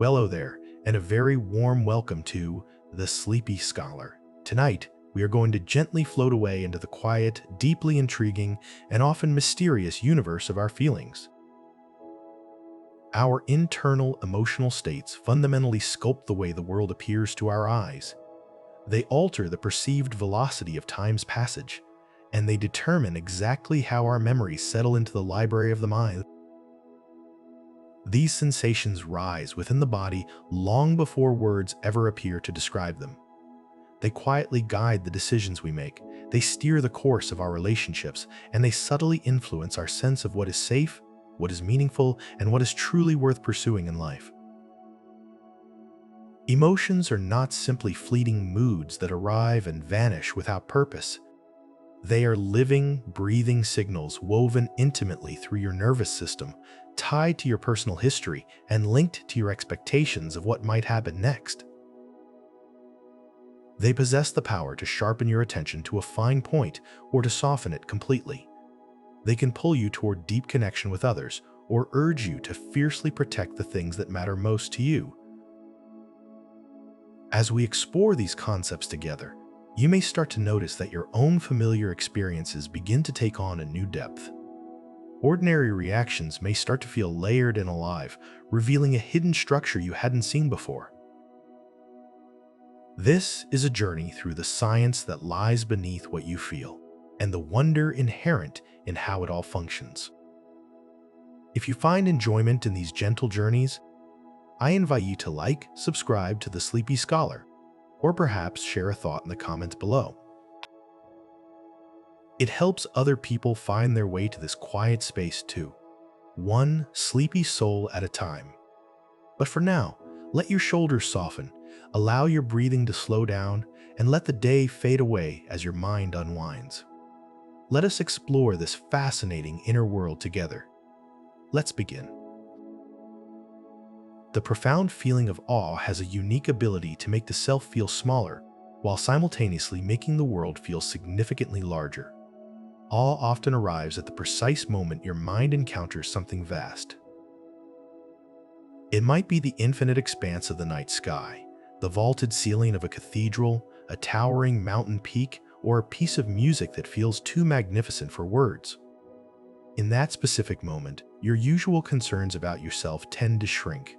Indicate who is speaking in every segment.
Speaker 1: Hello there, and a very warm welcome to The Sleepy Scholar. Tonight, we are going to gently float away into the quiet, deeply intriguing, and often mysterious universe of our feelings. Our internal emotional states fundamentally sculpt the way the world appears to our eyes. They alter the perceived velocity of time's passage, and they determine exactly how our memories settle into the library of the mind. These sensations rise within the body long before words ever appear to describe them. They quietly guide the decisions we make, they steer the course of our relationships, and they subtly influence our sense of what is safe, what is meaningful, and what is truly worth pursuing in life. Emotions are not simply fleeting moods that arrive and vanish without purpose. They are living, breathing signals woven intimately through your nervous system, tied to your personal history and linked to your expectations of what might happen next. They possess the power to sharpen your attention to a fine point or to soften it completely. They can pull you toward deep connection with others or urge you to fiercely protect the things that matter most to you. As we explore these concepts together, you may start to notice that your own familiar experiences begin to take on a new depth. Ordinary reactions may start to feel layered and alive, revealing a hidden structure you hadn't seen before. This is a journey through the science that lies beneath what you feel, and the wonder inherent in how it all functions. If you find enjoyment in these gentle journeys, I invite you to like, subscribe to The Sleepy Scholar, or perhaps share a thought in the comments below. It helps other people find their way to this quiet space too, one sleepy soul at a time. But for now, let your shoulders soften, allow your breathing to slow down, and let the day fade away as your mind unwinds. Let us explore this fascinating inner world together. Let's begin. The profound feeling of awe has a unique ability to make the self feel smaller, while simultaneously making the world feel significantly larger. Awe often arrives at the precise moment your mind encounters something vast. It might be the infinite expanse of the night sky, the vaulted ceiling of a cathedral, a towering mountain peak, or a piece of music that feels too magnificent for words. In that specific moment, your usual concerns about yourself tend to shrink.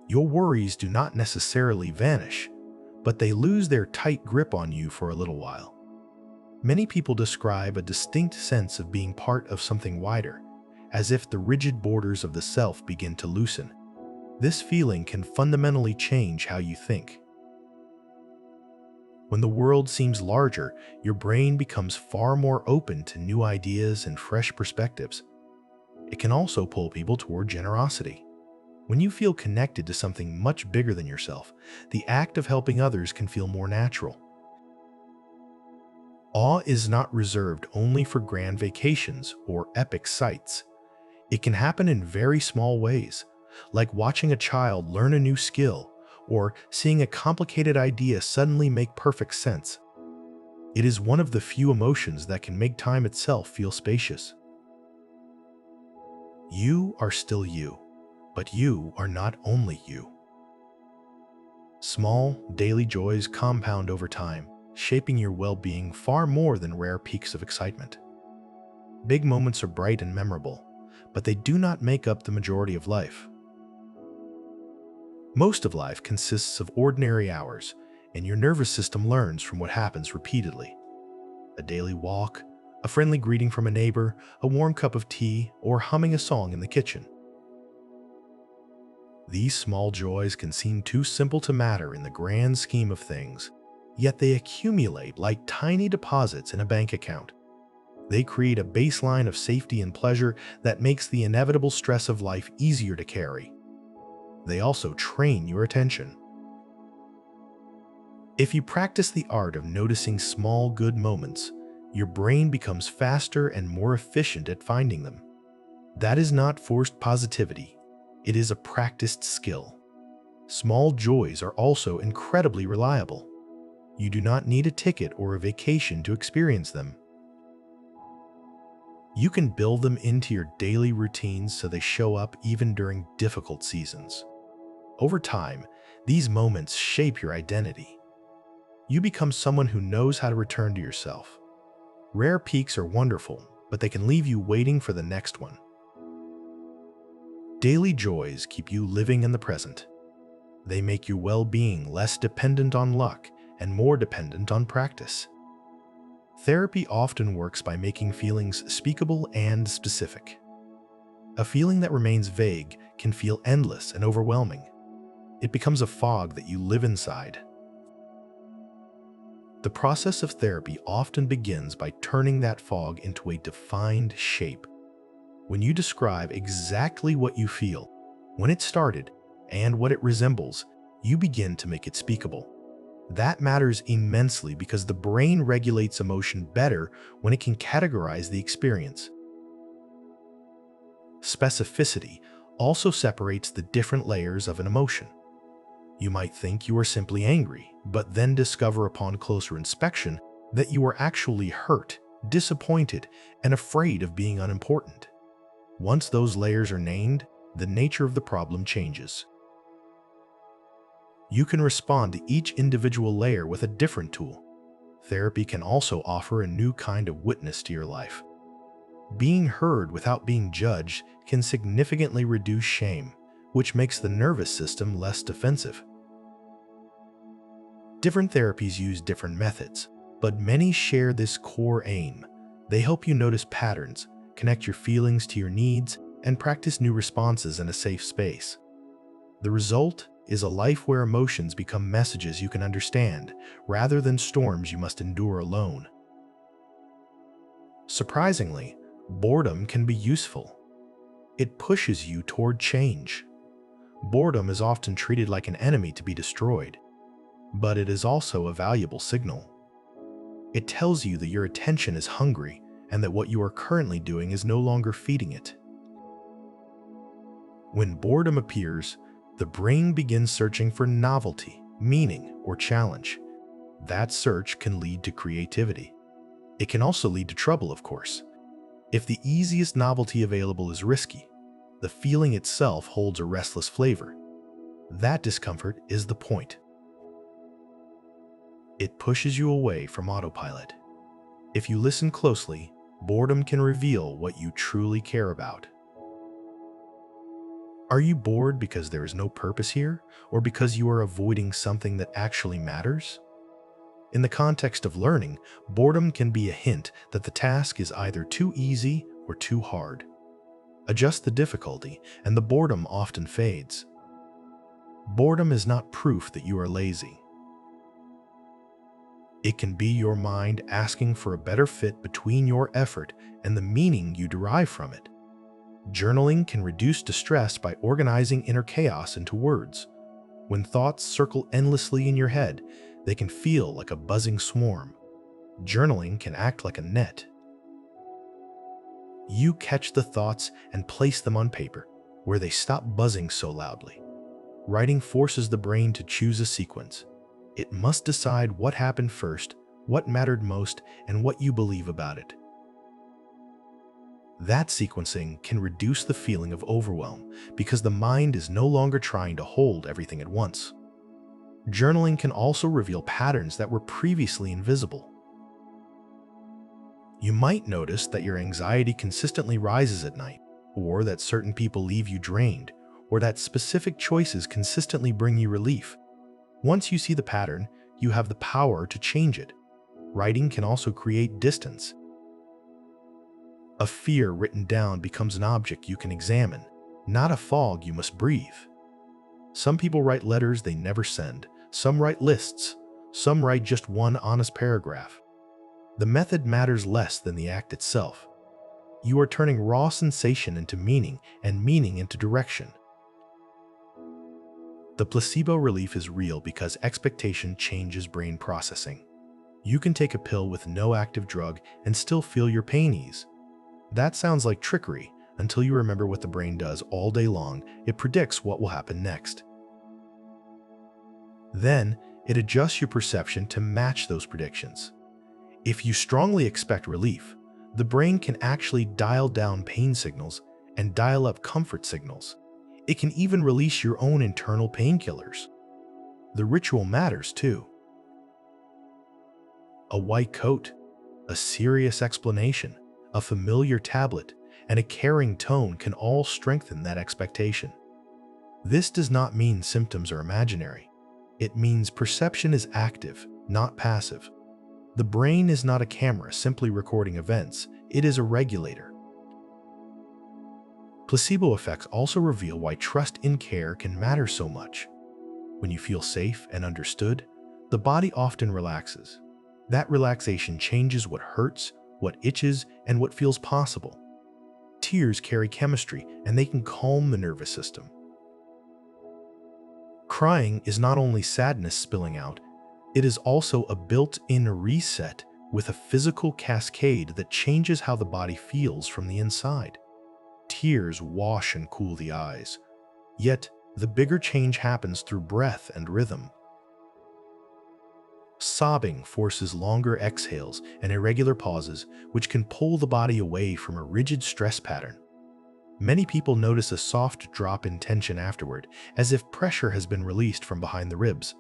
Speaker 1: Your worries do not necessarily vanish, but they lose their tight grip on you for a little while. Many people describe a distinct sense of being part of something wider, as if the rigid borders of the self begin to loosen. This feeling can fundamentally change how you think. When the world seems larger, your brain becomes far more open to new ideas and fresh perspectives. It can also pull people toward generosity. When you feel connected to something much bigger than yourself, the act of helping others can feel more natural. Awe is not reserved only for grand vacations or epic sights. It can happen in very small ways, like watching a child learn a new skill or seeing a complicated idea suddenly make perfect sense. It is one of the few emotions that can make time itself feel spacious. You are still you, but you are not only you. Small, daily joys compound over time, shaping your well-being far more than rare peaks of excitement. Big moments are bright and memorable, but they do not make up the majority of life. Most of life consists of ordinary hours, and your nervous system learns from what happens repeatedly. A daily walk, a friendly greeting from a neighbor, a warm cup of tea, or humming a song in the kitchen. These small joys can seem too simple to matter in the grand scheme of things, yet they accumulate like tiny deposits in a bank account. They create a baseline of safety and pleasure that makes the inevitable stress of life easier to carry. They also train your attention. If you practice the art of noticing small good moments, your brain becomes faster and more efficient at finding them. That is not forced positivity. It is a practiced skill. Small joys are also incredibly reliable. You do not need a ticket or a vacation to experience them. You can build them into your daily routines so they show up even during difficult seasons. Over time, these moments shape your identity. You become someone who knows how to return to yourself. Rare peaks are wonderful, but they can leave you waiting for the next one. Daily joys keep you living in the present. They make your well-being less dependent on luck and more dependent on practice. Therapy often works by making feelings speakable and specific. A feeling that remains vague can feel endless and overwhelming. It becomes a fog that you live inside. The process of therapy often begins by turning that fog into a defined shape. When you describe exactly what you feel, when it started, and what it resembles, you begin to make it speakable. That matters immensely because the brain regulates emotion better when it can categorize the experience. Specificity also separates the different layers of an emotion. You might think you are simply angry, but then discover upon closer inspection that you are actually hurt, disappointed, and afraid of being unimportant. Once those layers are named, the nature of the problem changes. You can respond to each individual layer with a different tool. Therapy can also offer a new kind of witness to your life. Being heard without being judged can significantly reduce shame, which makes the nervous system less defensive. Different therapies use different methods, but many share this core aim. They help you notice patterns, connect your feelings to your needs, and practice new responses in a safe space. The result is a life where emotions become messages you can understand, rather than storms you must endure alone. Surprisingly, boredom can be useful. It pushes you toward change. Boredom is often treated like an enemy to be destroyed, but it is also a valuable signal. It tells you that your attention is hungry and that what you are currently doing is no longer feeding it. When boredom appears, the brain begins searching for novelty, meaning, or challenge. That search can lead to creativity. It can also lead to trouble, of course. If the easiest novelty available is risky, the feeling itself holds a restless flavor. That discomfort is the point. It pushes you away from autopilot. If you listen closely, boredom can reveal what you truly care about. Are you bored because there is no purpose here, or because you are avoiding something that actually matters? In the context of learning, boredom can be a hint that the task is either too easy or too hard. Adjust the difficulty, and the boredom often fades. Boredom is not proof that you are lazy. It can be your mind asking for a better fit between your effort and the meaning you derive from it. Journaling can reduce distress by organizing inner chaos into words. When thoughts circle endlessly in your head, they can feel like a buzzing swarm. Journaling can act like a net. You catch the thoughts and place them on paper, where they stop buzzing so loudly. Writing forces the brain to choose a sequence. It must decide what happened first, what mattered most, and what you believe about it. That sequencing can reduce the feeling of overwhelm because the mind is no longer trying to hold everything at once. Journaling can also reveal patterns that were previously invisible. You might notice that your anxiety consistently rises at night, or that certain people leave you drained, or that specific choices consistently bring you relief. Once you see the pattern, you have the power to change it. Writing can also create distance. A fear written down becomes an object you can examine, not a fog you must breathe. Some people write letters they never send. Some write lists. Some write just one honest paragraph. The method matters less than the act itself. You are turning raw sensation into meaning and meaning into direction. The placebo relief is real because expectation changes brain processing. You can take a pill with no active drug and still feel your pain ease. That sounds like trickery until you remember what the brain does all day long. It predicts what will happen next. Then, it adjusts your perception to match those predictions. If you strongly expect relief, The brain can actually dial down pain signals and dial up comfort signals. It can even release your own internal painkillers. The ritual matters too. A white coat, a serious explanation, a familiar tablet, and a caring tone can all strengthen that expectation. This does not mean symptoms are imaginary. It means perception is active, not passive. The brain is not a camera simply recording events, it is a regulator. Placebo effects also reveal why trust in care can matter so much. When you feel safe and understood, the body often relaxes. That relaxation changes what hurts, what itches, and what feels possible. Tears carry chemistry, and they can calm the nervous system. Crying is not only sadness spilling out, it is also a built-in reset with a physical cascade that changes how the body feels from the inside. Tears wash and cool the eyes, yet the bigger change happens through breath and rhythm. Sobbing forces longer exhales and irregular pauses, which can pull the body away from a rigid stress pattern. Many people notice a soft drop in tension afterward, as if pressure has been released from behind the ribs.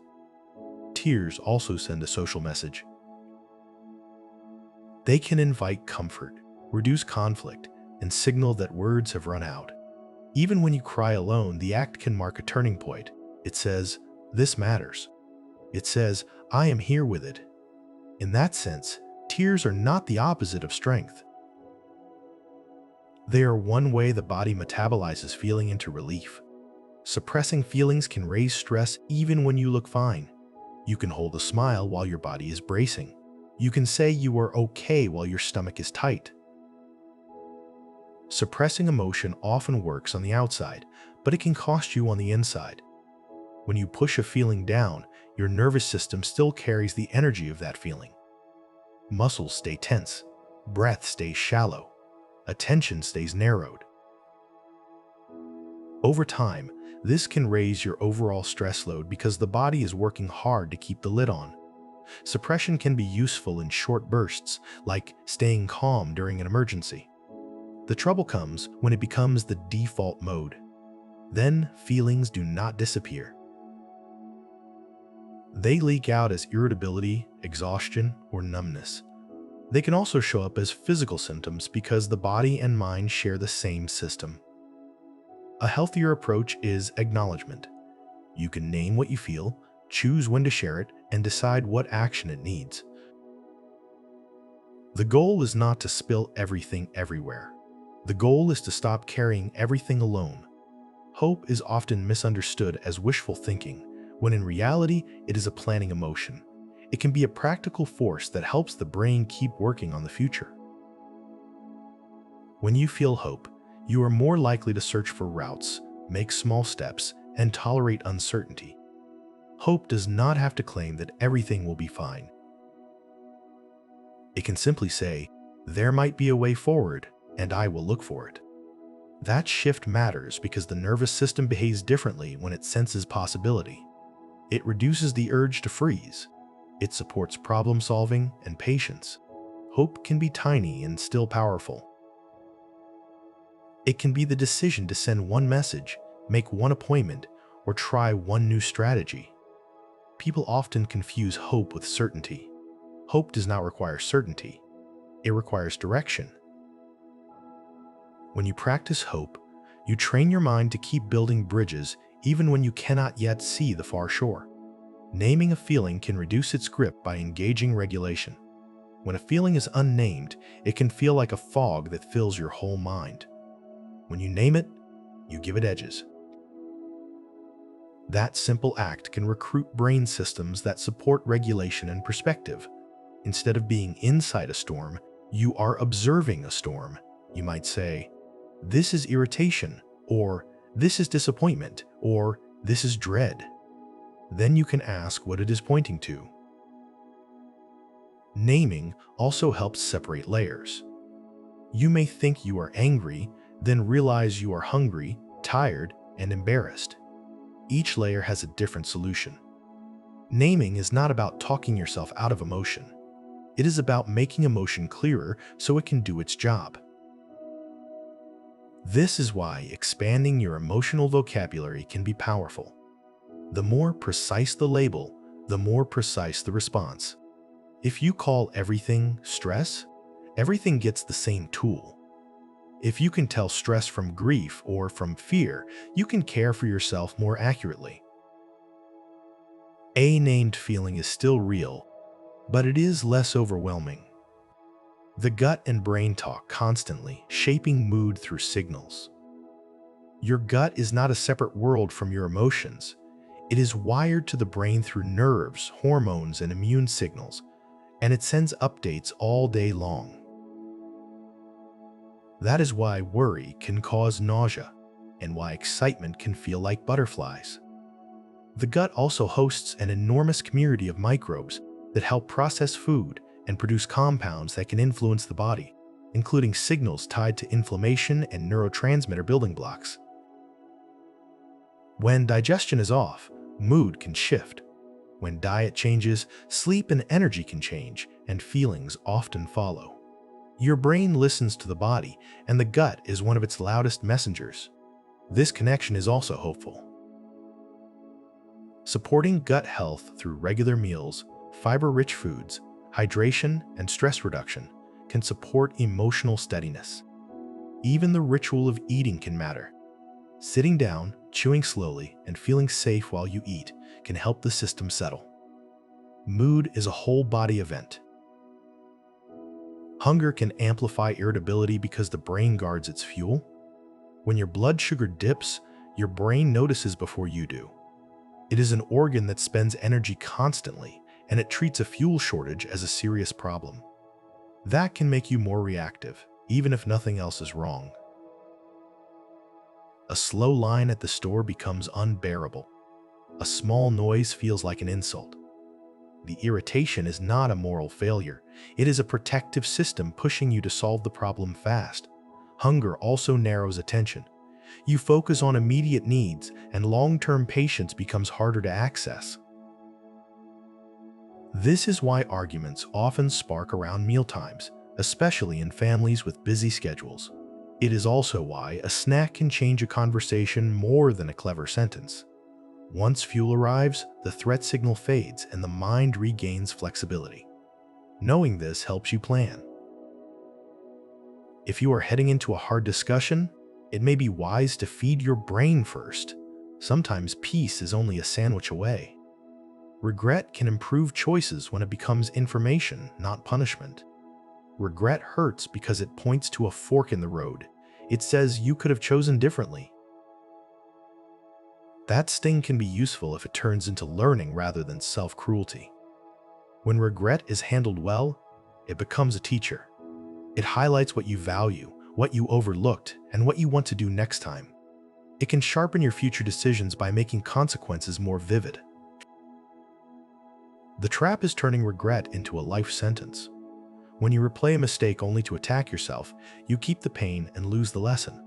Speaker 1: Tears also send a social message. They can invite comfort, reduce conflict, and signal that words have run out. Even when you cry alone, the act can mark a turning point. It says, "This matters." It says, "I am here with it." In that sense, tears are not the opposite of strength. They are one way the body metabolizes feeling into relief. Suppressing feelings can raise stress even when you look fine. You can hold a smile while your body is bracing. You can say you are okay while your stomach is tight. Suppressing emotion often works on the outside, but it can cost you on the inside. When you push a feeling down, your nervous system still carries the energy of that feeling. Muscles stay tense, breath stays shallow, attention stays narrowed. Over time, this can raise your overall stress load because the body is working hard to keep the lid on. Suppression can be useful in short bursts, like staying calm during an emergency. The trouble comes when it becomes the default mode. Then feelings do not disappear. They leak out as irritability, exhaustion, or numbness. They can also show up as physical symptoms because the body and mind share the same system. A healthier approach is acknowledgement. You can name what you feel, choose when to share it, and decide what action it needs. The goal is not to spill everything everywhere. The goal is to stop carrying everything alone. Hope is often misunderstood as wishful thinking, when in reality, it is a planning emotion. It can be a practical force that helps the brain keep working on the future. When you feel hope, you are more likely to search for routes, make small steps, and tolerate uncertainty. Hope does not have to claim that everything will be fine. It can simply say, "There might be a way forward, and I will look for it." That shift matters because the nervous system behaves differently when it senses possibility. It reduces the urge to freeze. It supports problem solving and patience. Hope can be tiny and still powerful. It can be the decision to send one message, make one appointment, or try one new strategy. People often confuse hope with certainty. Hope does not require certainty. It requires direction. When you practice hope, you train your mind to keep building bridges even when you cannot yet see the far shore. Naming a feeling can reduce its grip by engaging regulation. When a feeling is unnamed, it can feel like a fog that fills your whole mind. When you name it, you give it edges. That simple act can recruit brain systems that support regulation and perspective. Instead of being inside a storm, you are observing a storm. You might say, "This is irritation," or "This is disappointment," or "This is dread." Then you can ask what it is pointing to. Naming also helps separate layers. You may think you are angry, then realize you are hungry, tired, and embarrassed. Each layer has a different solution. Naming is not about talking yourself out of emotion. It is about making emotion clearer so it can do its job. This is why expanding your emotional vocabulary can be powerful. The more precise the label, the more precise the response. If you call everything stress, everything gets the same tool. If you can tell stress from grief or from fear, you can care for yourself more accurately. A named feeling is still real, but it is less overwhelming. The gut and brain talk constantly, shaping mood through signals. Your gut is not a separate world from your emotions. It is wired to the brain through nerves, hormones, and immune signals, and it sends updates all day long. That is why worry can cause nausea, and why excitement can feel like butterflies. The gut also hosts an enormous community of microbes that help process food and produce compounds that can influence the body, including signals tied to inflammation and neurotransmitter building blocks. When digestion is off, mood can shift. When diet changes, sleep and energy can change, and feelings often follow. Your brain listens to the body, and the gut is one of its loudest messengers. This connection is also hopeful. Supporting gut health through regular meals, fiber-rich foods, hydration, and stress reduction can support emotional steadiness. Even the ritual of eating can matter. Sitting down, chewing slowly, and feeling safe while you eat can help the system settle. Mood is a whole-body event. Hunger can amplify irritability because the brain guards its fuel. When your blood sugar dips, your brain notices before you do. It is an organ that spends energy constantly, and it treats a fuel shortage as a serious problem. That can make you more reactive, even if nothing else is wrong. A slow line at the store becomes unbearable. A small noise feels like an insult. The irritation is not a moral failure. It is a protective system pushing you to solve the problem fast. Hunger also narrows attention. You focus on immediate needs, and long-term patience becomes harder to access. This is why arguments often spark around mealtimes, especially in families with busy schedules. It is also why a snack can change a conversation more than a clever sentence. Once fuel arrives, the threat signal fades and the mind regains flexibility. Knowing this helps you plan. If you are heading into a hard discussion, it may be wise to feed your brain first. Sometimes peace is only a sandwich away. Regret can improve choices when it becomes information, not punishment. Regret hurts because it points to a fork in the road. It says you could have chosen differently. That sting can be useful if it turns into learning rather than self-cruelty. When regret is handled well, it becomes a teacher. It highlights what you value, what you overlooked, and what you want to do next time. It can sharpen your future decisions by making consequences more vivid. The trap is turning regret into a life sentence. When you replay a mistake only to attack yourself, you keep the pain and lose the lesson.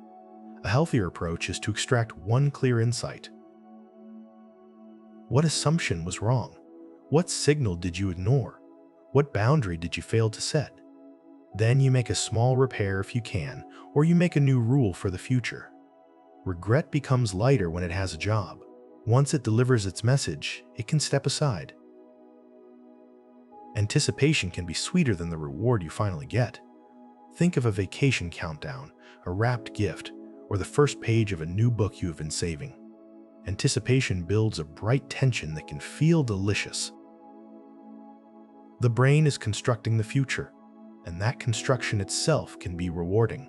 Speaker 1: A healthier approach is to extract one clear insight. What assumption was wrong? What signal did you ignore? What boundary did you fail to set? Then you make a small repair if you can, or you make a new rule for the future. Regret becomes lighter when it has a job. Once it delivers its message, it can step aside. Anticipation can be sweeter than the reward you finally get. Think of a vacation countdown, a wrapped gift, or the first page of a new book you have been saving. Anticipation builds a bright tension that can feel delicious. The brain is constructing the future, and that construction itself can be rewarding.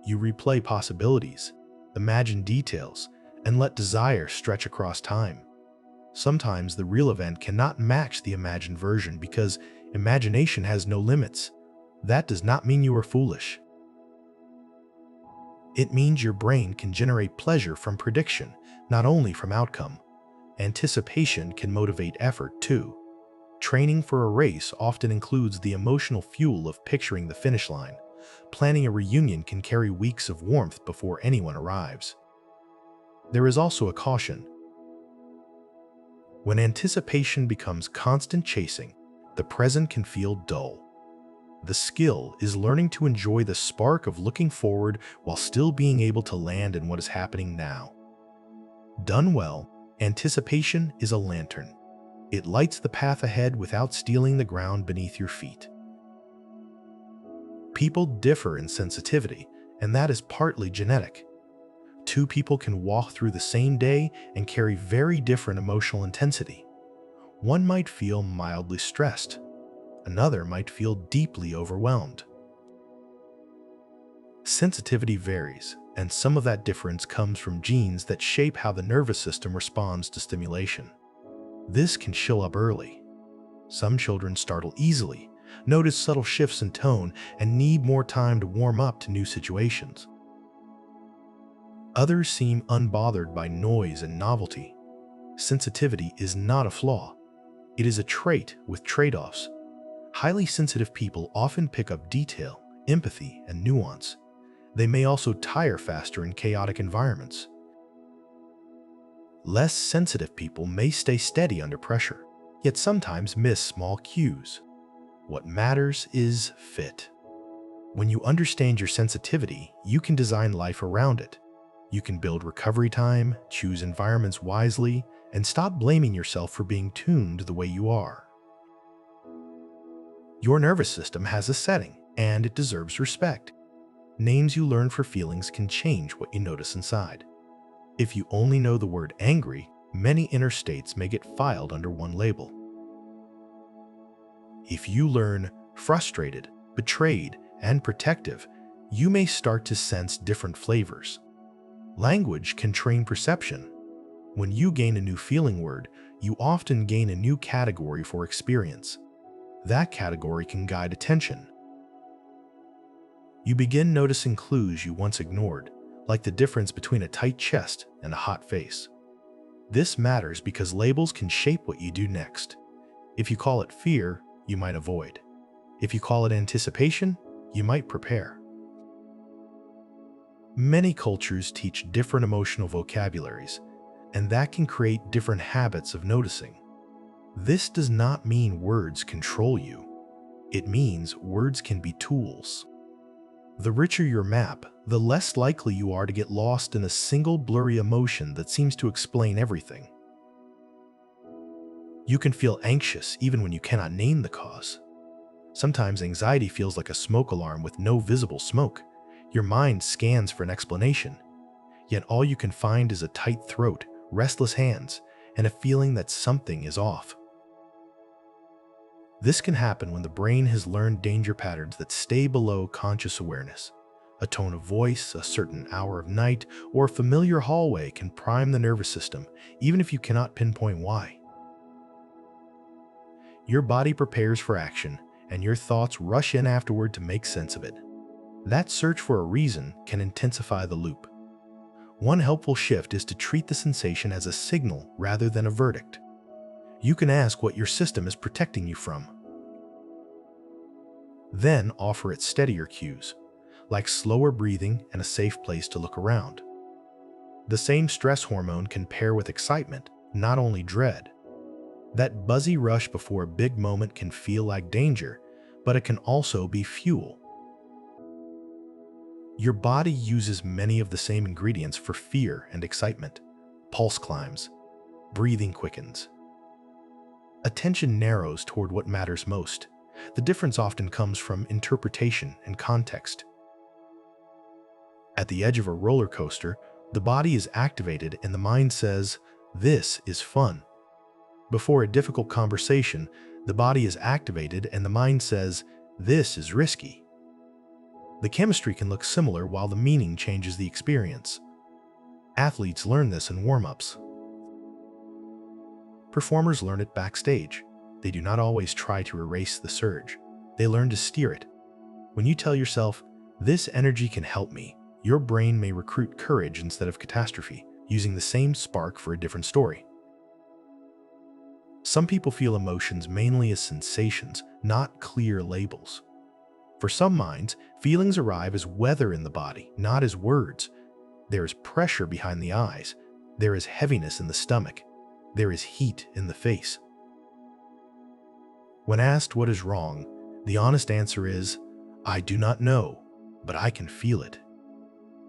Speaker 1: You replay possibilities, imagine details, and let desire stretch across time. Sometimes the real event cannot match the imagined version because imagination has no limits. That does not mean you are foolish. It means your brain can generate pleasure from prediction, not only from outcome. Anticipation can motivate effort too. Training for a race often includes the emotional fuel of picturing the finish line. Planning a reunion can carry weeks of warmth before anyone arrives. There is also a caution. When anticipation becomes constant chasing, the present can feel dull. The skill is learning to enjoy the spark of looking forward while still being able to land in what is happening now. Done well, anticipation is a lantern. It lights the path ahead without stealing the ground beneath your feet. People differ in sensitivity, and that is partly genetic. Two people can walk through the same day and carry very different emotional intensity. One might feel mildly stressed. Another might feel deeply overwhelmed. Sensitivity varies, and some of that difference comes from genes that shape how the nervous system responds to stimulation. This can show up early. Some children startle easily, notice subtle shifts in tone, and need more time to warm up to new situations. Others seem unbothered by noise and novelty. Sensitivity is not a flaw. It is a trait with trade-offs. Highly sensitive people often pick up detail, empathy, and nuance. They may also tire faster in chaotic environments. Less sensitive people may stay steady under pressure, yet sometimes miss small cues. What matters is fit. When you understand your sensitivity, you can design life around it. You can build recovery time, choose environments wisely, and stop blaming yourself for being tuned the way you are. Your nervous system has a setting, and it deserves respect. Names you learn for feelings can change what you notice inside. If you only know the word angry, many inner states may get filed under one label. If you learn frustrated, betrayed, and protective, you may start to sense different flavors. Language can train perception. When you gain a new feeling word, you often gain a new category for experience. That category can guide attention. You begin noticing clues you once ignored, like the difference between a tight chest and a hot face. This matters because labels can shape what you do next. If you call it fear, you might avoid. If you call it anticipation, you might prepare. Many cultures teach different emotional vocabularies, and that can create different habits of noticing. This does not mean words control you. It means words can be tools. The richer your map, the less likely you are to get lost in a single blurry emotion that seems to explain everything. You can feel anxious even when you cannot name the cause. Sometimes anxiety feels like a smoke alarm with no visible smoke. Your mind scans for an explanation, yet all you can find is a tight throat, restless hands, and a feeling that something is off. This can happen when the brain has learned danger patterns that stay below conscious awareness. A tone of voice, a certain hour of night, or a familiar hallway can prime the nervous system, even if you cannot pinpoint why. Your body prepares for action, and your thoughts rush in afterward to make sense of it. That search for a reason can intensify the loop. One helpful shift is to treat the sensation as a signal rather than a verdict. You can ask what your system is protecting you from. Then offer it steadier cues, like slower breathing and a safe place to look around. The same stress hormone can pair with excitement, not only dread. That buzzy rush before a big moment can feel like danger, but it can also be fuel. Your body uses many of the same ingredients for fear and excitement. Pulse climbs, breathing quickens. Attention narrows toward what matters most. The difference often comes from interpretation and context. At the edge of a roller coaster, the body is activated and the mind says, "This is fun." Before a difficult conversation, the body is activated and the mind says, "This is risky." The chemistry can look similar while the meaning changes the experience. Athletes learn this in warm-ups. Performers learn it backstage. They do not always try to erase the surge. They learn to steer it. When you tell yourself, "This energy can help me," your brain may recruit courage instead of catastrophe, using the same spark for a different story. Some people feel emotions mainly as sensations, not clear labels. For some minds, feelings arrive as weather in the body, not as words. There is pressure behind the eyes. There is heaviness in the stomach. There is heat in the face. When asked what is wrong, the honest answer is, "I do not know, but I can feel it."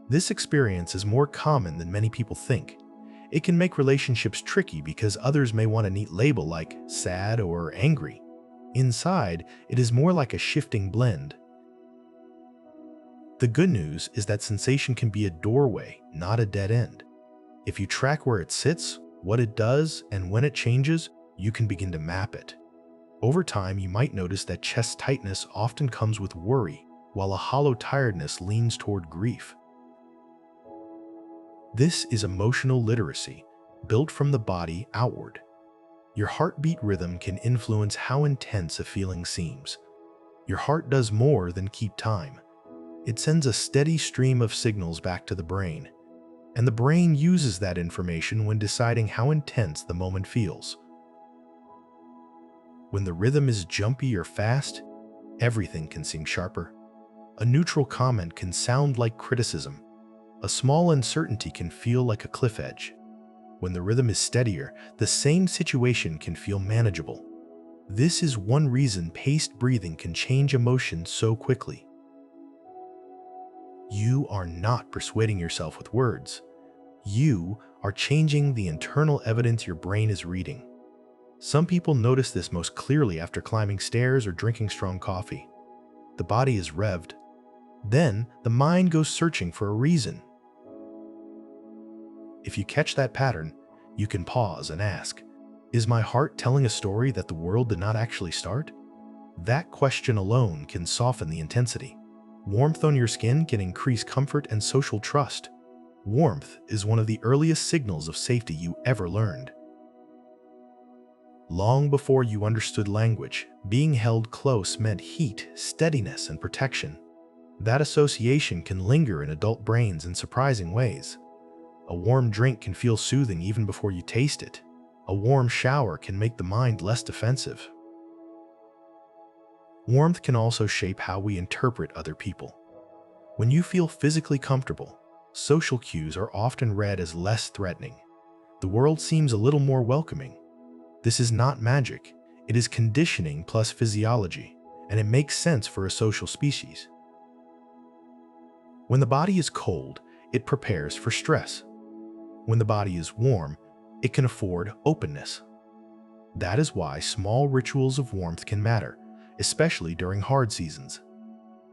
Speaker 1: This experience is more common than many people think. It can make relationships tricky because others may want a neat label like sad or angry. Inside, it is more like a shifting blend. The good news is that sensation can be a doorway, not a dead end. If you track where it sits, what it does, and when it changes, you can begin to map it. Over time, you might notice that chest tightness often comes with worry, while a hollow tiredness leans toward grief. This is emotional literacy, built from the body outward. Your heartbeat rhythm can influence how intense a feeling seems. Your heart does more than keep time. It sends a steady stream of signals back to the brain, and the brain uses that information when deciding how intense the moment feels. When the rhythm is jumpy or fast, everything can seem sharper. A neutral comment can sound like criticism. A small uncertainty can feel like a cliff edge. When the rhythm is steadier, the same situation can feel manageable. This is one reason paced breathing can change emotion so quickly. You are not persuading yourself with words. You are changing the internal evidence your brain is reading. Some people notice this most clearly after climbing stairs or drinking strong coffee. The body is revved. Then the mind goes searching for a reason. If you catch that pattern, you can pause and ask, "Is my heart telling a story that the world did not actually start?" That question alone can soften the intensity. Warmth on your skin can increase comfort and social trust. Warmth is one of the earliest signals of safety you ever learned. Long before you understood language, being held close meant heat, steadiness, and protection. That association can linger in adult brains in surprising ways. A warm drink can feel soothing even before you taste it. A warm shower can make the mind less defensive. Warmth can also shape how we interpret other people. When you feel physically comfortable, social cues are often read as less threatening. The world seems a little more welcoming. This is not magic. It is conditioning plus physiology, and it makes sense for a social species. When the body is cold, it prepares for stress. When the body is warm, it can afford openness. That is why small rituals of warmth can matter, especially during hard seasons.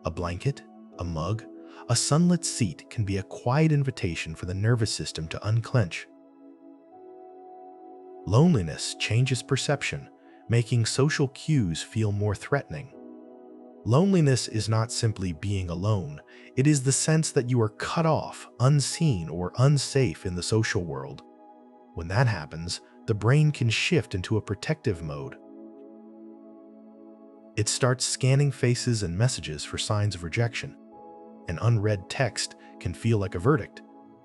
Speaker 1: A blanket, a mug, a sunlit seat can be a quiet invitation for the nervous system to unclench. Loneliness changes perception, making social cues feel more threatening. Loneliness is not simply being alone. It is the sense that you are cut off, unseen, or unsafe in the social world. When that happens, the brain can shift into a protective mode. It starts scanning faces and messages for signs of rejection. An unread text can feel like a verdict.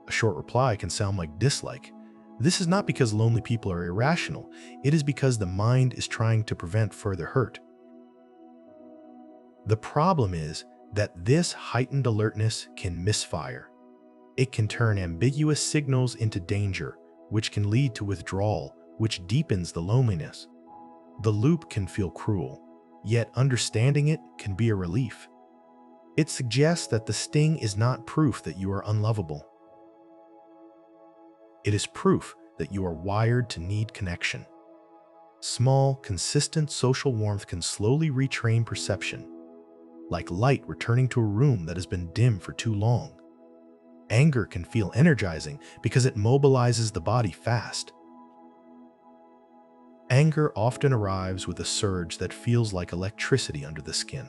Speaker 1: A short reply can sound like dislike. This is not because lonely people are irrational. It is because the mind is trying to prevent further hurt. The problem is that this heightened alertness can misfire. It can turn ambiguous signals into danger, which can lead to withdrawal, which deepens the loneliness. The loop can feel cruel, yet understanding it can be a relief. It suggests that the sting is not proof that you are unlovable. It is proof that you are wired to need connection. Small, consistent social warmth can slowly retrain perception, like light returning to a room that has been dim for too long. Anger can feel energizing because it mobilizes the body fast. Anger often arrives with a surge that feels like electricity under the skin.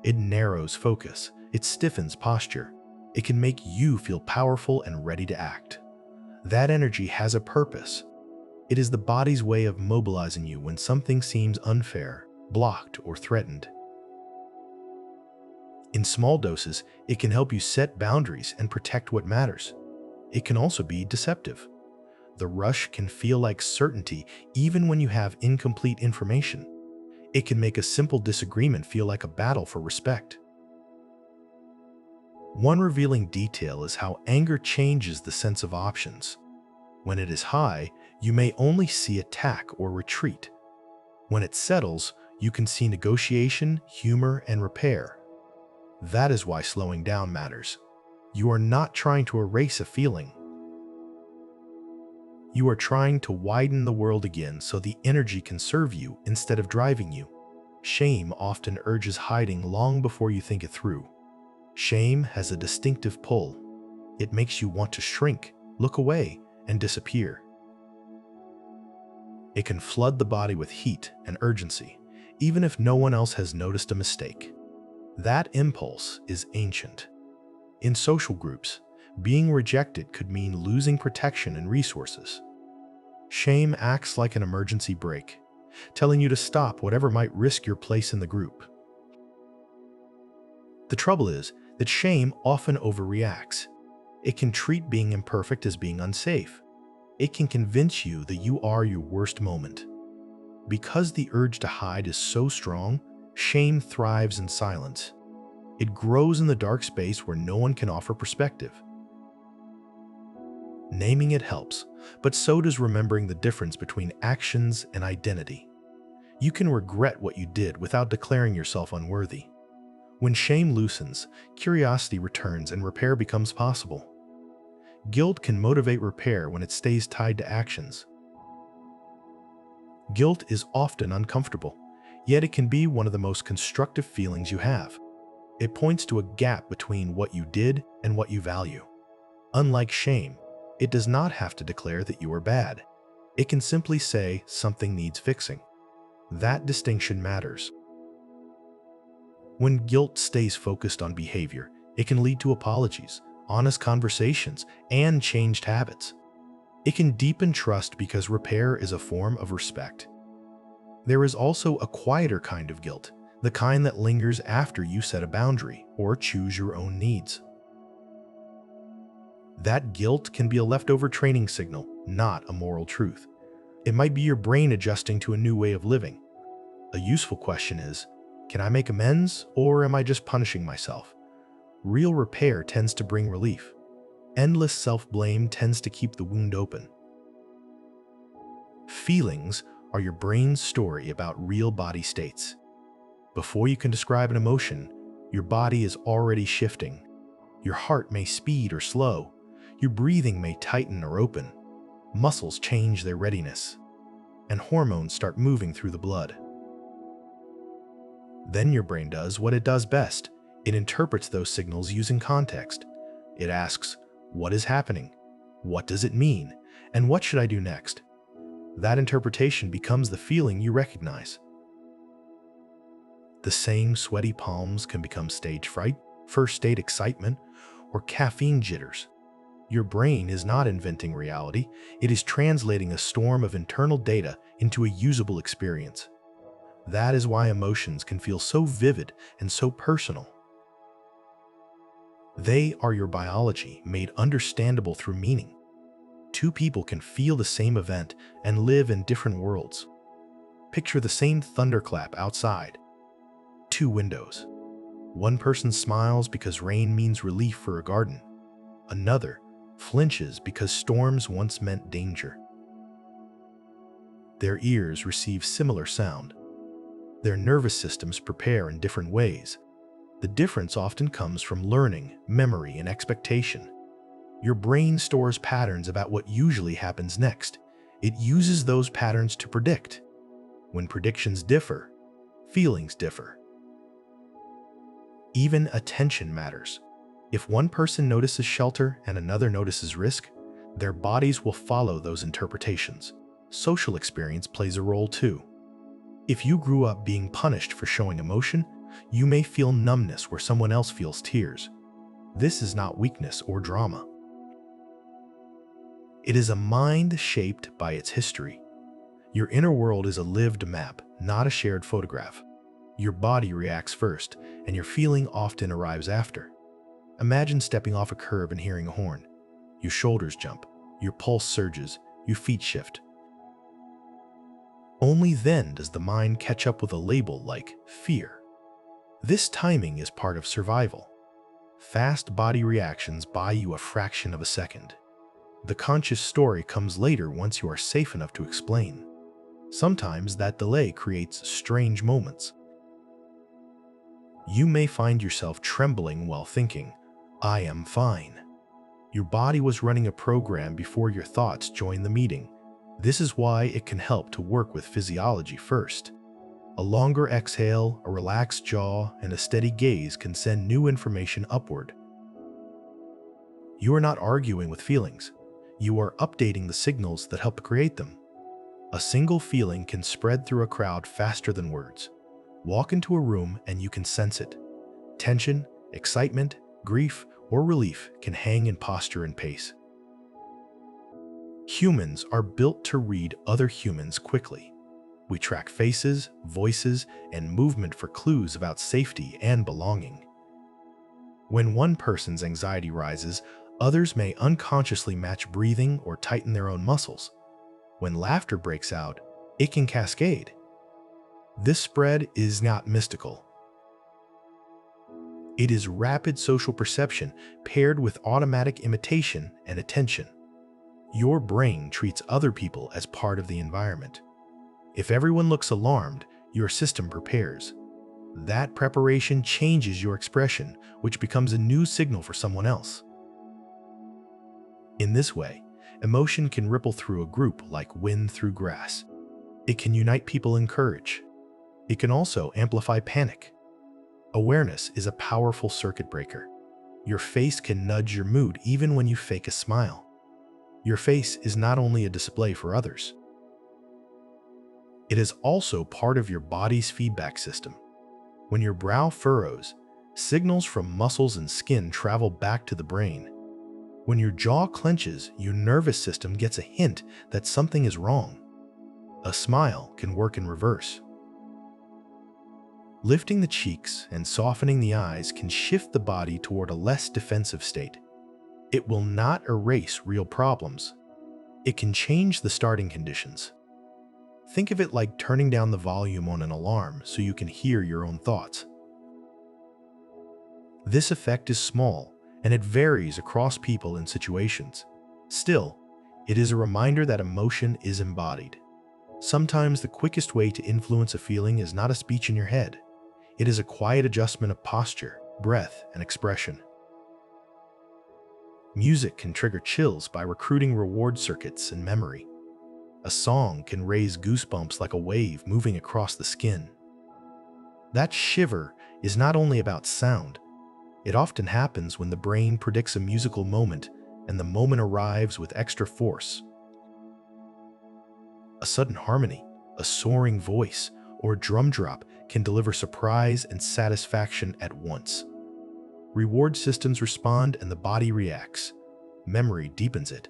Speaker 1: It narrows focus, it stiffens posture. It can make you feel powerful and ready to act. That energy has a purpose. It is the body's way of mobilizing you when something seems unfair, blocked, or threatened. In small doses, it can help you set boundaries and protect what matters. It can also be deceptive. The rush can feel like certainty even when you have incomplete information. It can make a simple disagreement feel like a battle for respect. One revealing detail is how anger changes the sense of options. When it is high, you may only see attack or retreat. When it settles, You can see negotiation, humor, and repair. That is why slowing down matters. You are not trying to erase a feeling. You are trying to widen the world again so the energy can serve you instead of driving you. Shame often urges hiding long before you think it through. Shame has a distinctive pull. It makes you want to shrink, look away, and disappear. It can flood the body with heat and urgency, even if no one else has noticed a mistake. That impulse is ancient. In social groups, being rejected could mean losing protection and resources. Shame acts like an emergency brake, telling you to stop whatever might risk your place in the group. The trouble is that shame often overreacts. It can treat being imperfect as being unsafe. It can convince you that you are your worst moment. Because the urge to hide is so strong, shame thrives in silence. It grows in the dark space where no one can offer perspective. Naming it helps, but so does remembering the difference between actions and identity. You can regret what you did without declaring yourself unworthy. When shame loosens, curiosity returns and repair becomes possible. Guilt can motivate repair when it stays tied to actions. Guilt is often uncomfortable, yet it can be one of the most constructive feelings you have. It points to a gap between what you did and what you value. Unlike shame, it does not have to declare that you are bad. It can simply say something needs fixing. That distinction matters. When guilt stays focused on behavior, it can lead to apologies, honest conversations, and changed habits. It can deepen trust because repair is a form of respect. There is also a quieter kind of guilt, the kind that lingers after you set a boundary or choose your own needs. That guilt can be a leftover training signal, not a moral truth. It might be your brain adjusting to a new way of living. A useful question is, can I make amends, or am I just punishing myself? Real repair tends to bring relief. Endless self-blame tends to keep the wound open. Feelings are your brain's story about real body states. Before you can describe an emotion, your body is already shifting. Your heart may speed or slow. Your breathing may tighten or open. Muscles change their readiness, and hormones start moving through the blood. Then your brain does what it does best. It interprets those signals using context. It asks, what is happening? What does it mean? And what should I do next? That interpretation becomes the feeling you recognize. The same sweaty palms can become stage fright, first date excitement, or caffeine jitters. Your brain is not inventing reality, it is translating a storm of internal data into a usable experience. That is why emotions can feel so vivid and so personal. They are your biology made understandable through meaning. Two people can feel the same event and live in different worlds. Picture the same thunderclap outside. Two windows. One person smiles because rain means relief for a garden. Another flinches because storms once meant danger. Their ears receive similar sound. Their nervous systems prepare in different ways. The difference often comes from learning, memory, and expectation. Your brain stores patterns about what usually happens next. It uses those patterns to predict. When predictions differ, feelings differ. Even attention matters. If one person notices shelter and another notices risk, their bodies will follow those interpretations. Social experience plays a role too. If you grew up being punished for showing emotion, you may feel numbness where someone else feels tears. This is not weakness or drama. It is a mind shaped by its history. Your inner world is a lived map, not a shared photograph. Your body reacts first, and your feeling often arrives after. Imagine stepping off a curb and hearing a horn. Your shoulders jump, your pulse surges, your feet shift. Only then does the mind catch up with a label like fear. This timing is part of survival. Fast body reactions buy you a fraction of a second. The conscious story comes later once you are safe enough to explain. Sometimes that delay creates strange moments. You may find yourself trembling while thinking, "I am fine." Your body was running a program before your thoughts joined the meeting. This is why it can help to work with physiology first. A longer exhale, a relaxed jaw, and a steady gaze can send new information upward. You are not arguing with feelings. You are updating the signals that help create them. A single feeling can spread through a crowd faster than words. Walk into a room and you can sense it. Tension, excitement, grief, or relief can hang in posture and pace. Humans are built to read other humans quickly. We track faces, voices, and movement for clues about safety and belonging. When one person's anxiety rises, others may unconsciously match breathing or tighten their own muscles. When laughter breaks out, it can cascade. This spread is not mystical. It is rapid social perception paired with automatic imitation and attention. Your brain treats other people as part of the environment. If everyone looks alarmed, your system prepares. That preparation changes your expression, which becomes a new signal for someone else. In this way, emotion can ripple through a group like wind through grass. It can unite people in courage. It can also amplify panic. Awareness is a powerful circuit breaker. Your face can nudge your mood even when you fake a smile. Your face is not only a display for others. It is also part of your body's feedback system. When your brow furrows, signals from muscles and skin travel back to the brain. When your jaw clenches, your nervous system gets a hint that something is wrong. A smile can work in reverse. Lifting the cheeks and softening the eyes can shift the body toward a less defensive state. It will not erase real problems. It can change the starting conditions. Think of it like turning down the volume on an alarm so you can hear your own thoughts. This effect is small, and it varies across people and situations. Still, it is a reminder that emotion is embodied. Sometimes the quickest way to influence a feeling is not a speech in your head. It is a quiet adjustment of posture, breath, and expression. Music can trigger chills by recruiting reward circuits in memory. A song can raise goosebumps like a wave moving across the skin. That shiver is not only about sound. It often happens when the brain predicts a musical moment and the moment arrives with extra force. A sudden harmony, a soaring voice, or a drum drop can deliver surprise and satisfaction at once. Reward systems respond and the body reacts. Memory deepens it.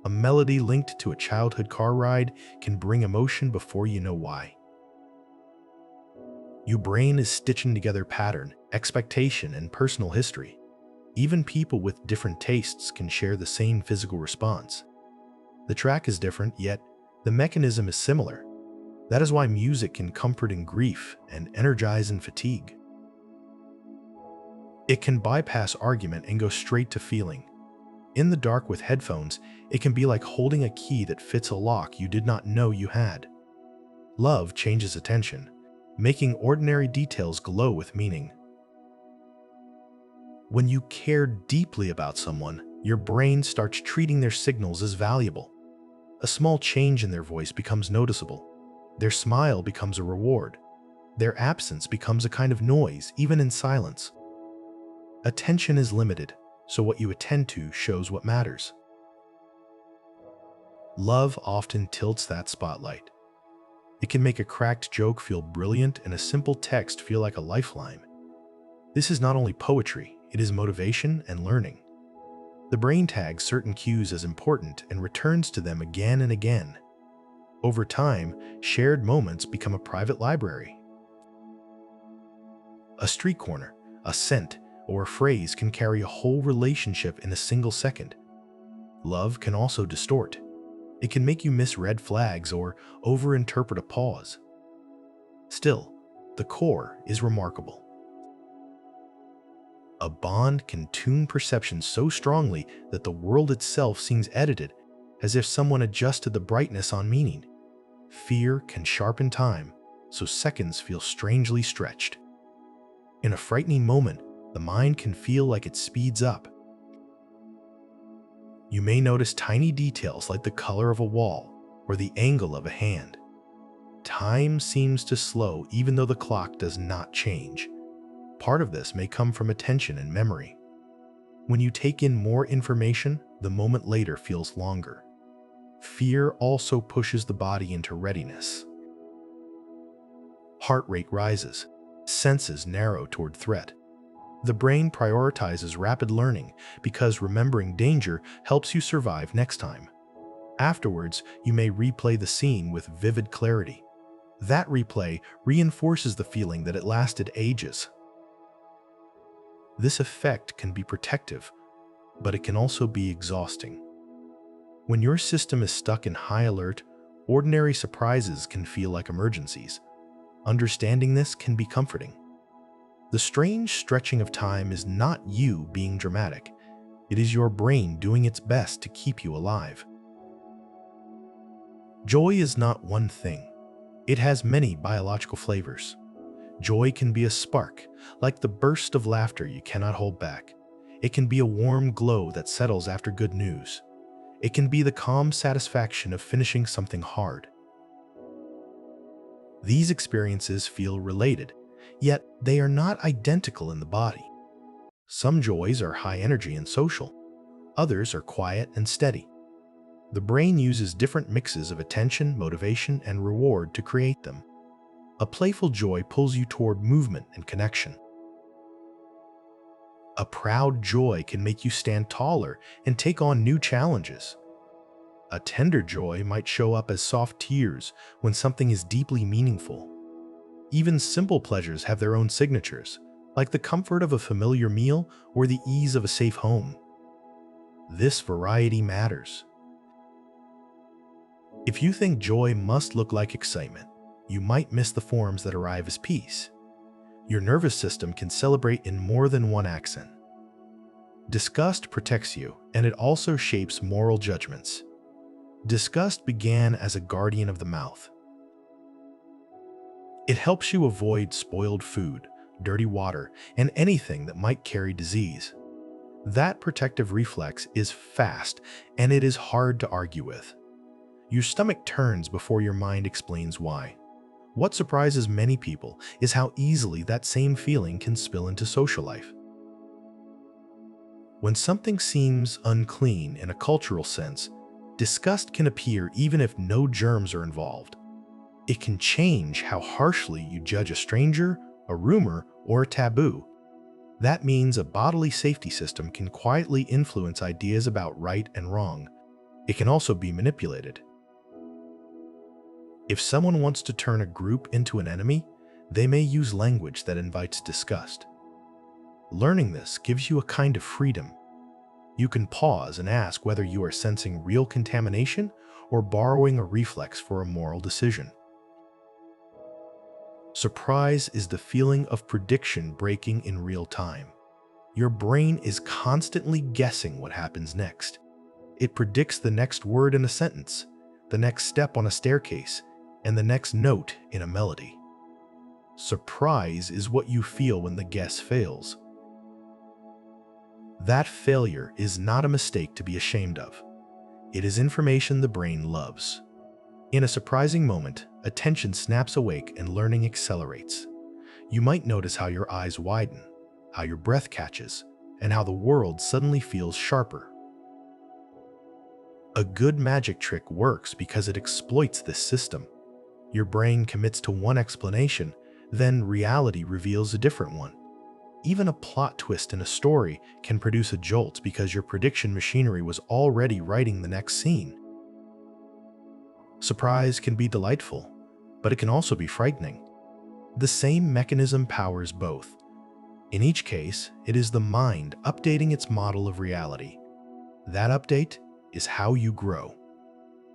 Speaker 1: A melody linked to a childhood car ride can bring emotion before you know why. Your brain is stitching together pattern, expectation, and personal history. Even people with different tastes can share the same physical response. The track is different, yet the mechanism is similar. That is why music can comfort in grief and energize in fatigue. It can bypass argument and go straight to feeling. In the dark with headphones, it can be like holding a key that fits a lock you did not know you had. Love changes attention, making ordinary details glow with meaning. When you care deeply about someone, your brain starts treating their signals as valuable. A small change in their voice becomes noticeable. Their smile becomes a reward. Their absence becomes a kind of noise, even in silence. Attention is limited, so what you attend to shows what matters. Love often tilts that spotlight. It can make a cracked joke feel brilliant and a simple text feel like a lifeline. This is not only poetry, it is motivation and learning. The brain tags certain cues as important and returns to them again and again. Over time, shared moments become a private library. A street corner, a scent, or a phrase can carry a whole relationship in a single second. Love can also distort. It can make you miss red flags or overinterpret a pause. Still, the core is remarkable. A bond can tune perception so strongly that the world itself seems edited, as if someone adjusted the brightness on meaning. Fear can sharpen time, so seconds feel strangely stretched. In a frightening moment, the mind can feel like it speeds up. You may notice tiny details like the color of a wall or the angle of a hand. Time seems to slow even though the clock does not change. Part of this may come from attention and memory. When you take in more information, the moment later feels longer. Fear also pushes the body into readiness. Heart rate rises, senses narrow toward threat. The brain prioritizes rapid learning because remembering danger helps you survive next time. Afterwards, you may replay the scene with vivid clarity. That replay reinforces the feeling that it lasted ages. This effect can be protective, but it can also be exhausting. When your system is stuck in high alert, ordinary surprises can feel like emergencies. Understanding this can be comforting. The strange stretching of time is not you being dramatic. It is your brain doing its best to keep you alive. Joy is not one thing. It has many biological flavors. Joy can be a spark, like the burst of laughter you cannot hold back. It can be a warm glow that settles after good news. It can be the calm satisfaction of finishing something hard. These experiences feel related, yet they are not identical in the body. Some joys are high energy and social. Others are quiet and steady. The brain uses different mixes of attention, motivation, and reward to create them. A playful joy pulls you toward movement and connection. A proud joy can make you stand taller and take on new challenges. A tender joy might show up as soft tears when something is deeply meaningful. Even simple pleasures have their own signatures, like the comfort of a familiar meal or the ease of a safe home. This variety matters. If you think joy must look like excitement, you might miss the forms that arrive as peace. Your nervous system can celebrate in more than one accent. Disgust protects you, and it also shapes moral judgments. Disgust began as a guardian of the mouth. It helps you avoid spoiled food, dirty water, and anything that might carry disease. That protective reflex is fast, and it is hard to argue with. Your stomach turns before your mind explains why. What surprises many people is how easily that same feeling can spill into social life. When something seems unclean in a cultural sense, disgust can appear even if no germs are involved. It can change how harshly you judge a stranger, a rumor, or a taboo. That means a bodily safety system can quietly influence ideas about right and wrong. It can also be manipulated. If someone wants to turn a group into an enemy, they may use language that invites disgust. Learning this gives you a kind of freedom. You can pause and ask whether you are sensing real contamination or borrowing a reflex for a moral decision. Surprise is the feeling of prediction breaking in real time. Your brain is constantly guessing what happens next. It predicts the next word in a sentence, the next step on a staircase, and the next note in a melody. Surprise is what you feel when the guess fails. That failure is not a mistake to be ashamed of. It is information the brain loves. In a surprising moment, attention snaps awake and learning accelerates. You might notice how your eyes widen, how your breath catches, and how the world suddenly feels sharper. A good magic trick works because it exploits this system. Your brain commits to one explanation, then reality reveals a different one. Even a plot twist in a story can produce a jolt because your prediction machinery was already writing the next scene. Surprise can be delightful, but it can also be frightening. The same mechanism powers both. In each case, it is the mind updating its model of reality. That update is how you grow.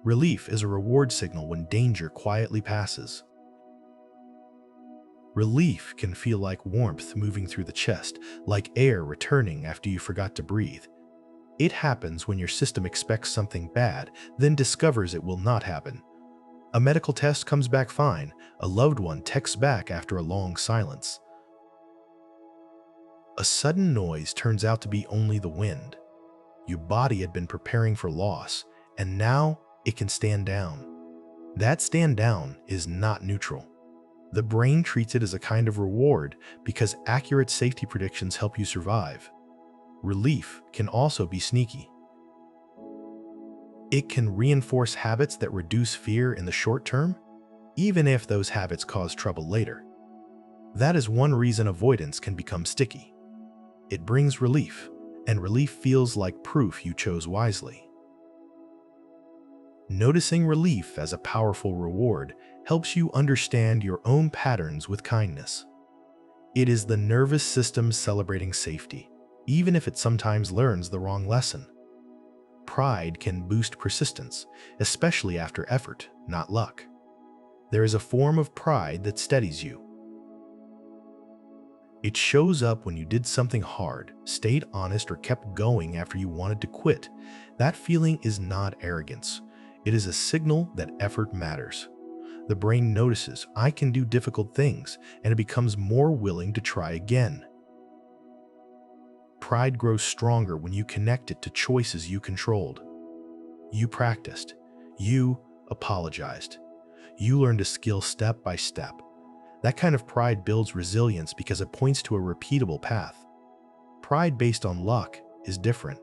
Speaker 1: Relief is a reward signal when danger quietly passes. Relief can feel like warmth moving through the chest, like air returning after you forgot to breathe. It happens when your system expects something bad, then discovers it will not happen. A medical test comes back fine. A loved one texts back after a long silence. A sudden noise turns out to be only the wind. Your body had been preparing for loss, and now it can stand down. That stand down is not neutral. The brain treats it as a kind of reward because accurate safety predictions help you survive. Relief can also be sneaky. It can reinforce habits that reduce fear in the short term, even if those habits cause trouble later. That is one reason avoidance can become sticky. It brings relief, and relief feels like proof you chose wisely. Noticing relief as a powerful reward helps you understand your own patterns with kindness. It is the nervous system celebrating safety, even if it sometimes learns the wrong lesson. Pride can boost persistence, especially after effort, not luck. There is a form of pride that steadies you. It shows up when you did something hard, stayed honest, or kept going after you wanted to quit. That feeling is not arrogance. It is a signal that effort matters. The brain notices, I can do difficult things, and it becomes more willing to try again. Pride grows stronger when you connect it to choices you controlled. You practiced. You apologized. You learned a skill step by step. That kind of pride builds resilience because it points to a repeatable path. Pride based on luck is different.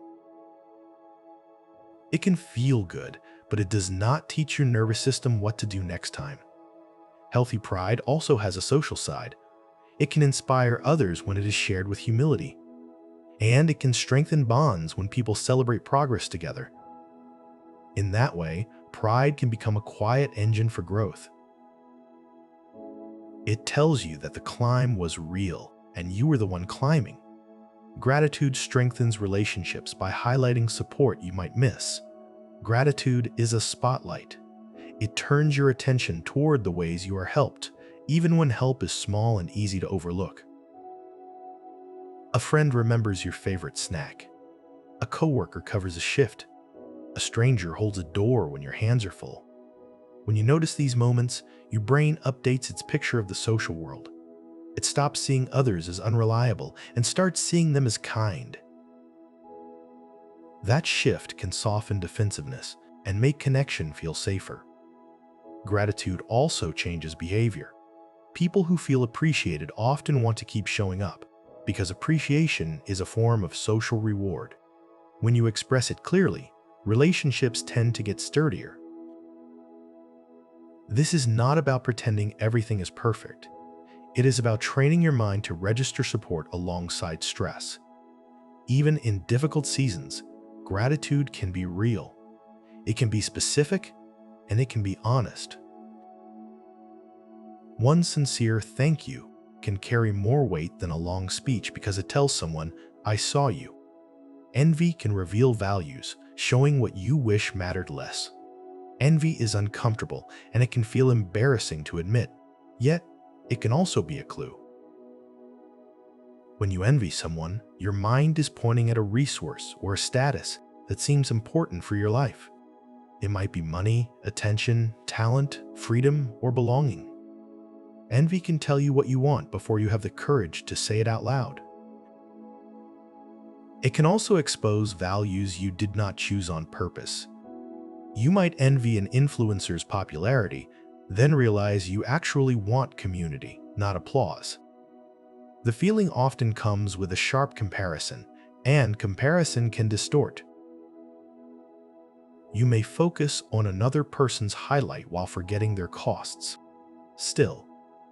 Speaker 1: It can feel good, but it does not teach your nervous system what to do next time. Healthy pride also has a social side. It can inspire others when it is shared with humility. And it can strengthen bonds when people celebrate progress together. In that way, pride can become a quiet engine for growth. It tells you that the climb was real and you were the one climbing. Gratitude strengthens relationships by highlighting support you might miss. Gratitude is a spotlight. It turns your attention toward the ways you are helped, even when help is small and easy to overlook. A friend remembers your favorite snack. A coworker covers a shift. A stranger holds a door when your hands are full. When you notice these moments, your brain updates its picture of the social world. It stops seeing others as unreliable and starts seeing them as kind. That shift can soften defensiveness and make connection feel safer. Gratitude also changes behavior. People who feel appreciated often want to keep showing up, because appreciation is a form of social reward. When you express it clearly, relationships tend to get sturdier. This is not about pretending everything is perfect. It is about training your mind to register support alongside stress. Even in difficult seasons, gratitude can be real. It can be specific, and it can be honest. One sincere thank you can carry more weight than a long speech because it tells someone, I saw you. Envy can reveal values, showing what you wish mattered less. Envy is uncomfortable, and it can feel embarrassing to admit, yet it can also be a clue. When you envy someone, your mind is pointing at a resource or a status that seems important for your life. It might be money, attention, talent, freedom, or belonging. Envy can tell you what you want before you have the courage to say it out loud. It can also expose values you did not choose on purpose. You might envy an influencer's popularity, then realize you actually want community, not applause. The feeling often comes with a sharp comparison, and comparison can distort. You may focus on another person's highlight while forgetting their costs. Still,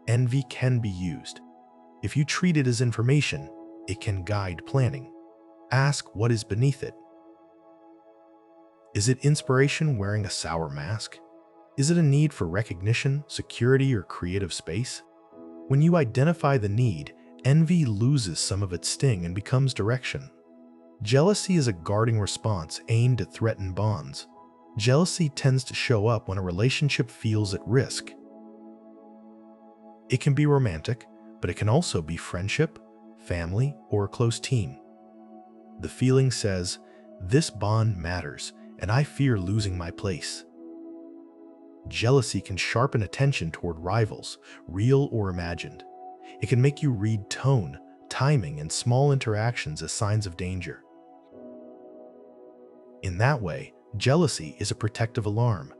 Speaker 1: envy can be used. If you treat it as information, it can guide planning. Ask what is beneath it. Is it inspiration wearing a sour mask? Is it a need for recognition, security, or creative space? When you identify the need, envy loses some of its sting and becomes direction. Jealousy is a guarding response aimed at threatened bonds. Jealousy tends to show up when a relationship feels at risk. It can be romantic, but it can also be friendship, family, or a close team. The feeling says, this bond matters, and I fear losing my place. Jealousy can sharpen attention toward rivals, real or imagined. It can make you read tone, timing, and small interactions as signs of danger. In that way, jealousy is a protective alarm.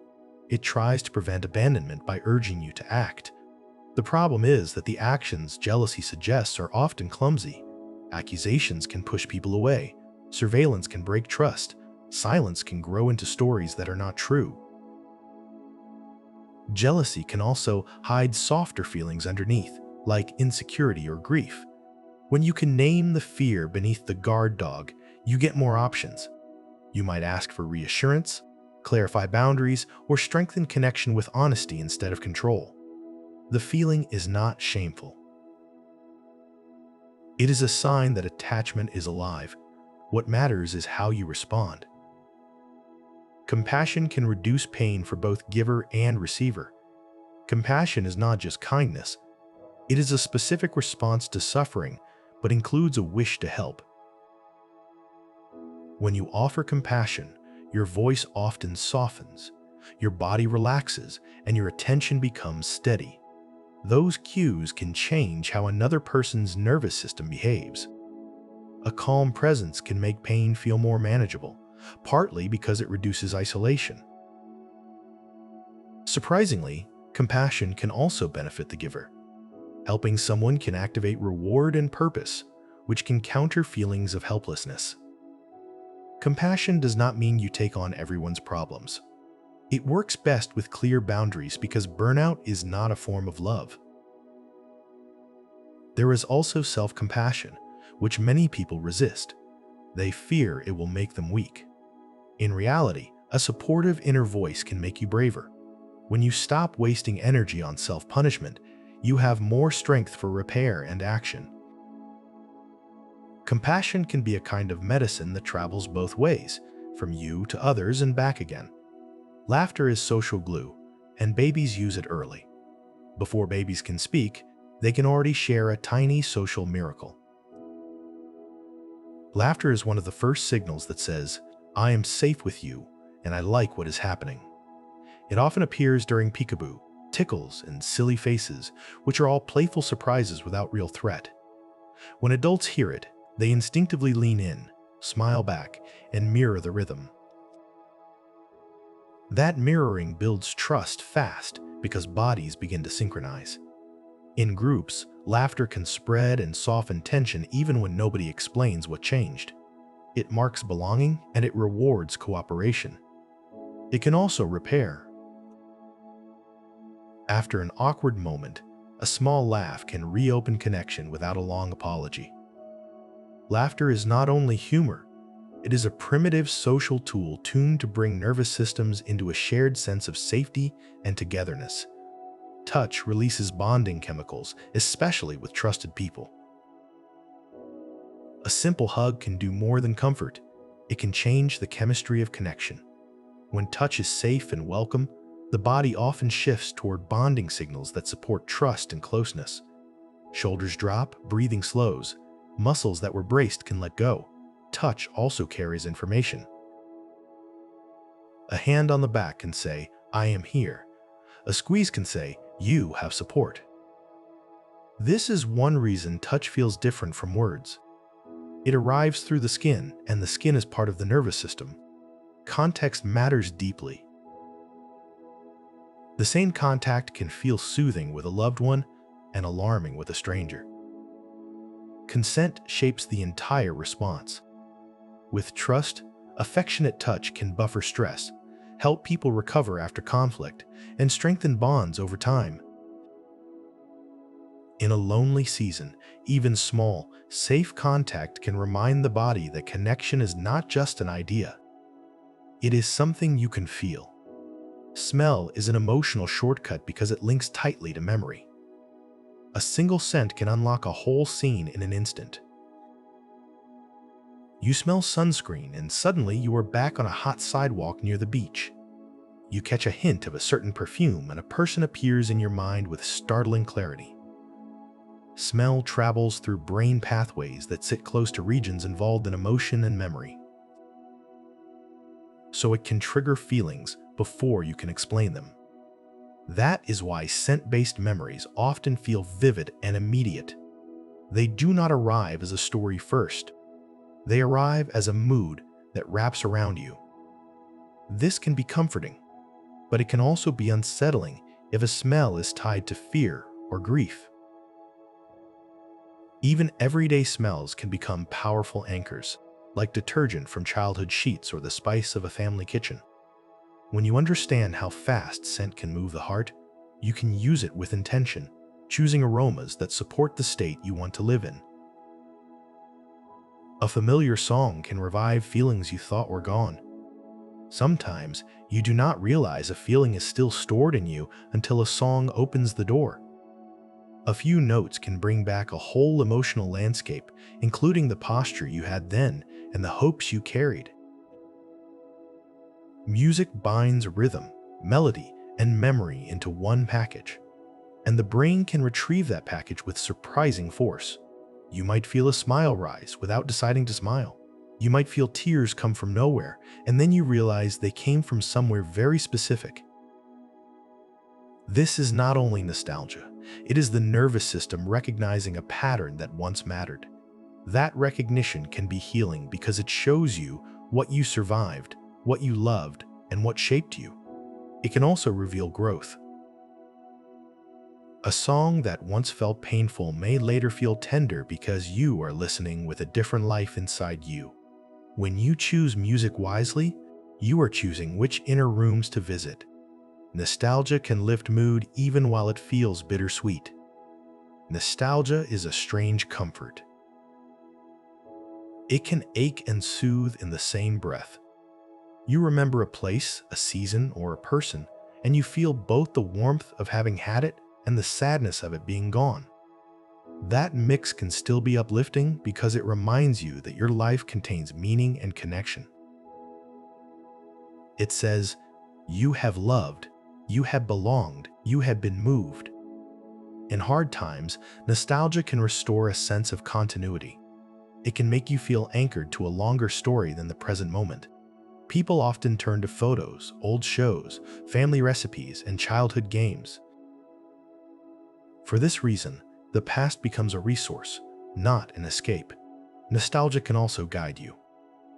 Speaker 1: It tries to prevent abandonment by urging you to act. The problem is that the actions jealousy suggests are often clumsy. Accusations can push people away. Surveillance can break trust. Silence can grow into stories that are not true. Jealousy can also hide softer feelings underneath, like insecurity or grief. When you can name the fear beneath the guard dog, you get more options. You might ask for reassurance, clarify boundaries, or strengthen connection with honesty instead of control. The feeling is not shameful. It is a sign that attachment is alive. What matters is how you respond. Compassion can reduce pain for both giver and receiver. Compassion is not just kindness. It is a specific response to suffering, but includes a wish to help. When you offer compassion, your voice often softens, your body relaxes, and your attention becomes steady. Those cues can change how another person's nervous system behaves. A calm presence can make pain feel more manageable, partly because it reduces isolation. Surprisingly, compassion can also benefit the giver. Helping someone can activate reward and purpose, which can counter feelings of helplessness. Compassion does not mean you take on everyone's problems. It works best with clear boundaries because burnout is not a form of love. There is also self-compassion, which many people resist. They fear it will make them weak. In reality, a supportive inner voice can make you braver. When you stop wasting energy on self-punishment, you have more strength for repair and action. Compassion can be a kind of medicine that travels both ways, from you to others and back again. Laughter is social glue, and babies use it early. Before babies can speak, they can already share a tiny social miracle. Laughter is one of the first signals that says, "I am safe with you, and I like what is happening." It often appears during peekaboo, tickles, and silly faces, which are all playful surprises without real threat. When adults hear it, they instinctively lean in, smile back, and mirror the rhythm. That mirroring builds trust fast because bodies begin to synchronize. In groups, laughter can spread and soften tension even when nobody explains what changed. It marks belonging and it rewards cooperation. It can also repair. After an awkward moment, a small laugh can reopen connection without a long apology. Laughter is not only humor, it is a primitive social tool tuned to bring nervous systems into a shared sense of safety and togetherness. Touch releases bonding chemicals, especially with trusted people. A simple hug can do more than comfort. It can change the chemistry of connection. When touch is safe and welcome, the body often shifts toward bonding signals that support trust and closeness. Shoulders drop, breathing slows. Muscles that were braced can let go. Touch also carries information. A hand on the back can say, "I am here." A squeeze can say, "You have support." This is one reason touch feels different from words. It arrives through the skin, and the skin is part of the nervous system. Context matters deeply. The same contact can feel soothing with a loved one and alarming with a stranger. Consent shapes the entire response. With trust, affectionate touch can buffer stress, help people recover after conflict, and strengthen bonds over time. In a lonely season, even small, safe contact can remind the body that connection is not just an idea. It is something you can feel. Smell is an emotional shortcut because it links tightly to memory. A single scent can unlock a whole scene in an instant. You smell sunscreen and suddenly you are back on a hot sidewalk near the beach. You catch a hint of a certain perfume and a person appears in your mind with startling clarity. Smell travels through brain pathways that sit close to regions involved in emotion and memory. So it can trigger feelings before you can explain them. That is why scent-based memories often feel vivid and immediate. They do not arrive as a story first. They arrive as a mood that wraps around you. This can be comforting, but it can also be unsettling if a smell is tied to fear or grief. Even everyday smells can become powerful anchors, like detergent from childhood sheets or the spice of a family kitchen. When you understand how fast scent can move the heart, you can use it with intention, choosing aromas that support the state you want to live in. A familiar song can revive feelings you thought were gone. Sometimes you do not realize a feeling is still stored in you until a song opens the door. A few notes can bring back a whole emotional landscape, including the posture you had then and the hopes you carried. Music binds rhythm, melody, and memory into one package, and the brain can retrieve that package with surprising force. You might feel a smile rise without deciding to smile. You might feel tears come from nowhere, and then you realize they came from somewhere very specific. This is not only nostalgia, it is the nervous system recognizing a pattern that once mattered. That recognition can be healing because it shows you what you survived, what you loved, and what shaped you. It can also reveal growth. A song that once felt painful may later feel tender because you are listening with a different life inside you. When you choose music wisely, you are choosing which inner rooms to visit. Nostalgia can lift mood even while it feels bittersweet. Nostalgia is a strange comfort. It can ache and soothe in the same breath. You remember a place, a season, or a person, and you feel both the warmth of having had it and the sadness of it being gone. That mix can still be uplifting because it reminds you that your life contains meaning and connection. It says, you have loved, you have belonged, you have been moved. In hard times, nostalgia can restore a sense of continuity. It can make you feel anchored to a longer story than the present moment. People often turn to photos, old shows, family recipes, and childhood games. For this reason, the past becomes a resource, not an escape. Nostalgia can also guide you.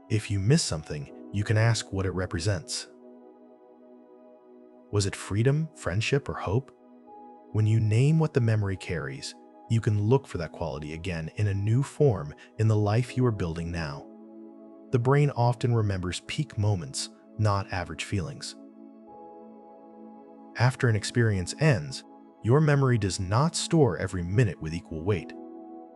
Speaker 1: If you miss something, you can ask what it represents. Was it freedom, friendship, or hope? When you name what the memory carries, you can look for that quality again in a new form in the life you are building now. The brain often remembers peak moments, not average feelings. After an experience ends, your memory does not store every minute with equal weight.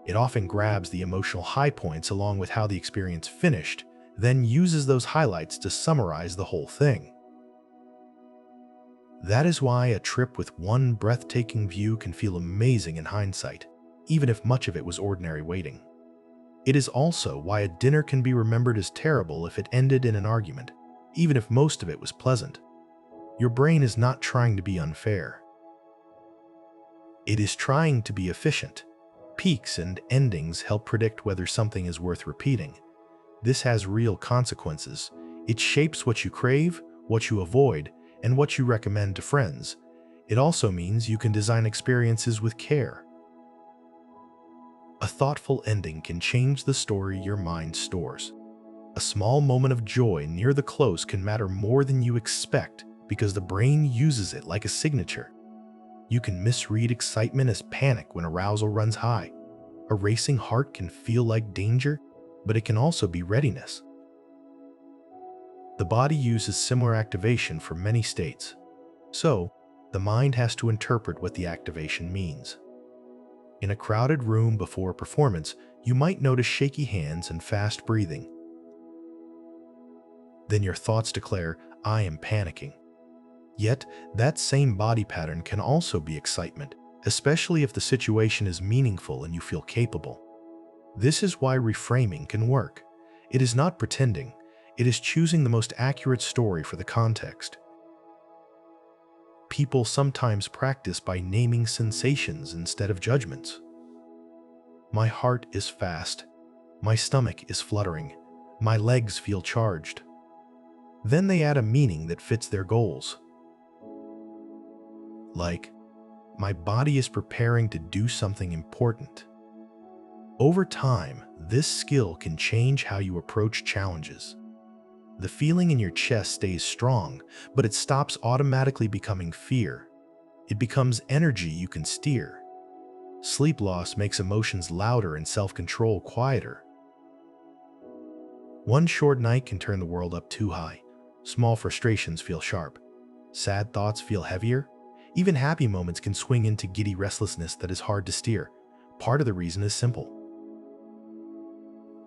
Speaker 1: It often grabs the emotional high points along with how the experience finished, then uses those highlights to summarize the whole thing. That is why a trip with one breathtaking view can feel amazing in hindsight, even if much of it was ordinary waiting. It is also why a dinner can be remembered as terrible if it ended in an argument, even if most of it was pleasant. Your brain is not trying to be unfair. It is trying to be efficient. Peaks and endings help predict whether something is worth repeating. This has real consequences. It shapes what you crave, what you avoid, and what you recommend to friends. It also means you can design experiences with care. A thoughtful ending can change the story your mind stores. A small moment of joy near the close can matter more than you expect because the brain uses it like a signature. You can misread excitement as panic when arousal runs high. A racing heart can feel like danger, but it can also be readiness. The body uses similar activation for many states, so the mind has to interpret what the activation means. In a crowded room before a performance, you might notice shaky hands and fast breathing. Then your thoughts declare, "I am panicking." Yet, that same body pattern can also be excitement, especially if the situation is meaningful and you feel capable. This is why reframing can work. It is not pretending, it is choosing the most accurate story for the context. People sometimes practice by naming sensations instead of judgments. My heart is fast. My stomach is fluttering. My legs feel charged. Then they add a meaning that fits their goals. like, "My body is preparing to do something important." Over time, this skill can change how you approach challenges. The feeling in your chest stays strong, but it stops automatically becoming fear. It becomes energy you can steer. Sleep loss makes emotions louder and self-control quieter. One short night can turn the world up too high. Small frustrations feel sharp. Sad thoughts feel heavier. Even happy moments can swing into giddy restlessness that is hard to steer. Part of the reason is simple.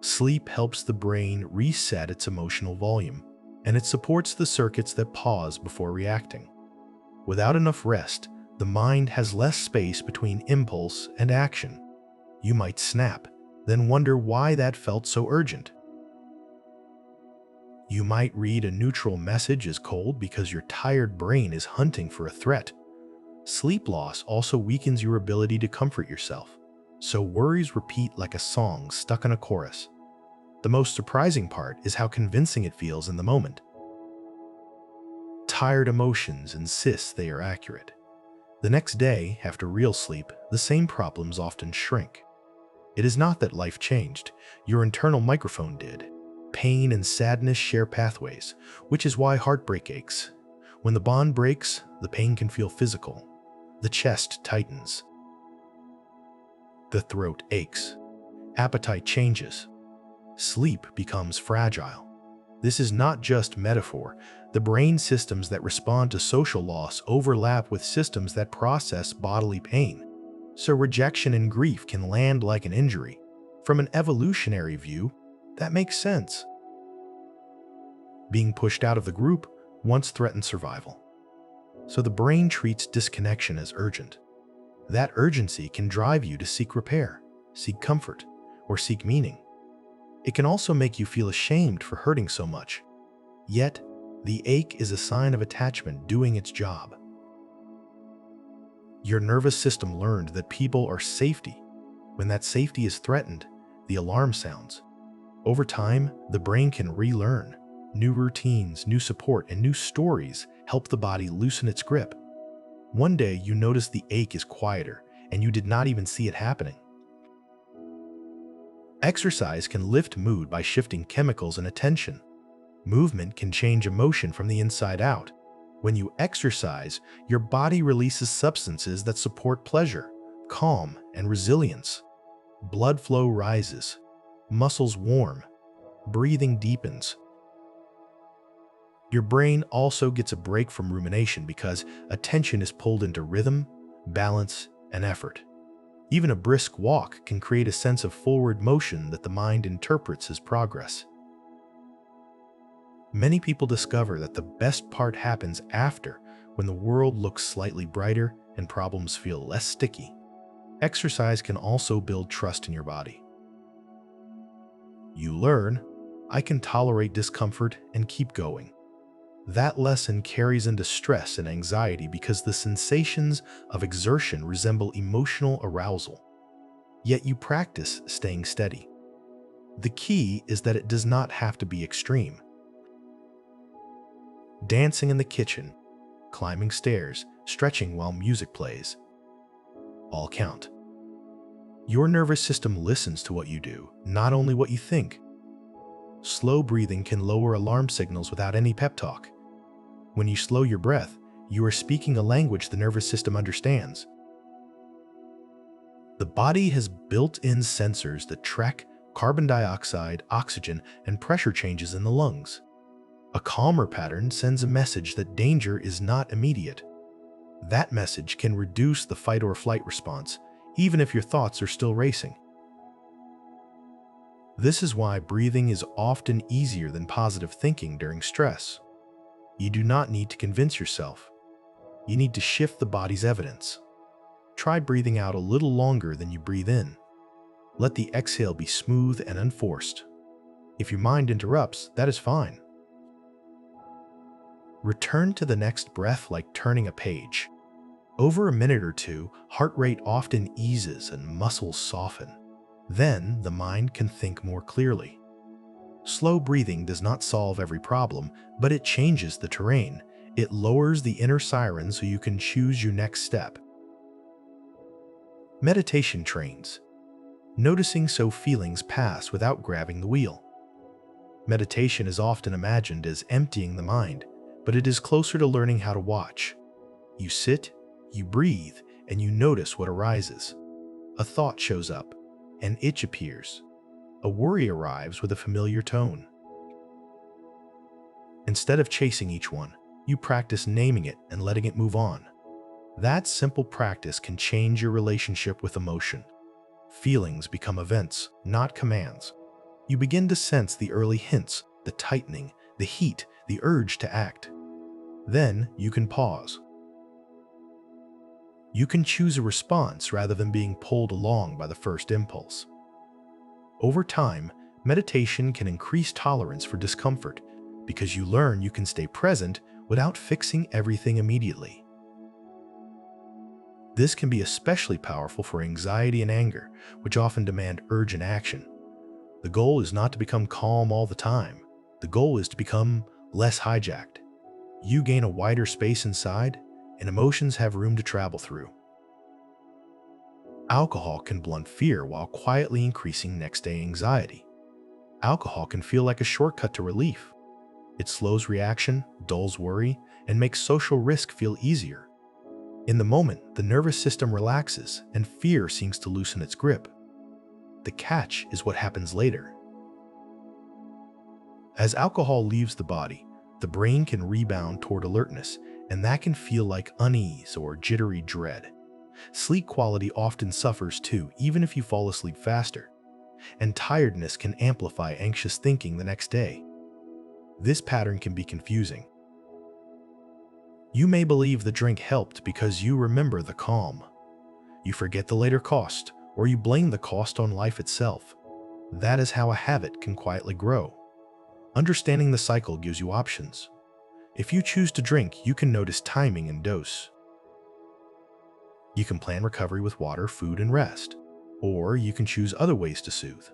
Speaker 1: Sleep helps the brain reset its emotional volume, and it supports the circuits that pause before reacting. Without enough rest, the mind has less space between impulse and action. You might snap, then wonder why that felt so urgent. You might read a neutral message as cold because your tired brain is hunting for a threat. Sleep loss also weakens your ability to comfort yourself, so worries repeat like a song stuck in a chorus. The most surprising part is how convincing it feels in the moment. Tired emotions insist they are accurate. The next day, after real sleep, the same problems often shrink. It is not that life changed, your internal microphone did. Pain and sadness share pathways, which is why heartbreak aches. When the bond breaks, the pain can feel physical. The chest tightens. The throat aches. Appetite changes. Sleep becomes fragile. This is not just metaphor. The brain systems that respond to social loss overlap with systems that process bodily pain. So rejection and grief can land like an injury. From an evolutionary view, that makes sense. Being pushed out of the group once threatened survival. So the brain treats disconnection as urgent. That urgency can drive you to seek repair, seek comfort, or seek meaning. It can also make you feel ashamed for hurting so much. Yet, the ache is a sign of attachment doing its job. Your nervous system learned that people are safety. When that safety is threatened, the alarm sounds. Over time, the brain can relearn. New routines, new support, and new stories help the body loosen its grip. One day, you notice the ache is quieter, and you did not even see it happening. Exercise can lift mood by shifting chemicals and attention. Movement can change emotion from the inside out. When you exercise, your body releases substances that support pleasure, calm, and resilience. Blood flow rises, muscles warm, breathing deepens. Your brain also gets a break from rumination because attention is pulled into rhythm, balance, and effort. Even a brisk walk can create a sense of forward motion that the mind interprets as progress. Many people discover that the best part happens after, when the world looks slightly brighter and problems feel less sticky. Exercise can also build trust in your body. You learn, I can tolerate discomfort and keep going. That lesson carries into stress and anxiety because the sensations of exertion resemble emotional arousal. Yet you practice staying steady. The key is that it does not have to be extreme. Dancing in the kitchen, climbing stairs, stretching while music plays, all count. Your nervous system listens to what you do, not only what you think. Slow breathing can lower alarm signals without any pep talk. When you slow your breath, you are speaking a language the nervous system understands. The body has built-in sensors that track carbon dioxide, oxygen, and pressure changes in the lungs. A calmer pattern sends a message that danger is not immediate. That message can reduce the fight or flight response, even if your thoughts are still racing. This is why breathing is often easier than positive thinking during stress. You do not need to convince yourself. You need to shift the body's evidence. Try breathing out a little longer than you breathe in. Let the exhale be smooth and unforced. If your mind interrupts, that is fine. Return to the next breath like turning a page. Over a minute or two, heart rate often eases and muscles soften. Then the mind can think more clearly. Slow breathing does not solve every problem, but it changes the terrain. It lowers the inner siren so you can choose your next step. Meditation trains. Noticing so feelings pass without grabbing the wheel. Meditation is often imagined as emptying the mind, but it is closer to learning how to watch. You sit, you breathe, and you notice what arises. A thought shows up, an itch appears. A worry arrives with a familiar tone. Instead of chasing each one, you practice naming it and letting it move on. That simple practice can change your relationship with emotion. Feelings become events, not commands. You begin to sense the early hints, the tightening, the heat, the urge to act. Then you can pause. You can choose a response rather than being pulled along by the first impulse. Over time, meditation can increase tolerance for discomfort because you learn you can stay present without fixing everything immediately. This can be especially powerful for anxiety and anger, which often demand urgent action. The goal is not to become calm all the time. The goal is to become less hijacked. You gain a wider space inside, and emotions have room to travel through. Alcohol can blunt fear while quietly increasing next-day anxiety. Alcohol can feel like a shortcut to relief. It slows reaction, dulls worry, and makes social risk feel easier. In the moment, the nervous system relaxes and fear seems to loosen its grip. The catch is what happens later. As alcohol leaves the body, the brain can rebound toward alertness, and that can feel like unease or jittery dread. Sleep quality often suffers too, even if you fall asleep faster. And tiredness can amplify anxious thinking the next day. This pattern can be confusing. You may believe the drink helped because you remember the calm. You forget the later cost, or you blame the cost on life itself. That is how a habit can quietly grow. Understanding the cycle gives you options. If you choose to drink, you can notice timing and dose. You can plan recovery with water, food, and rest. Or you can choose other ways to soothe.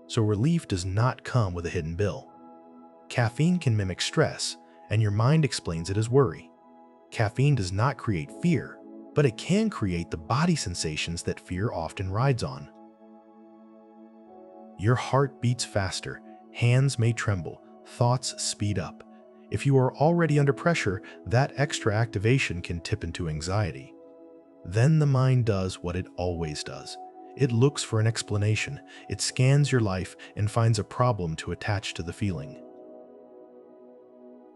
Speaker 1: So relief does not come with a hidden bill. Caffeine can mimic stress, and your mind explains it as worry. Caffeine does not create fear, but it can create the body sensations that fear often rides on. Your heart beats faster, hands may tremble, thoughts speed up. If you are already under pressure, that extra activation can tip into anxiety. Then the mind does what it always does. It looks for an explanation. It scans your life and finds a problem to attach to the feeling.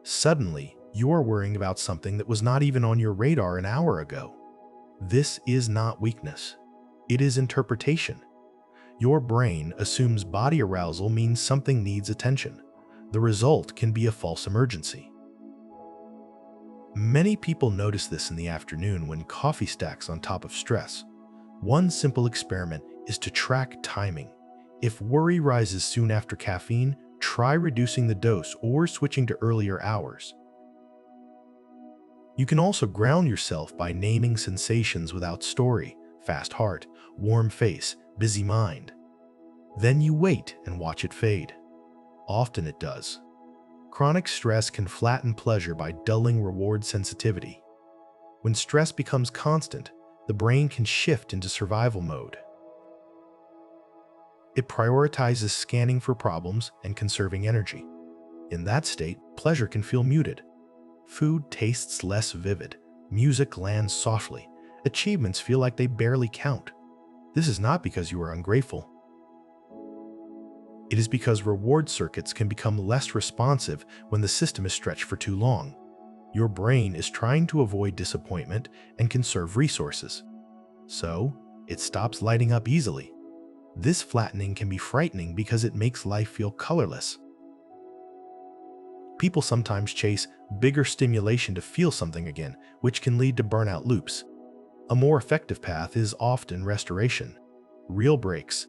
Speaker 1: Suddenly, you are worrying about something that was not even on your radar an hour ago. This is not weakness. It is interpretation. Your brain assumes body arousal means something needs attention. The result can be a false emergency. Many people notice this in the afternoon when coffee stacks on top of stress. One simple experiment is to track timing. If worry rises soon after caffeine, try reducing the dose or switching to earlier hours. You can also ground yourself by naming sensations without story: fast heart, warm face, busy mind. Then you wait and watch it fade. Often it does. Chronic stress can flatten pleasure by dulling reward sensitivity. When stress becomes constant, the brain can shift into survival mode. It prioritizes scanning for problems and conserving energy. In that state, pleasure can feel muted. Food tastes less vivid. Music lands softly. Achievements feel like they barely count. This is not because you are ungrateful. It is because reward circuits can become less responsive when the system is stretched for too long. Your brain is trying to avoid disappointment and conserve resources. So, it stops lighting up easily. This flattening can be frightening because it makes life feel colorless. People sometimes chase bigger stimulation to feel something again, which can lead to burnout loops. A more effective path is often restoration, real breaks,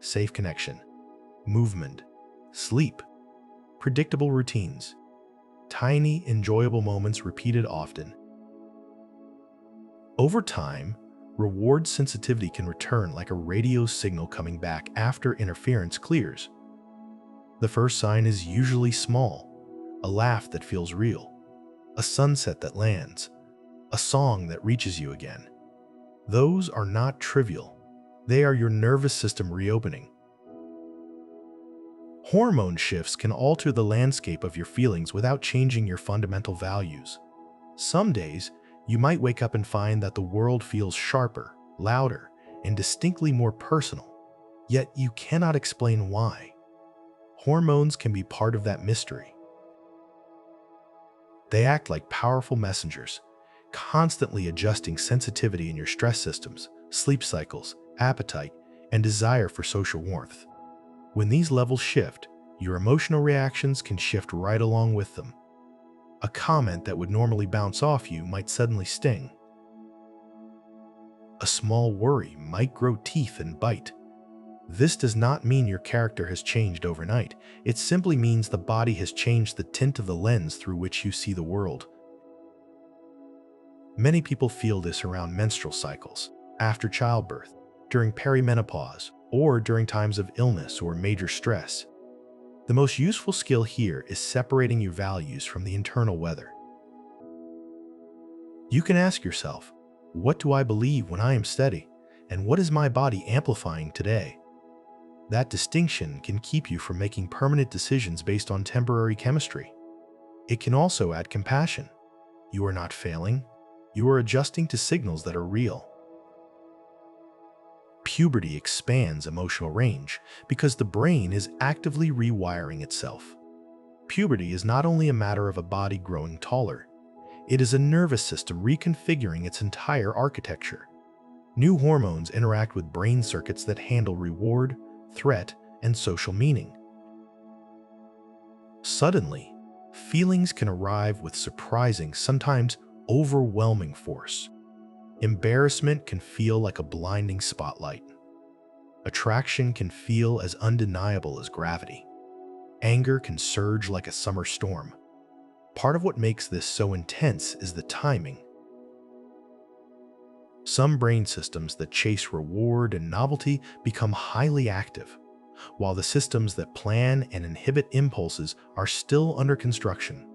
Speaker 1: safe connection, movement, sleep, predictable routines, tiny, enjoyable moments repeated often. Over time, reward sensitivity can return like a radio signal coming back after interference clears. The first sign is usually small, a laugh that feels real, a sunset that lands, a song that reaches you again. Those are not trivial. They are your nervous system reopening. Hormone shifts can alter the landscape of your feelings without changing your fundamental values. Some days, you might wake up and find that the world feels sharper, louder, and distinctly more personal, yet you cannot explain why. Hormones can be part of that mystery. They act like powerful messengers, constantly adjusting sensitivity in your stress systems, sleep cycles, appetite, and desire for social warmth. When these levels shift, your emotional reactions can shift right along with them. A comment that would normally bounce off you might suddenly sting. A small worry might grow teeth and bite. This does not mean your character has changed overnight. It simply means the body has changed the tint of the lens through which you see the world. Many people feel this around menstrual cycles, after childbirth, during perimenopause, or during times of illness or major stress. The most useful skill here is separating your values from the internal weather. You can ask yourself, what do I believe when I am steady, and what is my body amplifying today? That distinction can keep you from making permanent decisions based on temporary chemistry. It can also add compassion. You are not failing. You are adjusting to signals that are real. Puberty expands emotional range because the brain is actively rewiring itself. Puberty is not only a matter of a body growing taller, it is a nervous system reconfiguring its entire architecture. New hormones interact with brain circuits that handle reward, threat, and social meaning. Suddenly, feelings can arrive with surprising, sometimes overwhelming force. Embarrassment can feel like a blinding spotlight. Attraction can feel as undeniable as gravity. Anger can surge like a summer storm. Part of what makes this so intense is the timing. Some brain systems that chase reward and novelty become highly active, while the systems that plan and inhibit impulses are still under construction.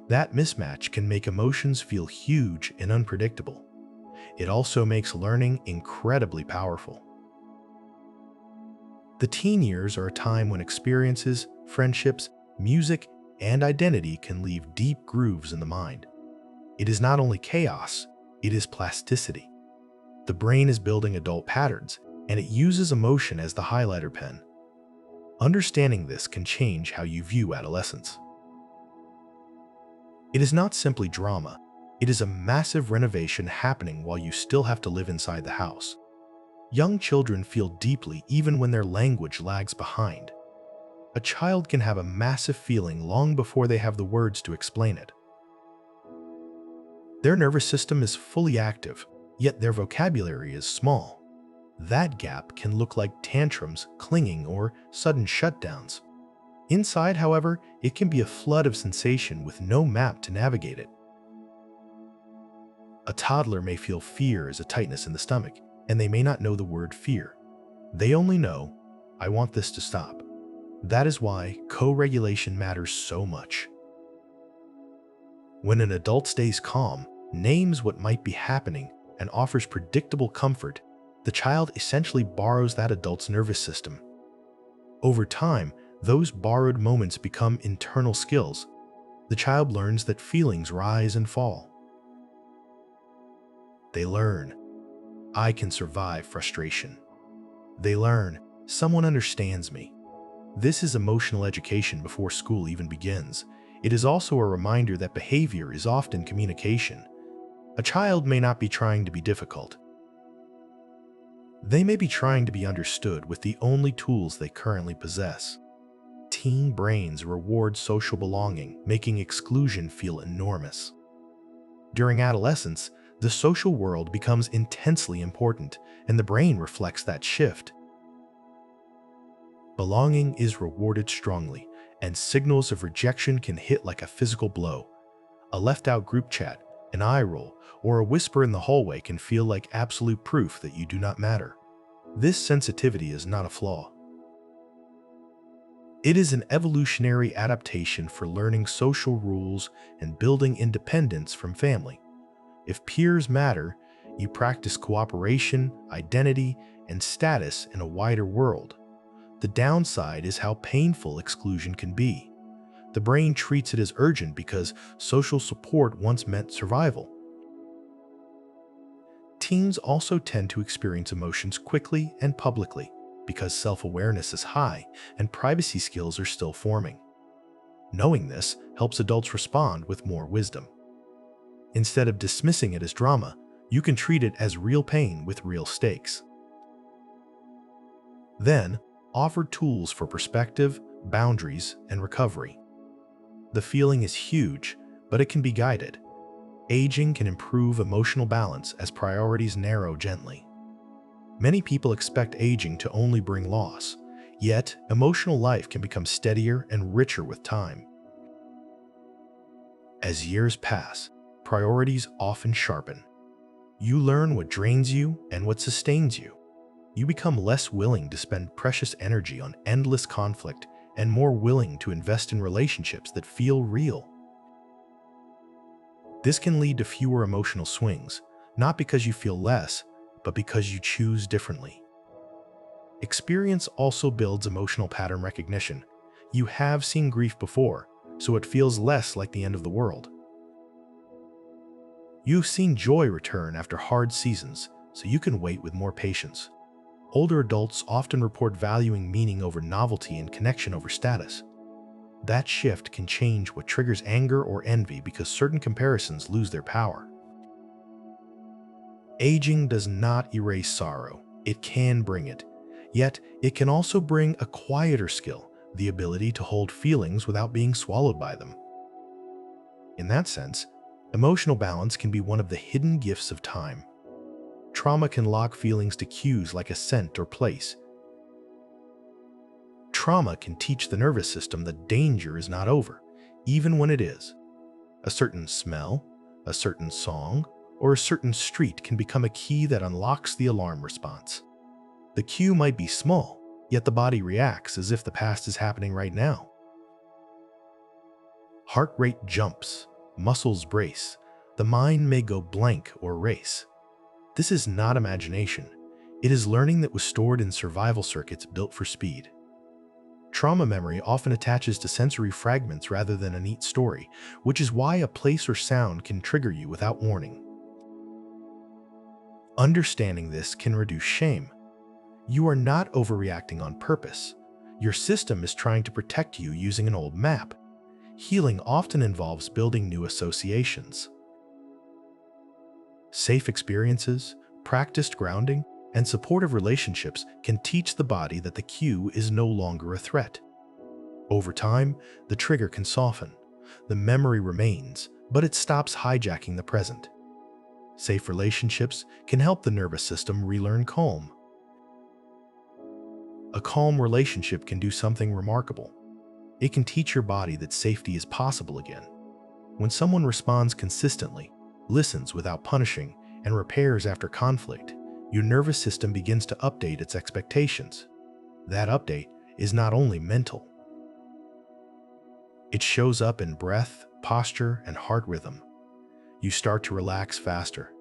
Speaker 1: That mismatch can make emotions feel huge and unpredictable. It also makes learning incredibly powerful. The teen years are a time when experiences, friendships, music, and identity can leave deep grooves in the mind. It is not only chaos, it is plasticity. The brain is building adult patterns, and it uses emotion as the highlighter pen. Understanding this can change how you view adolescence. It is not simply drama. It is a massive renovation happening while you still have to live inside the house. Young children feel deeply even when their language lags behind. A child can have a massive feeling long before they have the words to explain it. Their nervous system is fully active, yet their vocabulary is small. That gap can look like tantrums, clinging, or sudden shutdowns. Inside, however, it can be a flood of sensation with no map to navigate it. A toddler may feel fear as a tightness in the stomach, and they may not know the word fear. They only know, I want this to stop. That is why co-regulation matters so much. When an adult stays calm, names what might be happening, and offers predictable comfort, the child essentially borrows that adult's nervous system. Over time, those borrowed moments become internal skills. The child learns that feelings rise and fall. They learn, I can survive frustration. They learn, someone understands me. This is emotional education before school even begins. It is also a reminder that behavior is often communication. A child may not be trying to be difficult. They may be trying to be understood with the only tools they currently possess. Teen brains reward social belonging, making exclusion feel enormous. During adolescence, the social world becomes intensely important, and the brain reflects that shift. Belonging is rewarded strongly, and signals of rejection can hit like a physical blow. A left-out group chat, an eye roll, or a whisper in the hallway can feel like absolute proof that you do not matter. This sensitivity is not a flaw. It is an evolutionary adaptation for learning social rules and building independence from family. If peers matter, you practice cooperation, identity, and status in a wider world. The downside is how painful exclusion can be. The brain treats it as urgent because social support once meant survival. Teens also tend to experience emotions quickly and publicly because self-awareness is high and privacy skills are still forming. Knowing this helps adults respond with more wisdom. Instead of dismissing it as drama, you can treat it as real pain with real stakes. Then, offer tools for perspective, boundaries, and recovery. The feeling is huge, but it can be guided. Aging can improve emotional balance as priorities narrow gently. Many people expect aging to only bring loss, yet emotional life can become steadier and richer with time. As years pass, priorities often sharpen. You learn what drains you and what sustains you. You become less willing to spend precious energy on endless conflict and more willing to invest in relationships that feel real. This can lead to fewer emotional swings, not because you feel less, but because you choose differently. Experience also builds emotional pattern recognition. You have seen grief before, so it feels less like the end of the world. You've seen joy return after hard seasons, so you can wait with more patience. Older adults often report valuing meaning over novelty and connection over status. That shift can change what triggers anger or envy because certain comparisons lose their power. Aging does not erase sorrow. It can bring it. Yet, it can also bring a quieter skill, the ability to hold feelings without being swallowed by them. In that sense, emotional balance can be one of the hidden gifts of time. Trauma can lock feelings to cues like a scent or place. Trauma can teach the nervous system that danger is not over, even when it is. A certain smell, a certain song, or a certain street can become a key that unlocks the alarm response. The cue might be small, yet the body reacts as if the past is happening right now. Heart rate jumps, muscles brace, the mind may go blank or race. This is not imagination. It is learning that was stored in survival circuits built for speed. Trauma memory often attaches to sensory fragments rather than a neat story, which is why a place or sound can trigger you without warning. Understanding this can reduce shame. You are not overreacting on purpose. Your system is trying to protect you using an old map. Healing often involves building new associations. Safe experiences, practiced grounding, and supportive relationships can teach the body that the cue is no longer a threat. Over time, the trigger can soften. The memory remains, but it stops hijacking the present. Safe relationships can help the nervous system relearn calm. A calm relationship can do something remarkable. It can teach your body that safety is possible again. When someone responds consistently, listens without punishing, and repairs after conflict, your nervous system begins to update its expectations. That update is not only mental. It shows up in breath, posture, and heart rhythm. You start to relax faster.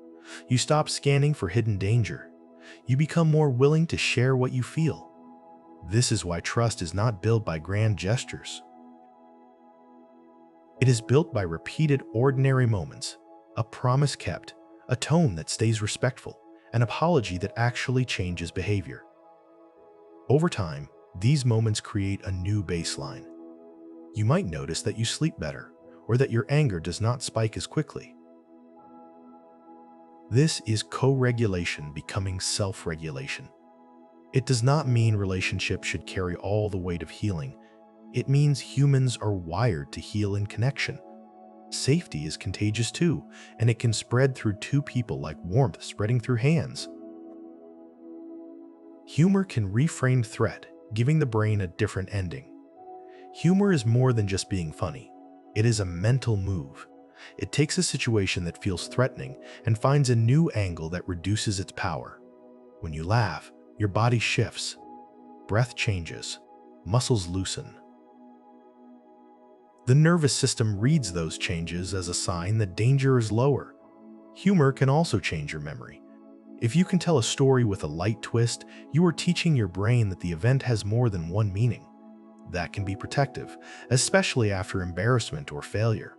Speaker 1: You stop scanning for hidden danger. You become more willing to share what you feel. This is why trust is not built by grand gestures. It is built by repeated ordinary moments, a promise kept, a tone that stays respectful, an apology that actually changes behavior. Over time, these moments create a new baseline. You might notice that you sleep better, or that your anger does not spike as quickly. This is co-regulation becoming self-regulation. It does not mean relationships should carry all the weight of healing. It means humans are wired to heal in connection. Safety is contagious too, and it can spread through two people like warmth spreading through hands. Humor can reframe threat, giving the brain a different ending. Humor is more than just being funny. It is a mental move. It takes a situation that feels threatening and finds a new angle that reduces its power. When you laugh, your body shifts. Breath changes. Muscles loosen. The nervous system reads those changes as a sign that danger is lower. Humor can also change your memory. If you can tell a story with a light twist, you are teaching your brain that the event has more than one meaning. That can be protective, especially after embarrassment or failure.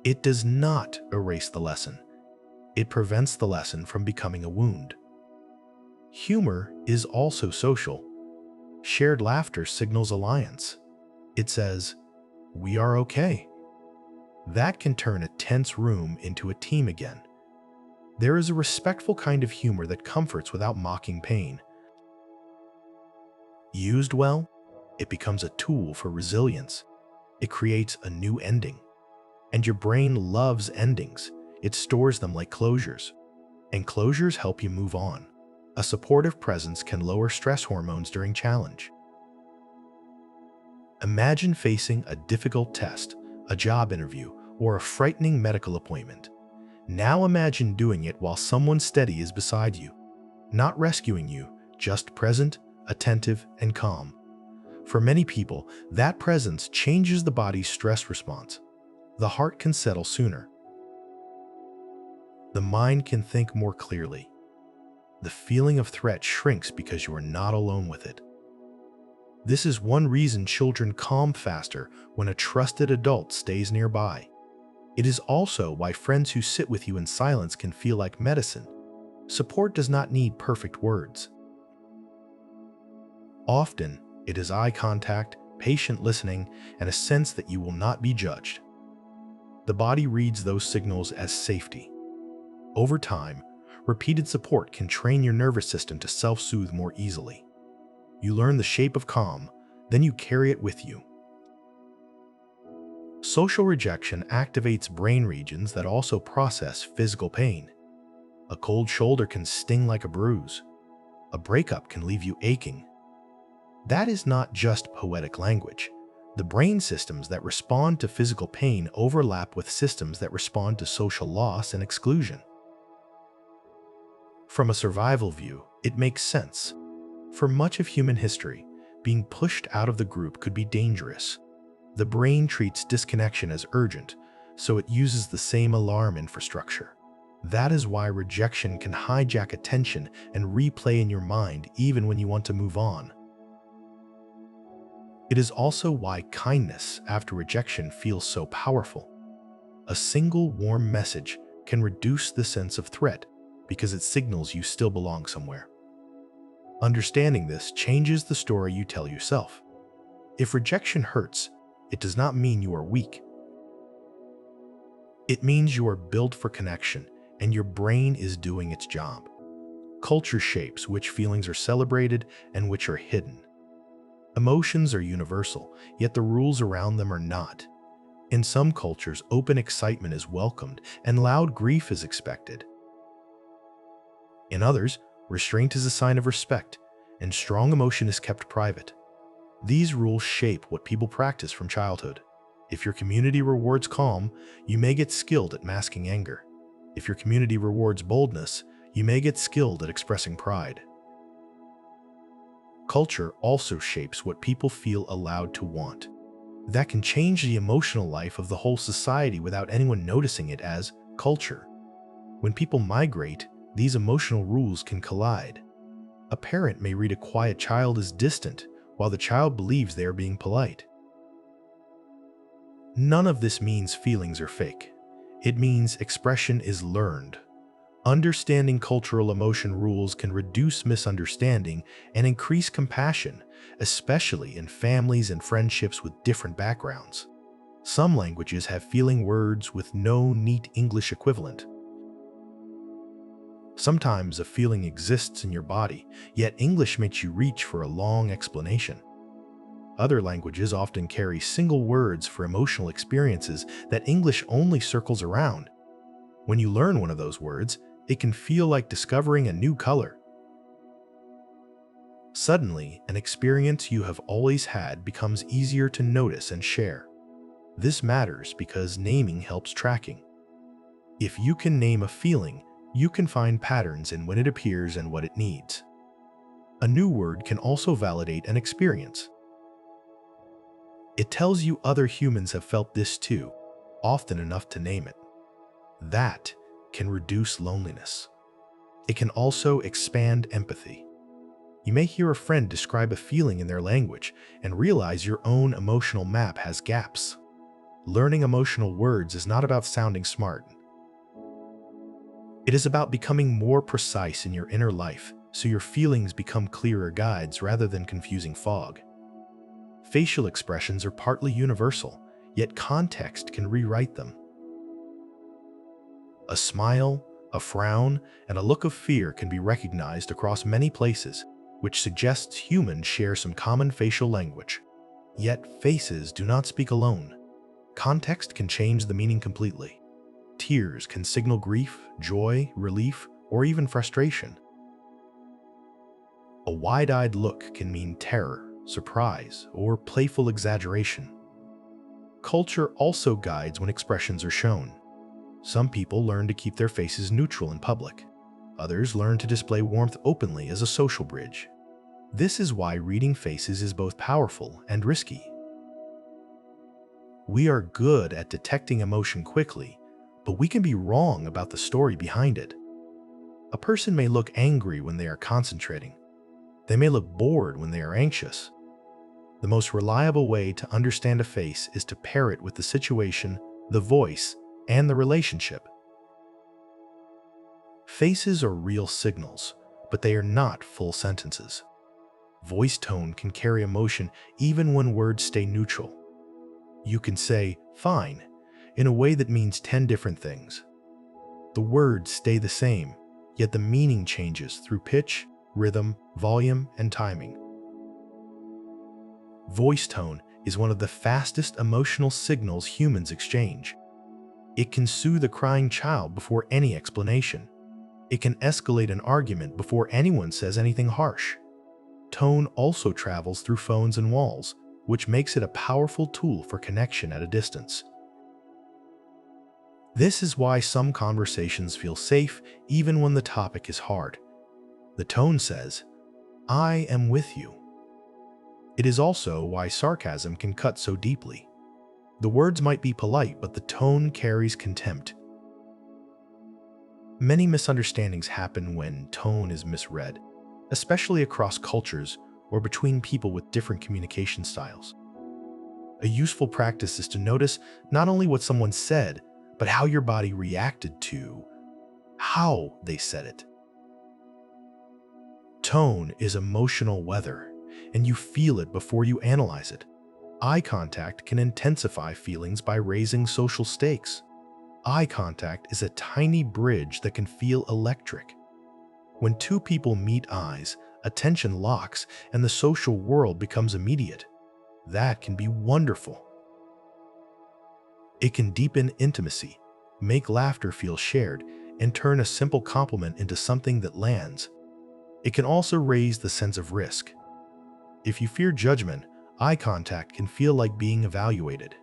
Speaker 1: It does not erase the lesson. It prevents the lesson from becoming a wound. Humor is also social. Shared laughter signals alliance. It says, "We are okay." That can turn a tense room into a team again. There is a respectful kind of humor that comforts without mocking pain. Used well, it becomes a tool for resilience. It creates a new ending. And your brain loves endings. It stores them like closures. And closures help you move on. A supportive presence can lower stress hormones during challenge. Imagine facing a difficult test, a job interview, or a frightening medical appointment. Now imagine doing it while someone steady is beside you, not rescuing you, just present, attentive, and calm. For many people, that presence changes the body's stress response. The heart can settle sooner. The mind can think more clearly. The feeling of threat shrinks because you are not alone with it. This is one reason children calm faster when a trusted adult stays nearby. It is also why friends who sit with you in silence can feel like medicine. Support does not need perfect words. Often, it is eye contact, patient listening, and a sense that you will not be judged. The body reads those signals as safety. Over time, repeated support can train your nervous system to self-soothe more easily. You learn the shape of calm, then you carry it with you. Social rejection activates brain regions that also process physical pain. A cold shoulder can sting like a bruise. A breakup can leave you aching. That is not just poetic language. The brain systems that respond to physical pain overlap with systems that respond to social loss and exclusion. From a survival view, it makes sense. For much of human history, being pushed out of the group could be dangerous. The brain treats disconnection as urgent, so it uses the same alarm infrastructure. That is why rejection can hijack attention and replay in your mind even when you want to move on. It is also why kindness after rejection feels so powerful. A single warm message can reduce the sense of threat because it signals you still belong somewhere. Understanding this changes the story you tell yourself. If rejection hurts, it does not mean you are weak. It means you are built for connection and your brain is doing its job. Culture shapes which feelings are celebrated and which are hidden. Emotions are universal, yet the rules around them are not. In some cultures, open excitement is welcomed and loud grief is expected. In others, restraint is a sign of respect and strong emotion is kept private. These rules shape what people practice from childhood. If your community rewards calm, you may get skilled at masking anger. If your community rewards boldness, you may get skilled at expressing pride. Culture also shapes what people feel allowed to want. That can change the emotional life of the whole society without anyone noticing it as culture. When people migrate, these emotional rules can collide. A parent may read a quiet child as distant, while the child believes they are being polite. None of this means feelings are fake. It means expression is learned. Understanding cultural emotion rules can reduce misunderstanding and increase compassion, especially in families and friendships with different backgrounds. Some languages have feeling words with no neat English equivalent. Sometimes a feeling exists in your body, yet English makes you reach for a long explanation. Other languages often carry single words for emotional experiences that English only circles around. When you learn one of those words, it can feel like discovering a new color. Suddenly, an experience you have always had becomes easier to notice and share. This matters because naming helps tracking. If you can name a feeling, you can find patterns in when it appears and what it needs. A new word can also validate an experience. It tells you other humans have felt this too, often enough to name it. That can reduce loneliness. It can also expand empathy. You may hear a friend describe a feeling in their language and realize your own emotional map has gaps. Learning emotional words is not about sounding smart. It is about becoming more precise in your inner life so your feelings become clearer guides rather than confusing fog. Facial expressions are partly universal, yet context can rewrite them. A smile, a frown, and a look of fear can be recognized across many places, which suggests humans share some common facial language. Yet faces do not speak alone. Context can change the meaning completely. Tears can signal grief, joy, relief, or even frustration. A wide-eyed look can mean terror, surprise, or playful exaggeration. Culture also guides when expressions are shown. Some people learn to keep their faces neutral in public. Others learn to display warmth openly as a social bridge. This is why reading faces is both powerful and risky. We are good at detecting emotion quickly, but we can be wrong about the story behind it. A person may look angry when they are concentrating. They may look bored when they are anxious. The most reliable way to understand a face is to pair it with the situation, the voice, and the relationship. Faces are real signals, but they are not full sentences. Voice tone can carry emotion even when words stay neutral. You can say, "fine," in a way that means 10 different things. The words stay the same, yet the meaning changes through pitch, rhythm, volume, and timing. Voice tone is one of the fastest emotional signals humans exchange. It can soothe a crying child before any explanation. It can escalate an argument before anyone says anything harsh. Tone also travels through phones and walls, which makes it a powerful tool for connection at a distance. This is why some conversations feel safe even when the topic is hard. The tone says, "I am with you." It is also why sarcasm can cut so deeply. The words might be polite, but the tone carries contempt. Many misunderstandings happen when tone is misread, especially across cultures or between people with different communication styles. A useful practice is to notice not only what someone said, but how your body reacted to how they said it. Tone is emotional weather, and you feel it before you analyze it. Eye contact can intensify feelings by raising social stakes. Eye contact is a tiny bridge that can feel electric. When two people meet eyes, attention locks and the social world becomes immediate. That can be wonderful. It can deepen intimacy, make laughter feel shared, and turn a simple compliment into something that lands. It can also raise the sense of risk. If you fear judgment, eye contact can feel like being evaluated.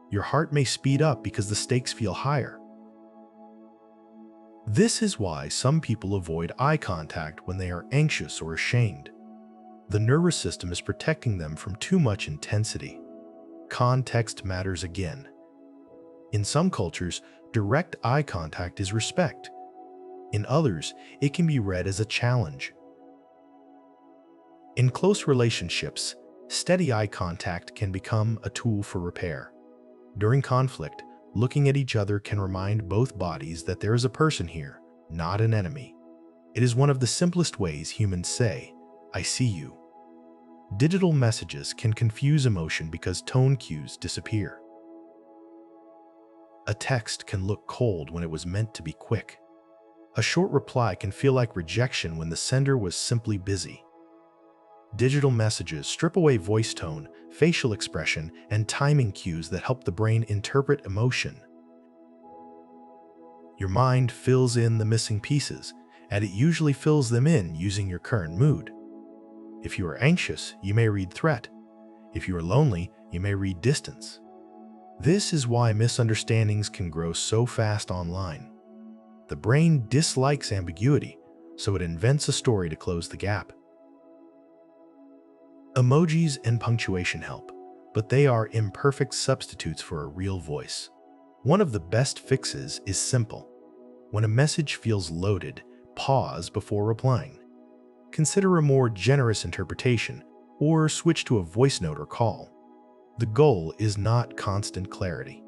Speaker 1: Your heart may speed up because the stakes feel higher. This is why some people avoid eye contact when they are anxious or ashamed. The nervous system is protecting them from too much intensity. Context matters again. In some cultures, direct eye contact is respect. In others, it can be read as a challenge. In close relationships, steady eye contact can become a tool for repair. During conflict, looking at each other can remind both bodies that there is a person here, not an enemy. It is one of the simplest ways humans say, "I see you." Digital messages can confuse emotion because tone cues disappear. A text can look cold when it was meant to be quick. A short reply can feel like rejection when the sender was simply busy. Digital messages strip away voice tone, facial expression, and timing cues that help the brain interpret emotion. Your mind fills in the missing pieces, and it usually fills them in using your current mood. If you are anxious, you may read threat. If you are lonely, you may read distance. This is why misunderstandings can grow so fast online. The brain dislikes ambiguity, so it invents a story to close the gap. Emojis and punctuation help. but they are imperfect substitutes for a real voice. One of the best fixes is simple. When a message feels loaded, pause before replying. Consider a more generous interpretation, or switch to a voice note or call. The goal is not constant clarity.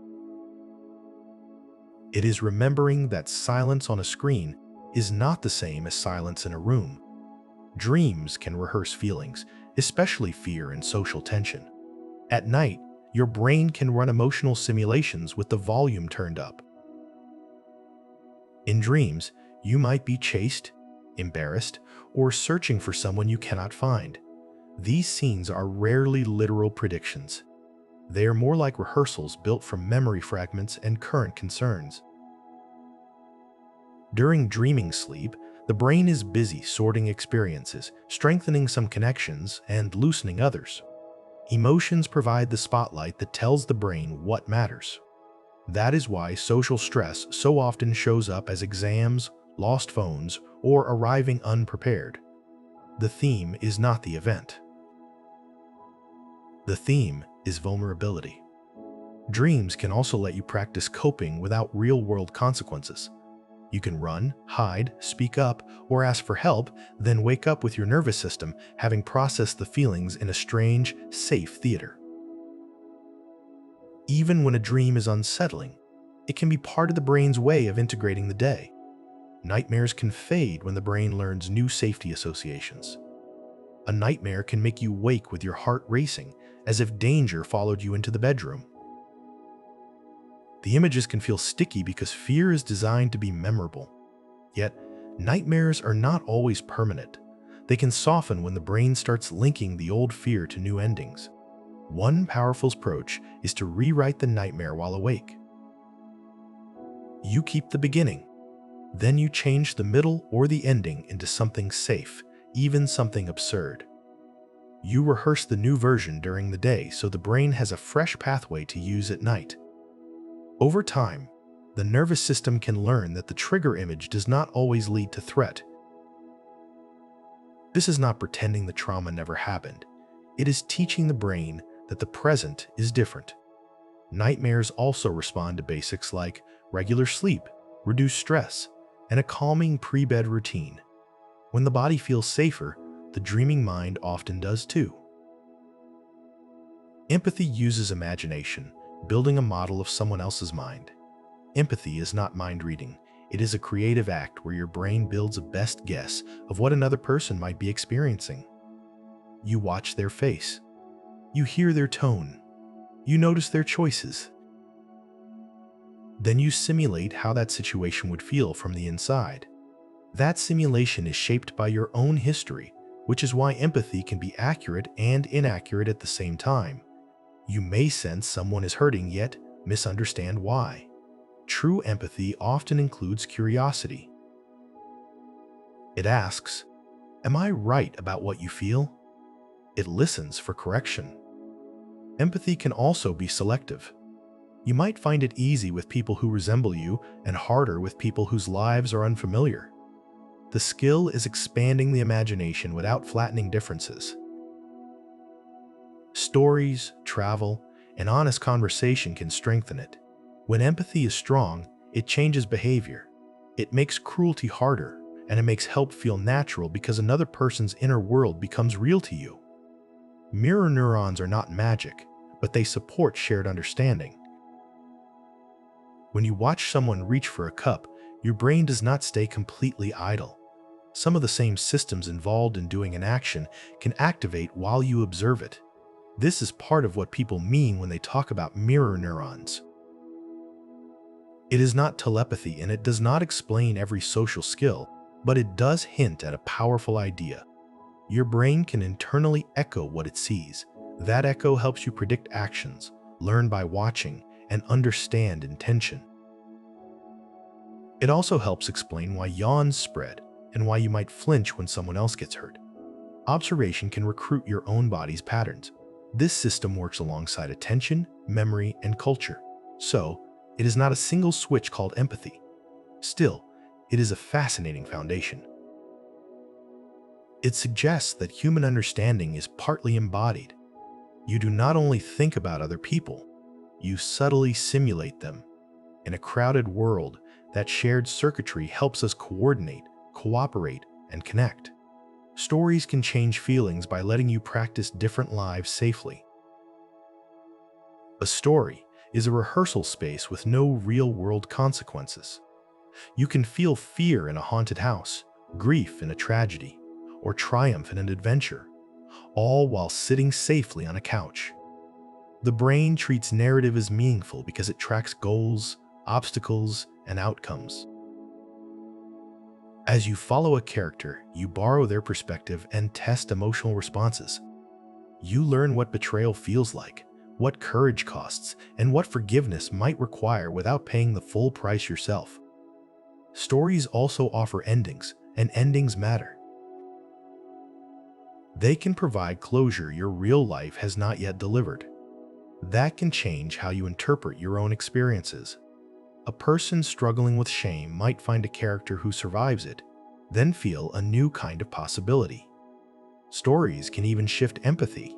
Speaker 1: It is remembering that silence on a screen is not the same as silence in a room. Dreams can rehearse feelings, especially fear and social tension. At night, your brain can run emotional simulations with the volume turned up. In dreams, you might be chased, embarrassed, or searching for someone you cannot find. These scenes are rarely literal predictions. They are more like rehearsals built from memory fragments and current concerns. During dreaming sleep, the brain is busy sorting experiences, strengthening some connections, and loosening others. Emotions provide the spotlight that tells the brain what matters. That is why social stress so often shows up as exams, lost phones, or arriving unprepared. The theme is not the event. The theme is vulnerability. Dreams can also let you practice coping without real-world consequences. You can run, hide, speak up, or ask for help, then wake up with your nervous system having processed the feelings in a strange, safe theater. Even when a dream is unsettling, it can be part of the brain's way of integrating the day. Nightmares can fade when the brain learns new safety associations. A nightmare can make you wake with your heart racing, as if danger followed you into the bedroom. The images can feel sticky because fear is designed to be memorable. Yet, nightmares are not always permanent. They can soften when the brain starts linking the old fear to new endings. One powerful approach is to rewrite the nightmare while awake. You keep the beginning. Then you change the middle or the ending into something safe, even something absurd. You rehearse the new version during the day so the brain has a fresh pathway to use at night. Over time, the nervous system can learn that the trigger image does not always lead to threat. This is not pretending the trauma never happened. It is teaching the brain that the present is different. Nightmares also respond to basics like regular sleep, reduced stress, and a calming pre-bed routine. When the body feels safer, the dreaming mind often does too. Empathy uses imagination, building a model of someone else's mind. Empathy is not mind reading. It is a creative act where your brain builds a best guess of what another person might be experiencing. You watch their face. You hear their tone. You notice their choices. Then you simulate how that situation would feel from the inside. That simulation is shaped by your own history, which is why empathy can be accurate and inaccurate at the same time. You may sense someone is hurting yet misunderstand why. True empathy often includes curiosity. It asks, "Am I right about what you feel?" It listens for correction. Empathy can also be selective. You might find it easy with people who resemble you and harder with people whose lives are unfamiliar. The skill is expanding the imagination without flattening differences. Stories, travel, and honest conversation can strengthen it. When empathy is strong, it changes behavior. It makes cruelty harder, and it makes help feel natural because another person's inner world becomes real to you. Mirror neurons are not magic, but they support shared understanding. When you watch someone reach for a cup, your brain does not stay completely idle. Some of the same systems involved in doing an action can activate while you observe it. This is part of what people mean when they talk about mirror neurons. It is not telepathy and it does not explain every social skill, but it does hint at a powerful idea. Your brain can internally echo what it sees. That echo helps you predict actions, learn by watching, and understand intention. It also helps explain why yawns spread and why you might flinch when someone else gets hurt. Observation can recruit your own body's patterns. This system works alongside attention, memory, and culture. So, it is not a single switch called empathy. Still, it is a fascinating foundation. It suggests that human understanding is partly embodied. You do not only think about other people, you subtly simulate them. In a crowded world, that shared circuitry helps us coordinate, cooperate, and connect. Stories can change feelings by letting you practice different lives safely. A story is a rehearsal space with no real-world consequences. You can feel fear in a haunted house, grief in a tragedy, or triumph in an adventure, all while sitting safely on a couch. The brain treats narrative as meaningful because it tracks goals, obstacles, and outcomes. As you follow a character, you borrow their perspective and test emotional responses. You learn what betrayal feels like, what courage costs, and what forgiveness might require without paying the full price yourself. Stories also offer endings, and endings matter. They can provide closure your real life has not yet delivered. That can change how you interpret your own experiences. A person struggling with shame might find a character who survives it, then feel a new kind of possibility. Stories can even shift empathy.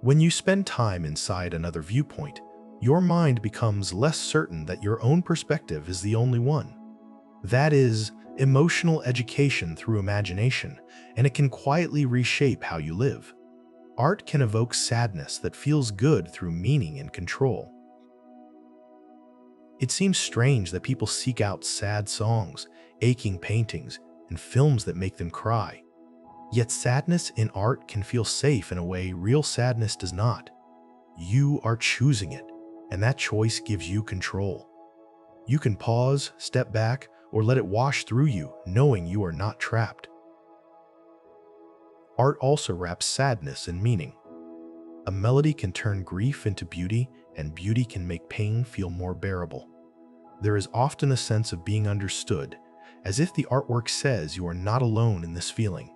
Speaker 1: When you spend time inside another viewpoint, your mind becomes less certain that your own perspective is the only one. That is emotional education through imagination, and it can quietly reshape how you live. Art can evoke sadness that feels good through meaning and control. It seems strange that people seek out sad songs, aching paintings, and films that make them cry. Yet sadness in art can feel safe in a way real sadness does not. You are choosing it, and that choice gives you control. You can pause, step back, or let it wash through you, knowing you are not trapped. Art also wraps sadness in meaning. A melody can turn grief into beauty, and beauty can make pain feel more bearable. There is often a sense of being understood, as if the artwork says you are not alone in this feeling.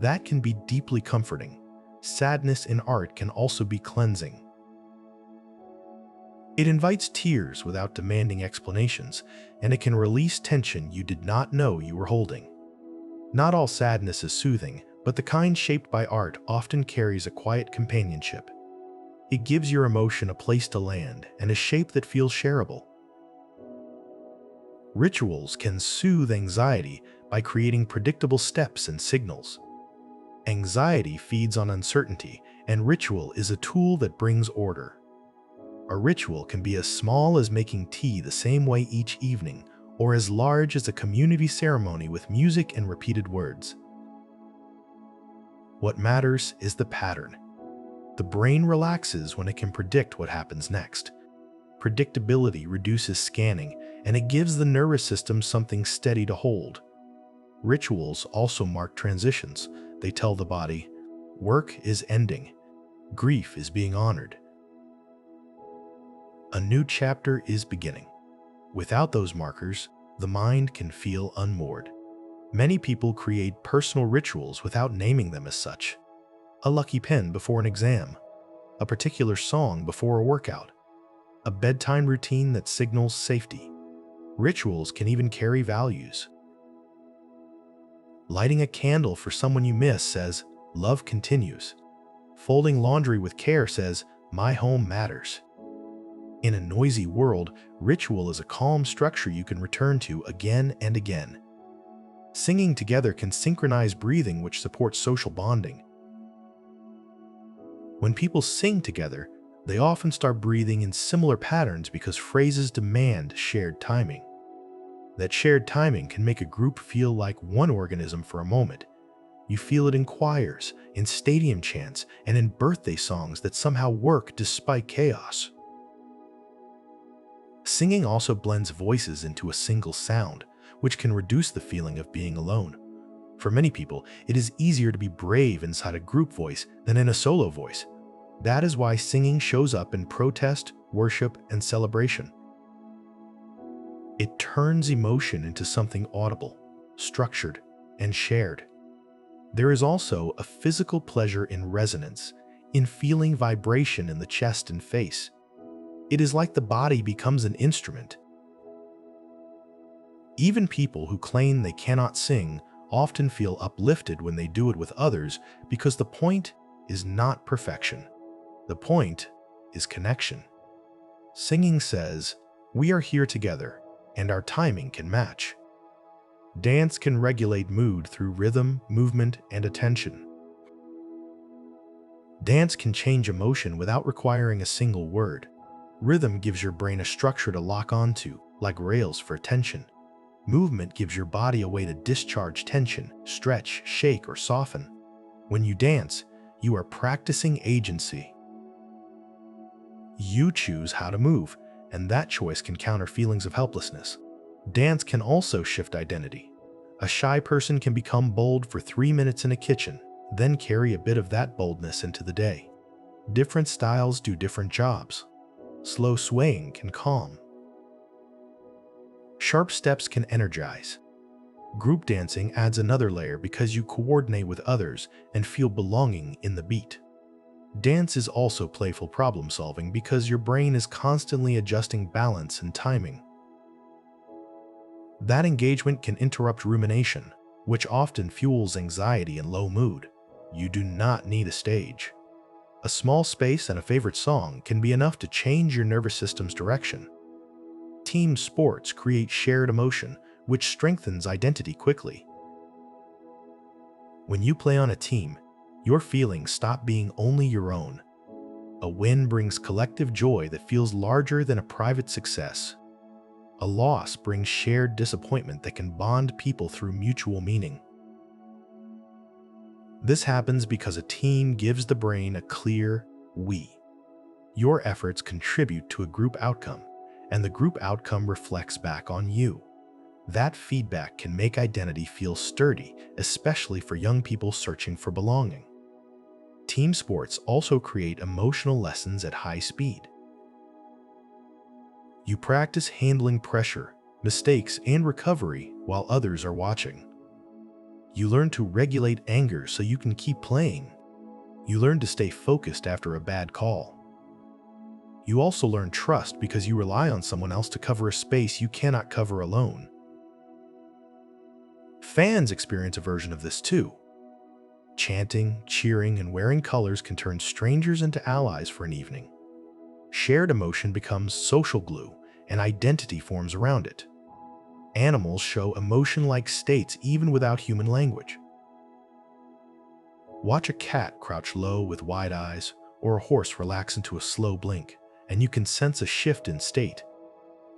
Speaker 1: That can be deeply comforting. Sadness in art can also be cleansing. It invites tears without demanding explanations, and it can release tension you did not know you were holding. Not all sadness is soothing, but the kind shaped by art often carries a quiet companionship. It gives your emotion a place to land and a shape that feels shareable. Rituals can soothe anxiety by creating predictable steps and signals. Anxiety feeds on uncertainty, and ritual is a tool that brings order. A ritual can be as small as making tea the same way each evening, or as large as a community ceremony with music and repeated words. What matters is the pattern. The brain relaxes when it can predict what happens next. Predictability reduces scanning, and it gives the nervous system something steady to hold. Rituals also mark transitions. They tell the body, work is ending, grief is being honored. A new chapter is beginning. Without those markers, the mind can feel unmoored. Many people create personal rituals without naming them as such. A lucky pen before an exam, a particular song before a workout, a bedtime routine that signals safety. Rituals can even carry values. Lighting a candle for someone you miss says, love continues. Folding laundry with care says, my home matters. In a noisy world, ritual is a calm structure you can return to again and again. Singing together can synchronize breathing, which supports social bonding. When people sing together, they often start breathing in similar patterns because phrases demand shared timing. That shared timing can make a group feel like one organism for a moment. You feel it in choirs, in stadium chants, and in birthday songs that somehow work despite chaos. Singing also blends voices into a single sound, which can reduce the feeling of being alone. For many people, it is easier to be brave inside a group voice than in a solo voice. That is why singing shows up in protest, worship, and celebration. It turns emotion into something audible, structured, and shared. There is also a physical pleasure in resonance, in feeling vibration in the chest and face. It is like the body becomes an instrument. Even people who claim they cannot sing often feel uplifted when they do it with others because the point is not perfection. The point is connection. Singing says, "We are here together, and our timing can match." Dance can regulate mood through rhythm, movement, and attention. Dance can change emotion without requiring a single word. Rhythm gives your brain a structure to lock onto, like rails for attention. Movement gives your body a way to discharge tension, stretch, shake, or soften. When you dance, you are practicing agency. You choose how to move, and that choice can counter feelings of helplessness. Dance can also shift identity. A shy person can become bold for 3 minutes in a kitchen, then carry a bit of that boldness into the day. Different styles do different jobs. Slow swaying can calm. Sharp steps can energize. Group dancing adds another layer because you coordinate with others and feel belonging in the beat. Dance is also playful problem solving because your brain is constantly adjusting balance and timing. That engagement can interrupt rumination, which often fuels anxiety and low mood. You do not need a stage. A small space and a favorite song can be enough to change your nervous system's direction. Team sports create shared emotion, which strengthens identity quickly. When you play on a team, your feelings stop being only your own. A win brings collective joy that feels larger than a private success. A loss brings shared disappointment that can bond people through mutual meaning. This happens because a team gives the brain a clear "we." Your efforts contribute to a group outcome, and the group outcome reflects back on you. That feedback can make identity feel sturdy, especially for young people searching for belonging. Team sports also create emotional lessons at high speed. You practice handling pressure, mistakes, and recovery while others are watching. You learn to regulate anger so you can keep playing. You learn to stay focused after a bad call. You also learn trust because you rely on someone else to cover a space you cannot cover alone. Fans experience a version of this too. Chanting, cheering, and wearing colors can turn strangers into allies for an evening. Shared emotion becomes social glue, and identity forms around it. Animals show emotion-like states even without human language. Watch a cat crouch low with wide eyes, or a horse relax into a slow blink, and you can sense a shift in state.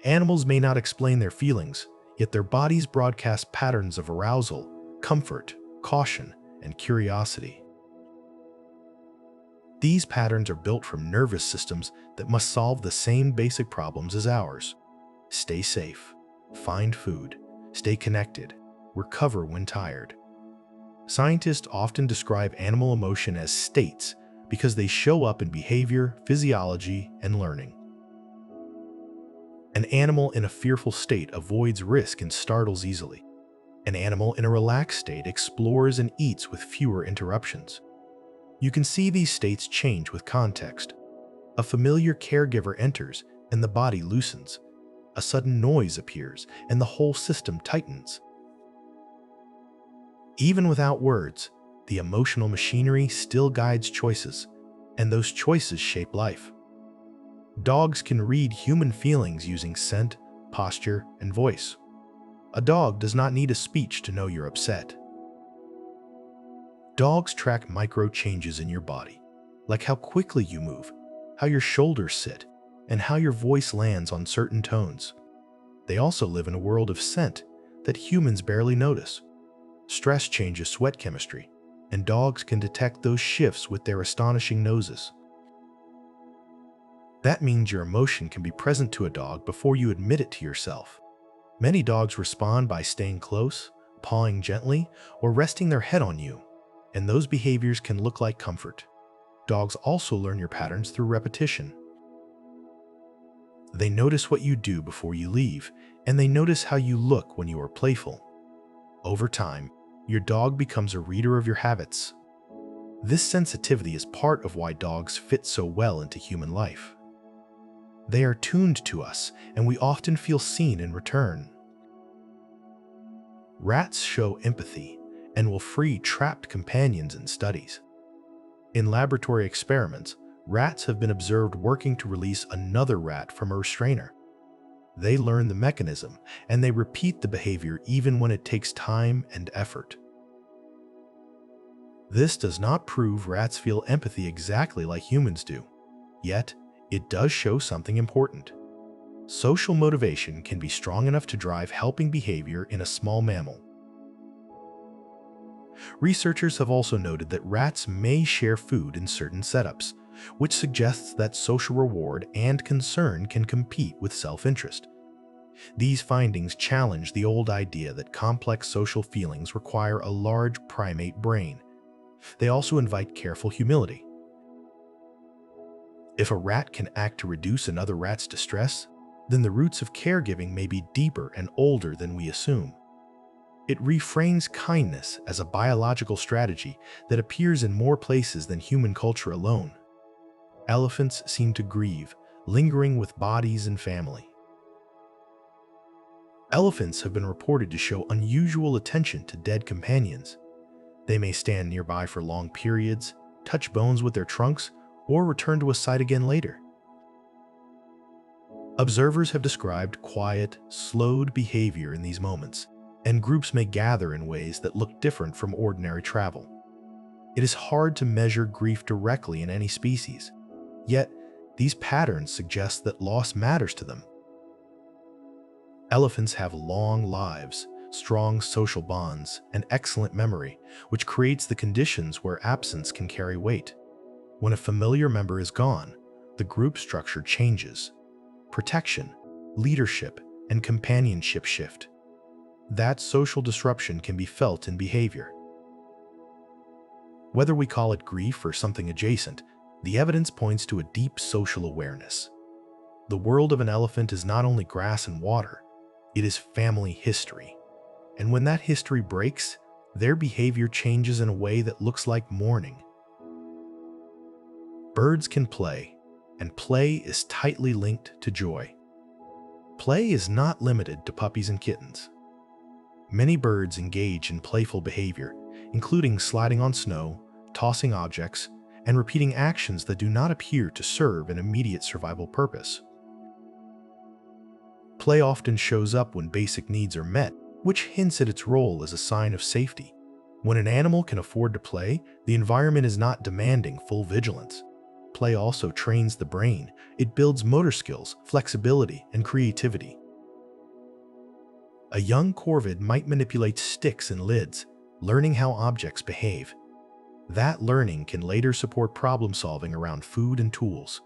Speaker 1: Animals may not explain their feelings, yet their bodies broadcast patterns of arousal, comfort, caution, and curiosity. These patterns are built from nervous systems that must solve the same basic problems as ours. Stay safe, find food, stay connected, recover when tired. Scientists often describe animal emotion as states because they show up in behavior, physiology, and learning. An animal in a fearful state avoids risk and startles easily. An animal in a relaxed state explores and eats with fewer interruptions. You can see these states change with context. A familiar caregiver enters and the body loosens. A sudden noise appears and the whole system tightens. Even without words, the emotional machinery still guides choices, and those choices shape life. Dogs can read human feelings using scent, posture, and voice. A dog does not need a speech to know you're upset. Dogs track micro changes in your body, like how quickly you move, how your shoulders sit, and how your voice lands on certain tones. They also live in a world of scent that humans barely notice. Stress changes sweat chemistry, and dogs can detect those shifts with their astonishing noses. That means your emotion can be present to a dog before you admit it to yourself. Many dogs respond by staying close, pawing gently, or resting their head on you, and those behaviors can look like comfort. Dogs also learn your patterns through repetition. They notice what you do before you leave, and they notice how you look when you are playful. Over time, your dog becomes a reader of your habits. This sensitivity is part of why dogs fit so well into human life. They are tuned to us, and we often feel seen in return. Rats show empathy and will free trapped companions in studies. In laboratory experiments, rats have been observed working to release another rat from a restrainer. They learn the mechanism, and they repeat the behavior even when it takes time and effort. This does not prove rats feel empathy exactly like humans do. Yet, it does show something important. Social motivation can be strong enough to drive helping behavior in a small mammal. Researchers have also noted that rats may share food in certain setups, which suggests that social reward and concern can compete with self-interest. These findings challenge the old idea that complex social feelings require a large primate brain. They also invite careful humility. If a rat can act to reduce another rat's distress, then the roots of caregiving may be deeper and older than we assume. It reframes kindness as a biological strategy that appears in more places than human culture alone. Elephants seem to grieve, lingering with bodies and family. Elephants have been reported to show unusual attention to dead companions. They may stand nearby for long periods, touch bones with their trunks, or return to a site again later. Observers have described quiet, slowed behavior in these moments, and groups may gather in ways that look different from ordinary travel. It is hard to measure grief directly in any species, yet these patterns suggest that loss matters to them. Elephants have long lives, strong social bonds, and excellent memory, which creates the conditions where absence can carry weight. When a familiar member is gone, the group structure changes. Protection, leadership, and companionship shift. That social disruption can be felt in behavior. Whether we call it grief or something adjacent, the evidence points to a deep social awareness. The world of an elephant is not only grass and water, it is family history. And when that history breaks, their behavior changes in a way that looks like mourning. Birds can play, and play is tightly linked to joy. Play is not limited to puppies and kittens. Many birds engage in playful behavior, including sliding on snow, tossing objects, and repeating actions that do not appear to serve an immediate survival purpose. Play often shows up when basic needs are met, which hints at its role as a sign of safety. When an animal can afford to play, the environment is not demanding full vigilance. Play also trains the brain. It builds motor skills, flexibility, and creativity. A young corvid might manipulate sticks and lids, learning how objects behave. That learning can later support problem-solving around food and tools.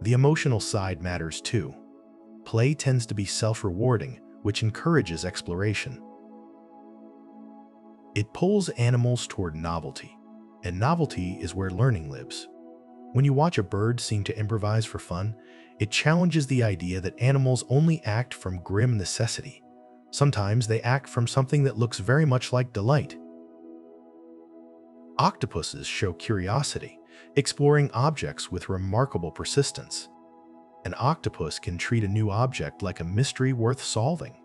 Speaker 1: The emotional side matters too. Play tends to be self-rewarding, which encourages exploration. It pulls animals toward novelty, and novelty is where learning lives. When you watch a bird seem to improvise for fun, it challenges the idea that animals only act from grim necessity. Sometimes they act from something that looks very much like delight. Octopuses show curiosity, exploring objects with remarkable persistence. An octopus can treat a new object like a mystery worth solving.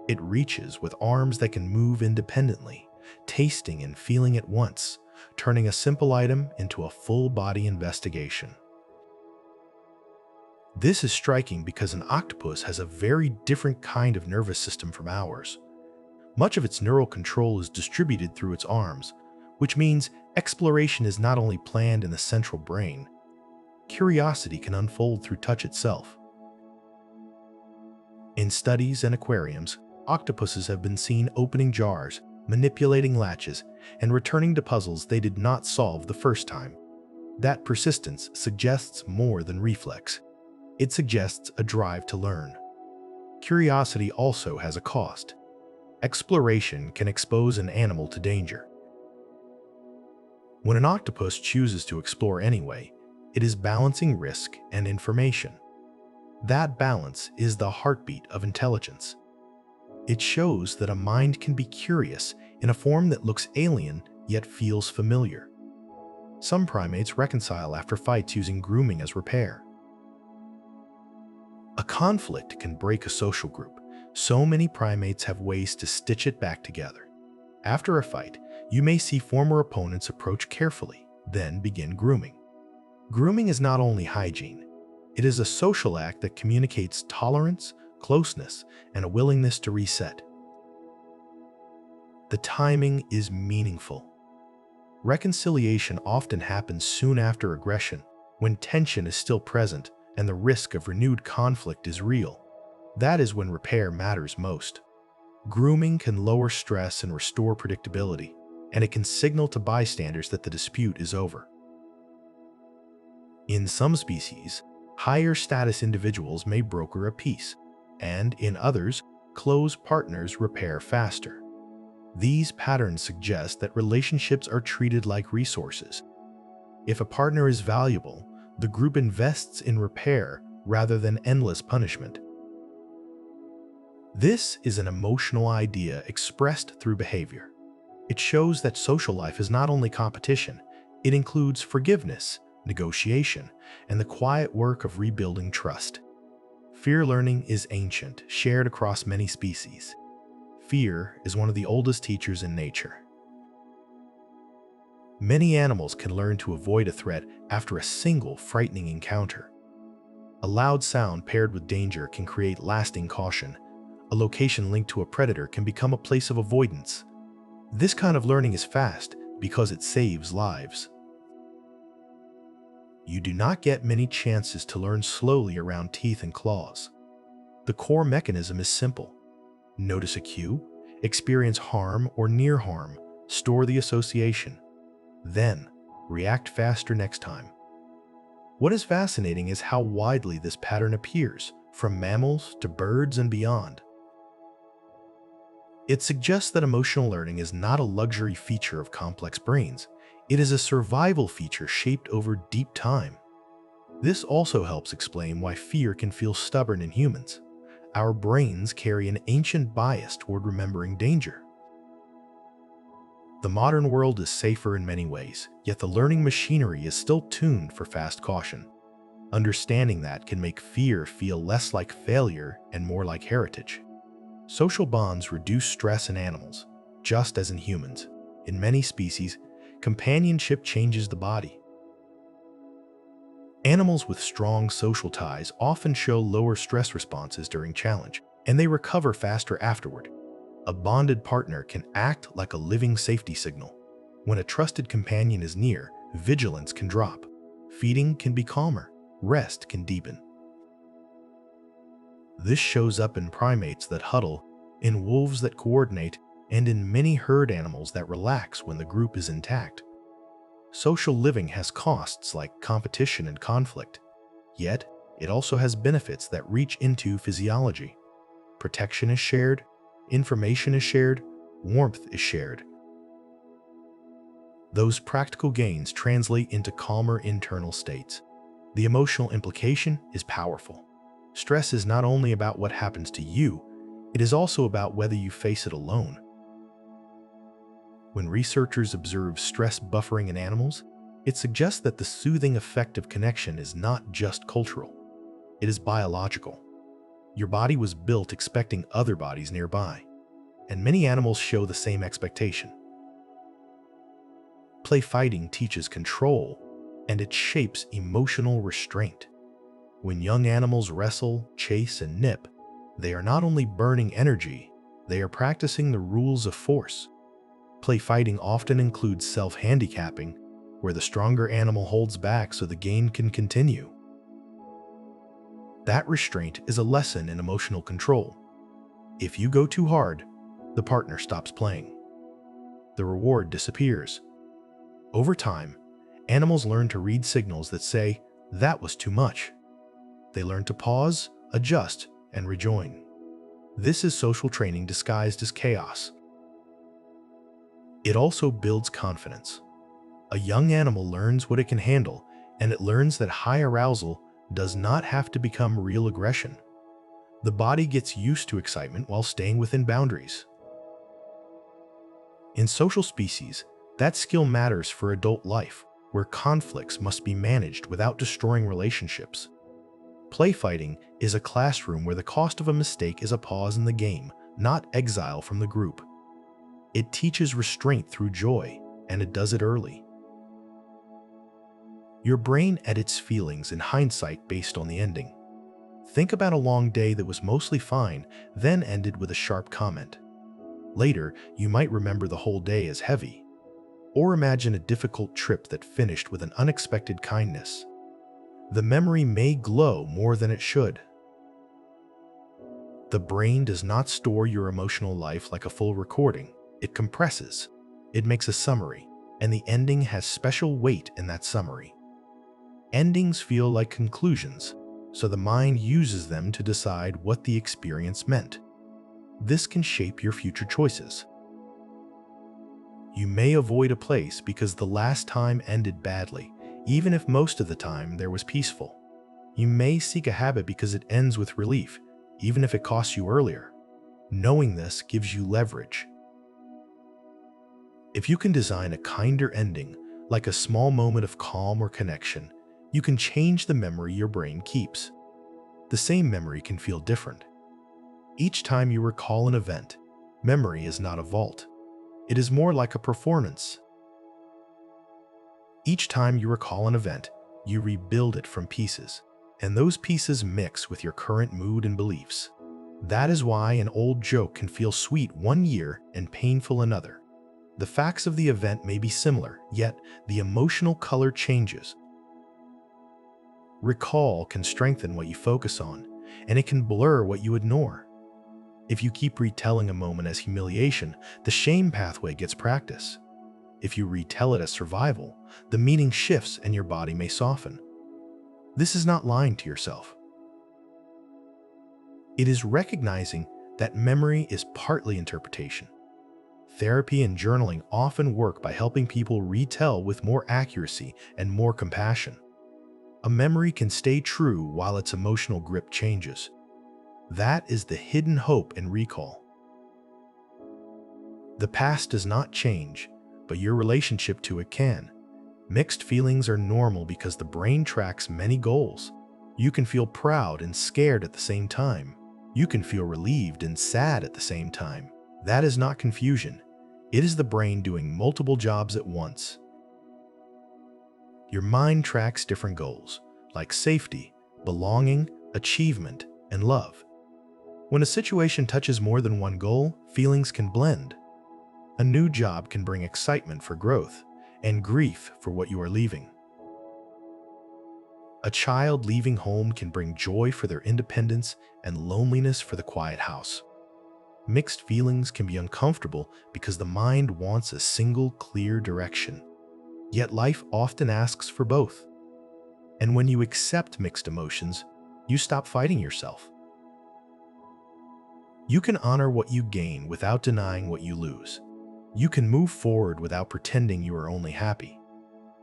Speaker 1: It reaches with arms that can move independently, tasting and feeling at once, turning a simple item into a full-body investigation. This is striking because an octopus has a very different kind of nervous system from ours. Much of its neural control is distributed through its arms, which means exploration is not only planned in the central brain. Curiosity can unfold through touch itself. In studies and aquariums, octopuses have been seen opening jars, manipulating latches, and returning to puzzles they did not solve the first time. That persistence suggests more than reflex. It suggests a drive to learn. Curiosity also has a cost. Exploration can expose an animal to danger. When an octopus chooses to explore anyway, it is balancing risk and information. That balance is the heartbeat of intelligence. It shows that a mind can be curious in a form that looks alien yet feels familiar. Some primates reconcile after fights using grooming as repair. A conflict can break a social group. So many primates have ways to stitch it back together. After a fight, you may see former opponents approach carefully, Then begin grooming. Grooming is not only hygiene, it is a social act that communicates tolerance, closeness, and a willingness to reset. The timing is meaningful. Reconciliation often happens soon after aggression, when tension is still present and the risk of renewed conflict is real. That is when repair matters most. Grooming can lower stress and restore predictability, and it can signal to bystanders that the dispute is over. In some species, higher status individuals may broker a peace, and in others, close partners repair faster. These patterns suggest that relationships are treated like resources. If a partner is valuable, the group invests in repair rather than endless punishment. This is an emotional idea expressed through behavior. It shows that social life is not only competition, it includes forgiveness, negotiation, and the quiet work of rebuilding trust. Fear learning is ancient, shared across many species. Fear is one of the oldest teachers in nature. Many animals can learn to avoid a threat after a single frightening encounter. A loud sound paired with danger can create lasting caution. A location linked to a predator can become a place of avoidance. This kind of learning is fast because it saves lives. You do not get many chances to learn slowly around teeth and claws. The core mechanism is simple. Notice a cue, experience harm or near harm, store the association. Then, react faster next time. What is fascinating is how widely this pattern appears, from mammals to birds and beyond. It suggests that emotional learning is not a luxury feature of complex brains. It is a survival feature shaped over deep time. This also helps explain why fear can feel stubborn in humans. Our brains carry an ancient bias toward remembering danger. The modern world is safer in many ways, yet the learning machinery is still tuned for fast caution. Understanding that can make fear feel less like failure and more like heritage. Social bonds reduce stress in animals, just as in humans. In many species, companionship changes the body. Animals with strong social ties often show lower stress responses during challenge, and they recover faster afterward. A bonded partner can act like a living safety signal. When a trusted companion is near, vigilance can drop. Feeding can be calmer. Rest can deepen. This shows up in primates that huddle, in wolves that coordinate, and in many herd animals that relax when the group is intact. Social living has costs like competition and conflict, yet it also has benefits that reach into physiology. Protection is shared, information is shared, warmth is shared. Those practical gains translate into calmer internal states. The emotional implication is powerful. Stress is not only about what happens to you, it is also about whether you face it alone. When researchers observe stress buffering in animals, it suggests that the soothing effect of connection is not just cultural. It is biological. Your body was built expecting other bodies nearby, and many animals show the same expectation. Play fighting teaches control, and it shapes emotional restraint. When young animals wrestle, chase, and nip, they are not only burning energy, they are practicing the rules of force. Play fighting often includes self-handicapping, where the stronger animal holds back so the game can continue. That restraint is a lesson in emotional control. If you go too hard, the partner stops playing. The reward disappears. Over time, animals learn to read signals that say, "That was too much." They learn to pause, adjust, and rejoin. This is social training disguised as chaos. It also builds confidence. A young animal learns what it can handle, and it learns that high arousal does not have to become real aggression. The body gets used to excitement while staying within boundaries. In social species, that skill matters for adult life, where conflicts must be managed without destroying relationships. Play fighting is a classroom where the cost of a mistake is a pause in the game, not exile from the group. It teaches restraint through joy, and it does it early. Your brain edits feelings in hindsight based on the ending. Think about a long day that was mostly fine, then ended with a sharp comment. Later, you might remember the whole day as heavy. Or imagine a difficult trip that finished with an unexpected kindness. The memory may glow more than it should. The brain does not store your emotional life like a full recording. It compresses. It makes a summary, and the ending has special weight in that summary. Endings feel like conclusions, so the mind uses them to decide what the experience meant. This can shape your future choices. You may avoid a place because the last time ended badly, even if most of the time there was peaceful. You may seek a habit because it ends with relief, even if it costs you earlier. Knowing this gives you leverage. If you can design a kinder ending, like a small moment of calm or connection, you can change the memory your brain keeps. The same memory can feel different. Each time you recall an event, memory is not a vault. It is more like a performance. Each time you recall an event, you rebuild it from pieces, and those pieces mix with your current mood and beliefs. That is why an old joke can feel sweet one year and painful another. The facts of the event may be similar, yet the emotional color changes. Recall can strengthen what you focus on, and it can blur what you ignore. If you keep retelling a moment as humiliation, the shame pathway gets practice. If you retell it as survival, the meaning shifts and your body may soften. This is not lying to yourself. It is recognizing that memory is partly interpretation. Therapy and journaling often work by helping people retell with more accuracy and more compassion. A memory can stay true while its emotional grip changes. That is the hidden hope in recall. The past does not change, but your relationship to it can. Mixed feelings are normal because the brain tracks many goals. You can feel proud and scared at the same time. You can feel relieved and sad at the same time. That is not confusion. It is the brain doing multiple jobs at once. Your mind tracks different goals, like safety, belonging, achievement, and love. When a situation touches more than one goal, feelings can blend. A new job can bring excitement for growth and grief for what you are leaving. A child leaving home can bring joy for their independence and loneliness for the quiet house. Mixed feelings can be uncomfortable because the mind wants a single clear direction. Yet life often asks for both. And when you accept mixed emotions, you stop fighting yourself. You can honor what you gain without denying what you lose. You can move forward without pretending you are only happy.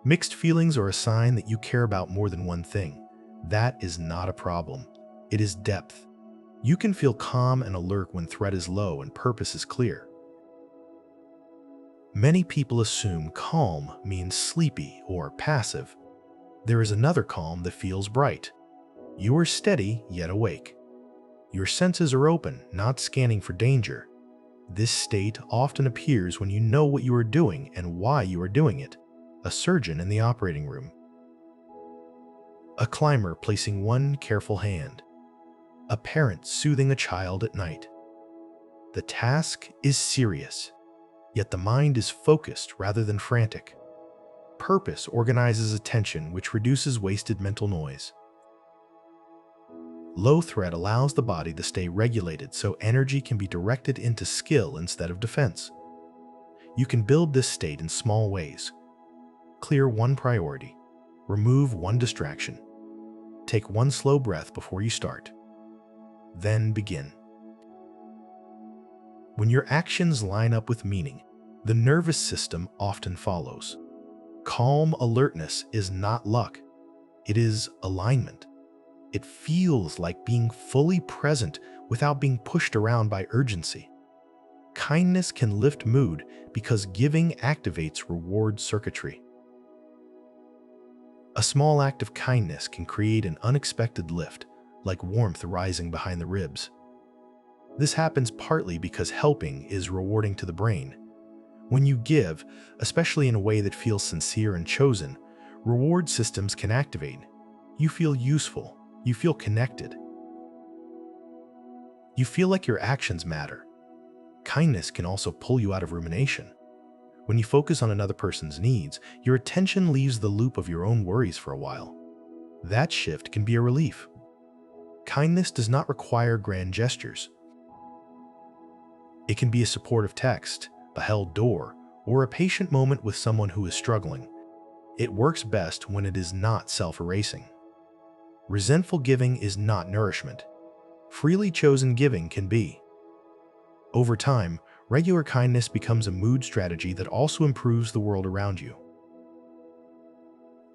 Speaker 1: Mixed feelings are a sign that you care about more than one thing. That is not a problem. It is depth. You can feel calm and alert when threat is low and purpose is clear. Many people assume calm means sleepy or passive. There is another calm that feels bright. You are steady yet awake. Your senses are open, not scanning for danger. This state often appears when you know what you are doing and why you are doing it. A surgeon in the operating room. A climber placing one careful hand. A parent soothing a child at night. The task is serious, yet the mind is focused rather than frantic. Purpose organizes attention, which reduces wasted mental noise. Low threat allows the body to stay regulated so energy can be directed into skill instead of defense. You can build this state in small ways. Clear one priority. Remove one distraction. Take one slow breath before you start. Then begin. When your actions line up with meaning, the nervous system often follows. Calm alertness is not luck. It is alignment. It feels like being fully present without being pushed around by urgency. Kindness can lift mood because giving activates reward circuitry. A small act of kindness can create an unexpected lift, like warmth rising behind the ribs. This happens partly because helping is rewarding to the brain. When you give, especially in a way that feels sincere and chosen, Reward systems can activate. You feel useful. You feel connected. You feel like your actions matter. Kindness can also pull you out of rumination. When you focus on another person's needs, your attention leaves the loop of your own worries for a while. That shift can be a relief. Kindness does not require grand gestures. It can be a supportive text, a held door, or a patient moment with someone who is struggling. It works best when it is not self-erasing. Resentful giving is not nourishment. Freely chosen giving can be. Over time, regular kindness becomes a mood strategy that also improves the world around you.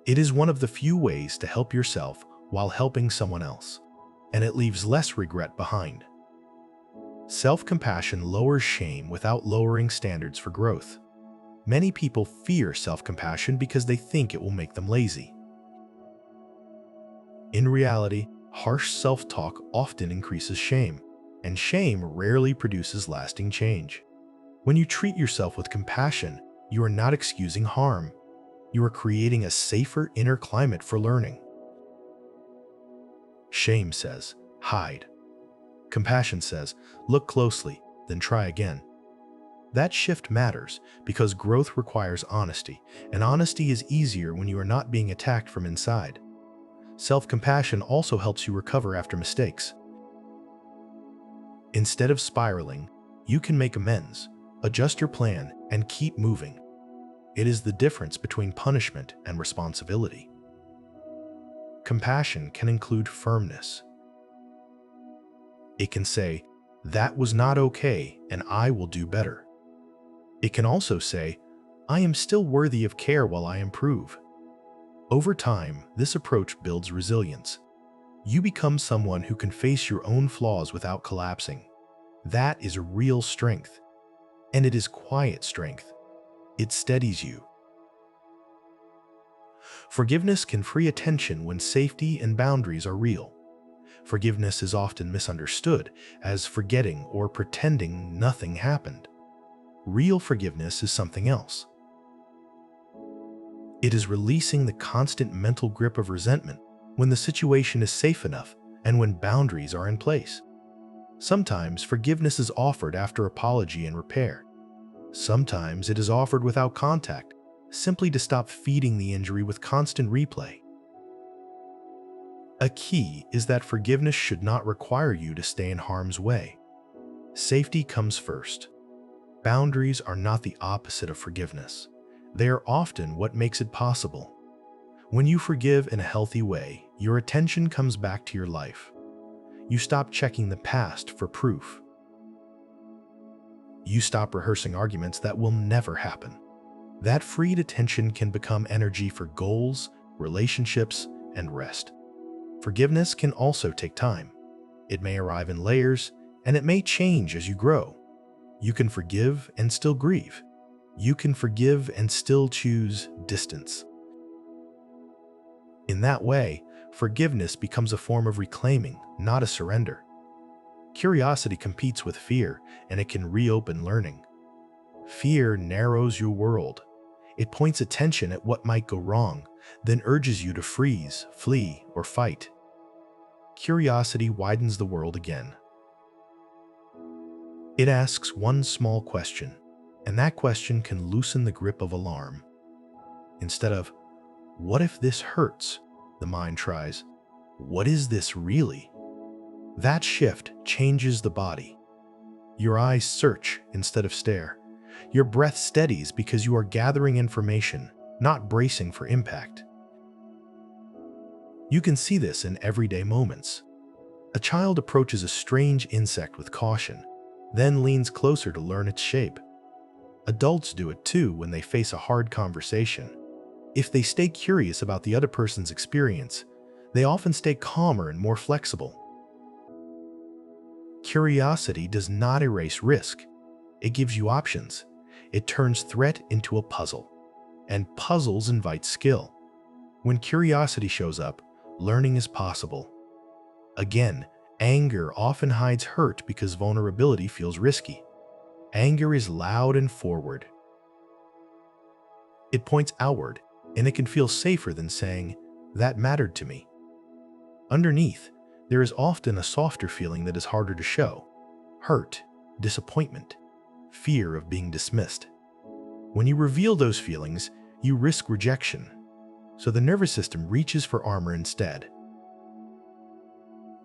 Speaker 1: It is one of the few ways to help yourself while helping someone else, and it leaves less regret behind. Self-compassion lowers shame without lowering standards for growth. Many people fear self-compassion because they think it will make them lazy. In reality, harsh self-talk often increases shame, and shame rarely produces lasting change. When you treat yourself with compassion, you are not excusing harm. You are creating a safer inner climate for learning. Shame says, hide. Compassion says, look closely, then try again. That shift matters because growth requires honesty, and honesty is easier when you are not being attacked from inside. Self-compassion also helps you recover after mistakes. Instead of spiraling, you can make amends, adjust your plan, and keep moving. It is the difference between punishment and responsibility. Compassion can include firmness. It can say, that was not okay, and I will do better. It can also say, I am still worthy of care while I improve. Over time, this approach builds resilience. You become someone who can face your own flaws without collapsing. That is real strength. And it is quiet strength. It steadies you. Forgiveness can free attention when safety and boundaries are real. Forgiveness is often misunderstood as forgetting or pretending nothing happened. Real forgiveness is something else. It is releasing the constant mental grip of resentment when the situation is safe enough and when boundaries are in place. Sometimes forgiveness is offered after apology and repair. Sometimes it is offered without contact, simply to stop feeding the injury with constant replay. A key is that forgiveness should not require you to stay in harm's way. Safety comes first. Boundaries are not the opposite of forgiveness. They are often what makes it possible. When you forgive in a healthy way, your attention comes back to your life. You stop checking the past for proof. You stop rehearsing arguments that will never happen. That freed attention can become energy for goals, relationships, and rest. Forgiveness can also take time. It may arrive in layers, and it may change as you grow. You can forgive and still grieve. You can forgive and still choose distance. In that way, forgiveness becomes a form of reclaiming, not a surrender. Curiosity competes with fear, and it can reopen learning. Fear narrows your world. It points attention at what might go wrong, then urges you to freeze, flee, or fight. Curiosity widens the world again. It asks one small question, and that question can loosen the grip of alarm. Instead of, what if this hurts? The mind tries, what is this really? That shift changes the body. Your eyes search instead of stare. Your breath steadies because you are gathering information, not bracing for impact. You can see this in everyday moments. A child approaches a strange insect with caution, then leans closer to learn its shape. Adults do it too when they face a hard conversation. If they stay curious about the other person's experience, they often stay calmer and more flexible. Curiosity does not erase risk. It gives you options. It turns threat into a puzzle. And puzzles invite skill. When curiosity shows up, learning is possible. Again, anger often hides hurt because vulnerability feels risky. Anger is loud and forward. It points outward. and it can feel safer than saying, "That mattered to me." Underneath, there is often a softer feeling that is harder to show: hurt, disappointment, fear of being dismissed. When you reveal those feelings, you risk rejection, so the nervous system reaches for armor instead.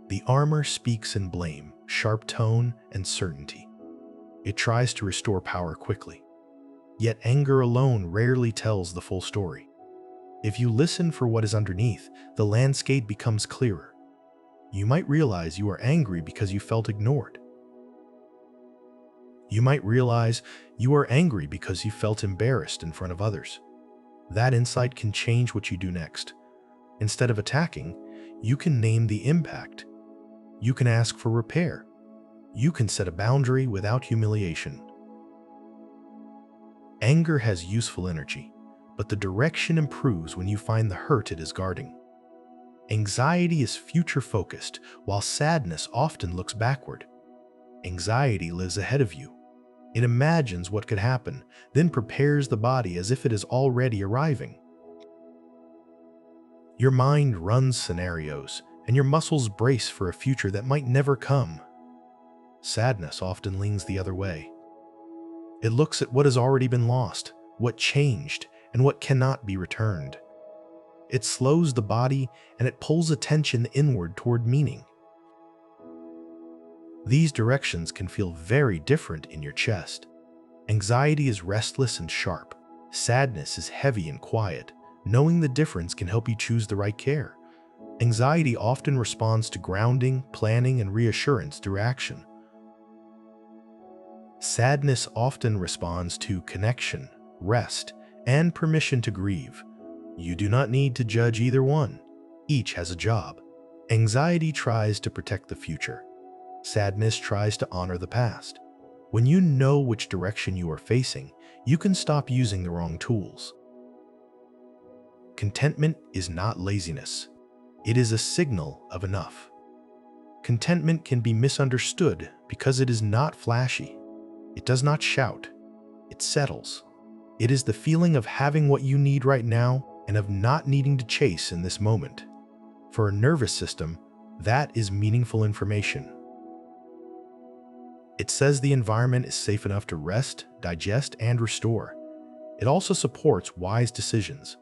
Speaker 1: The armor speaks in blame, sharp tone, and certainty. It tries to restore power quickly. Yet anger alone rarely tells the full story. If you listen for what is underneath, the landscape becomes clearer. You might realize you are angry because you felt ignored. You might realize you are angry because you felt embarrassed in front of others. That insight can change what you do next. Instead of attacking, you can name the impact. You can ask for repair. You can set a boundary without humiliation. Anger has useful energy, but the direction improves when you find the hurt it is guarding. Anxiety is future-focused, while sadness often looks backward. Anxiety lives ahead of you. It imagines what could happen, then prepares the body as if it is already arriving. Your mind runs scenarios, and your muscles brace for a future that might never come. Sadness often leans the other way. It looks at what has already been lost, what changed, and what cannot be returned. It slows the body, and it pulls attention inward toward meaning. These directions can feel very different in your chest. Anxiety is restless and sharp. Sadness is heavy and quiet. Knowing the difference can help you choose the right care. Anxiety often responds to grounding, planning, and reassurance through action. Sadness often responds to connection, rest, and permission to grieve. You do not need to judge either one. Each has a job. Anxiety tries to protect the future. Sadness tries to honor the past. When you know which direction you are facing, you can stop using the wrong tools. Contentment is not laziness. It is a signal of enough. Contentment can be misunderstood because it is not flashy. It does not shout. It settles. It is the feeling of having what you need right now and of not needing to chase in this moment. For a nervous system, that is meaningful information. It says the environment is safe enough to rest, digest, and restore. It also supports wise decisions.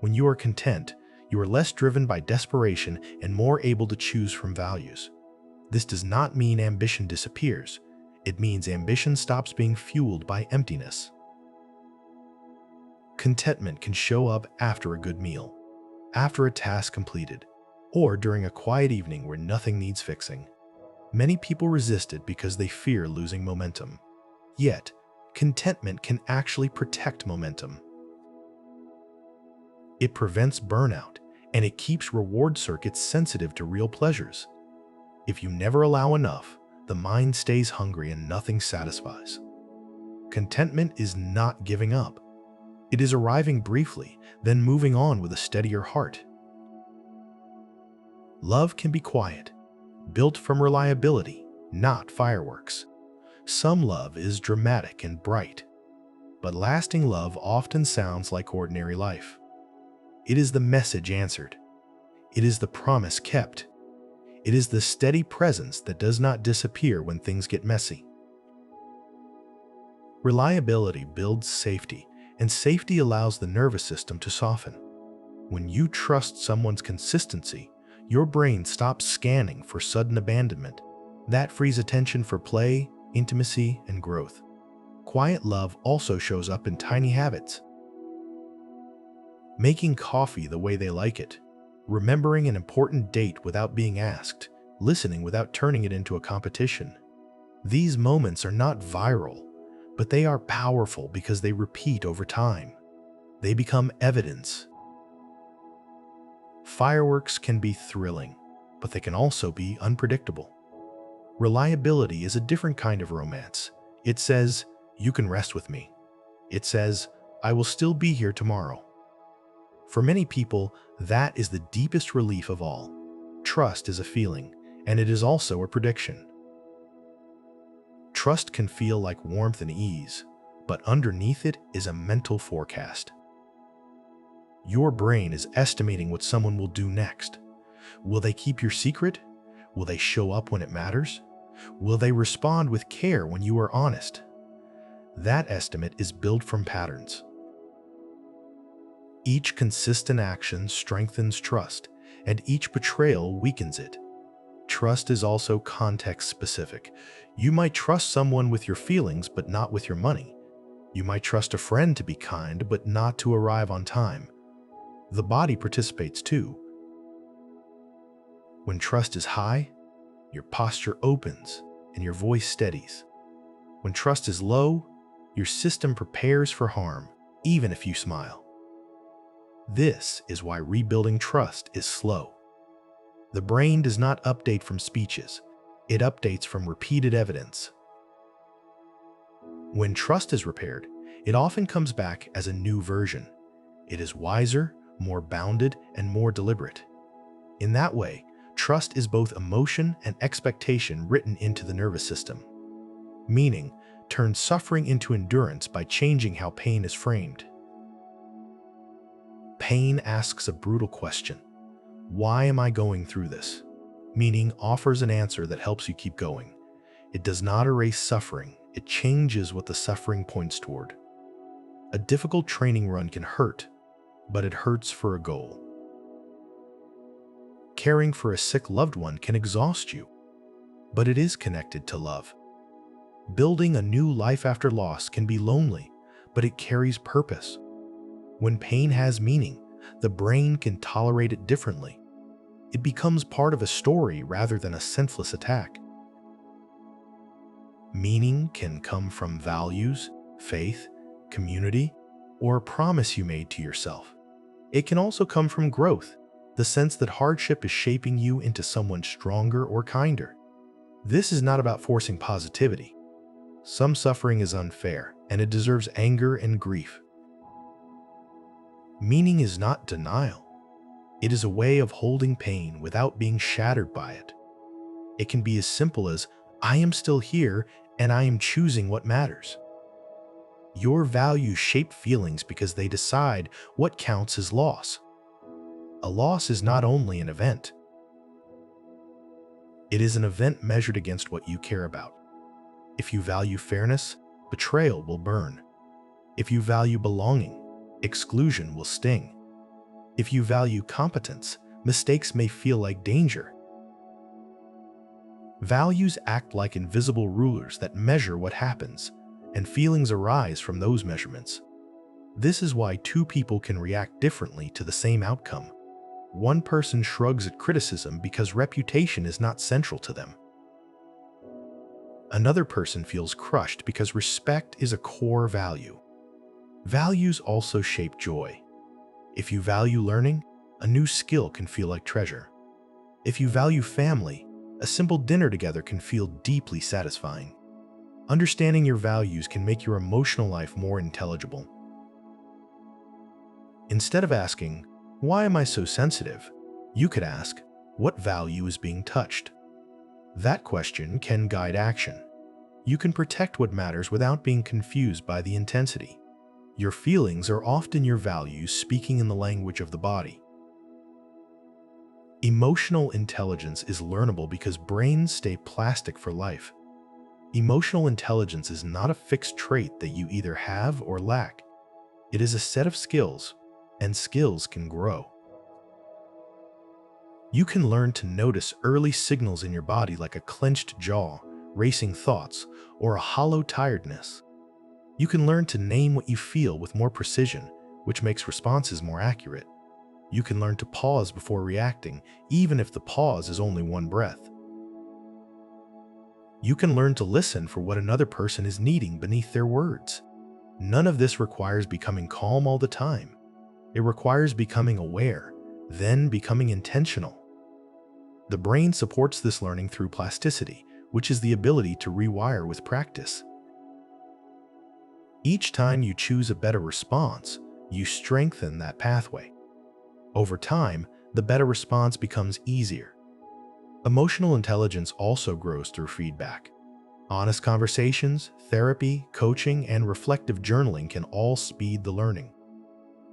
Speaker 1: When you are content, you are less driven by desperation and more able to choose from values. This does not mean ambition disappears. It means ambition stops being fueled by emptiness. Contentment can show up after a good meal, after a task completed, or during a quiet evening where nothing needs fixing. Many people resist it because they fear losing momentum. Yet, contentment can actually protect momentum. It prevents burnout, and it keeps reward circuits sensitive to real pleasures. If you never allow enough, the mind stays hungry and nothing satisfies. Contentment is not giving up. It is arriving briefly, then moving on with a steadier heart. Love can be quiet, built from reliability, not fireworks. Some love is dramatic and bright, but lasting love often sounds like ordinary life. It is the message answered. It is the promise kept. It is the steady presence that does not disappear when things get messy. Reliability builds safety, and safety allows the nervous system to soften. When you trust someone's consistency, your brain stops scanning for sudden abandonment. That frees attention for play, intimacy, and growth. Quiet love also shows up in tiny habits. Making coffee the way they like it, remembering an important date without being asked, listening without turning it into a competition. These moments are not viral, but they are powerful because they repeat over time. They become evidence. Fireworks can be thrilling, but they can also be unpredictable. Reliability is a different kind of romance. It says, "You can rest with me." It says, "I will still be here tomorrow." For many people, that is the deepest relief of all. Trust is a feeling, and it is also a prediction. Trust can feel like warmth and ease, but underneath it is a mental forecast. Your brain is estimating what someone will do next. Will they keep your secret? Will they show up when it matters? Will they respond with care when you are honest? That estimate is built from patterns. Each consistent action strengthens trust, and each betrayal weakens it. Trust is also context-specific. You might trust someone with your feelings, but not with your money. You might trust a friend to be kind, but not to arrive on time. The body participates too. When trust is high, your posture opens and your voice steadies. When trust is low, your system prepares for harm, even if you smile. This is why rebuilding trust is slow. The brain does not update from speeches. It updates from repeated evidence. When trust is repaired, it often comes back as a new version. It is wiser, more bounded, and more deliberate. In that way, trust is both emotion and expectation written into the nervous system. Meaning turns suffering into endurance by changing how pain is framed. Pain asks a brutal question. Why am I going through this? Meaning offers an answer that helps you keep going. It does not erase suffering. It changes what the suffering points toward. A difficult training run can hurt, but it hurts for a goal. Caring for a sick loved one can exhaust you, but it is connected to love. Building a new life after loss can be lonely, but it carries purpose. When pain has meaning, the brain can tolerate it differently. It becomes part of a story rather than a senseless attack. Meaning can come from values, faith, community, or a promise you made to yourself. It can also come from growth, the sense that hardship is shaping you into someone stronger or kinder. This is not about forcing positivity. Some suffering is unfair, and it deserves anger and grief. Meaning is not denial. It is a way of holding pain without being shattered by it. It can be as simple as, I am still here and I am choosing what matters. Your values shape feelings because they decide what counts as loss. A loss is not only an event. It is an event measured against what you care about. If you value fairness, betrayal will burn. If you value belonging, exclusion will sting. If you value competence, mistakes may feel like danger. Values act like invisible rulers that measure what happens, and feelings arise from those measurements. This is why two people can react differently to the same outcome. One person shrugs at criticism because reputation is not central to them. Another person feels crushed because respect is a core value. Values also shape joy. If you value learning, a new skill can feel like treasure. If you value family, a simple dinner together can feel deeply satisfying. Understanding your values can make your emotional life more intelligible. Instead of asking, "Why am I so sensitive?" you could ask, "What value is being touched?" That question can guide action. You can protect what matters without being confused by the intensity. Your feelings are often your values speaking in the language of the body. Emotional intelligence is learnable because brains stay plastic for life. Emotional intelligence is not a fixed trait that you either have or lack. It is a set of skills, and skills can grow. You can learn to notice early signals in your body like a clenched jaw, racing thoughts, or a hollow tiredness. You can learn to name what you feel with more precision, which makes responses more accurate. You can learn to pause before reacting, even if the pause is only one breath. You can learn to listen for what another person is needing beneath their words. None of this requires becoming calm all the time. It requires becoming aware, then becoming intentional. The brain supports this learning through plasticity, which is the ability to rewire with practice. Each time you choose a better response, you strengthen that pathway. Over time, the better response becomes easier. Emotional intelligence also grows through feedback. Honest conversations, therapy, coaching, and reflective journaling can all speed the learning.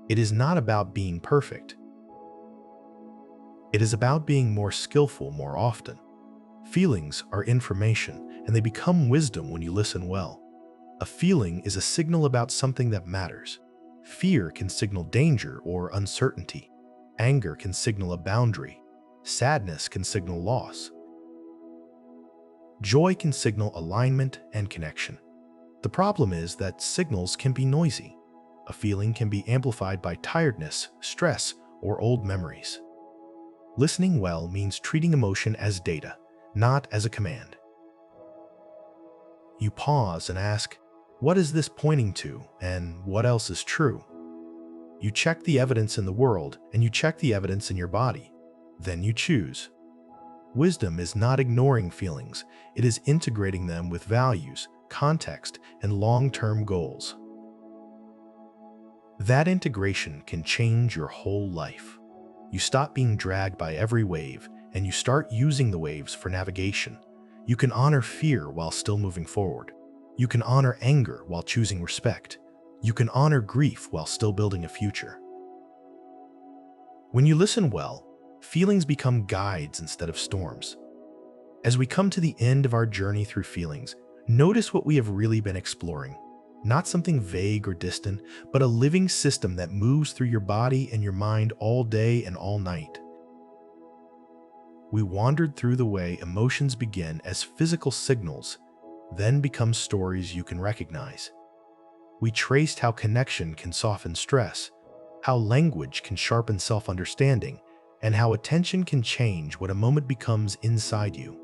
Speaker 1: It is not about being perfect. It is about being more skillful more often. Feelings are information, and they become wisdom when you listen well. A feeling is a signal about something that matters. Fear can signal danger or uncertainty. Anger can signal a boundary. Sadness can signal loss. Joy can signal alignment and connection. The problem is that signals can be noisy. A feeling can be amplified by tiredness, stress, or old memories. Listening well means treating emotion as data, not as a command. You pause and ask, what is this pointing to, and what else is true? You check the evidence in the world, and you check the evidence in your body. Then you choose. Wisdom is not ignoring feelings, it is integrating them with values, context, and long-term goals. That integration can change your whole life. You stop being dragged by every wave, and you start using the waves for navigation. You can honor fear while still moving forward. You can honor anger while choosing respect. You can honor grief while still building a future. When you listen well, feelings become guides instead of storms. As we come to the end of our journey through feelings, notice what we have really been exploring. Not something vague or distant, but a living system that moves through your body and your mind all day and all night. We wandered through the way emotions begin as physical signals, then become stories you can recognize. We traced how connection can soften stress, how language can sharpen self-understanding, and how attention can change what a moment becomes inside you.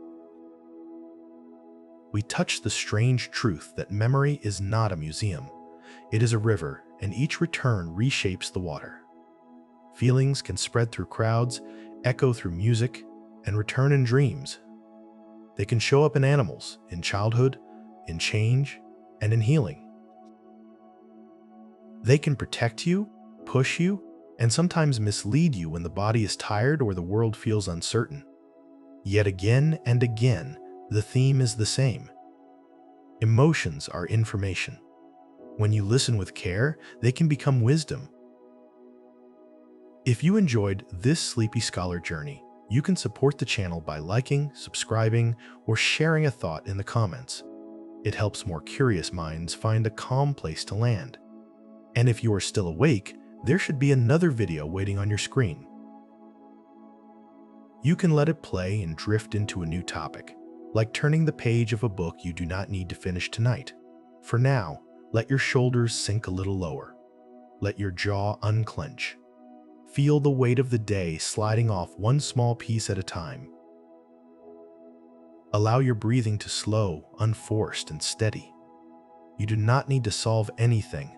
Speaker 1: We touched the strange truth that memory is not a museum. It is a river, and each return reshapes the water. Feelings can spread through crowds, echo through music, and return in dreams. They can show up in animals, in childhood, in change, and in healing. They can protect you, push you, and sometimes mislead you when the body is tired or the world feels uncertain. Yet again and again, the theme is the same. Emotions are information. When you listen with care, they can become wisdom. If you enjoyed this Sleepy Scholar journey, you can support the channel by liking, subscribing, or sharing a thought in the comments. It helps more curious minds find a calm place to land. And if you are still awake, there should be another video waiting on your screen. You can let it play and drift into a new topic, like turning the page of a book you do not need to finish tonight. For now, let your shoulders sink a little lower. Let your jaw unclench. Feel the weight of the day sliding off one small piece at a time. Allow your breathing to slow, unforced, and steady. You do not need to solve anything.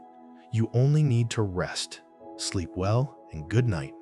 Speaker 1: You only need to rest. Sleep well, and good night.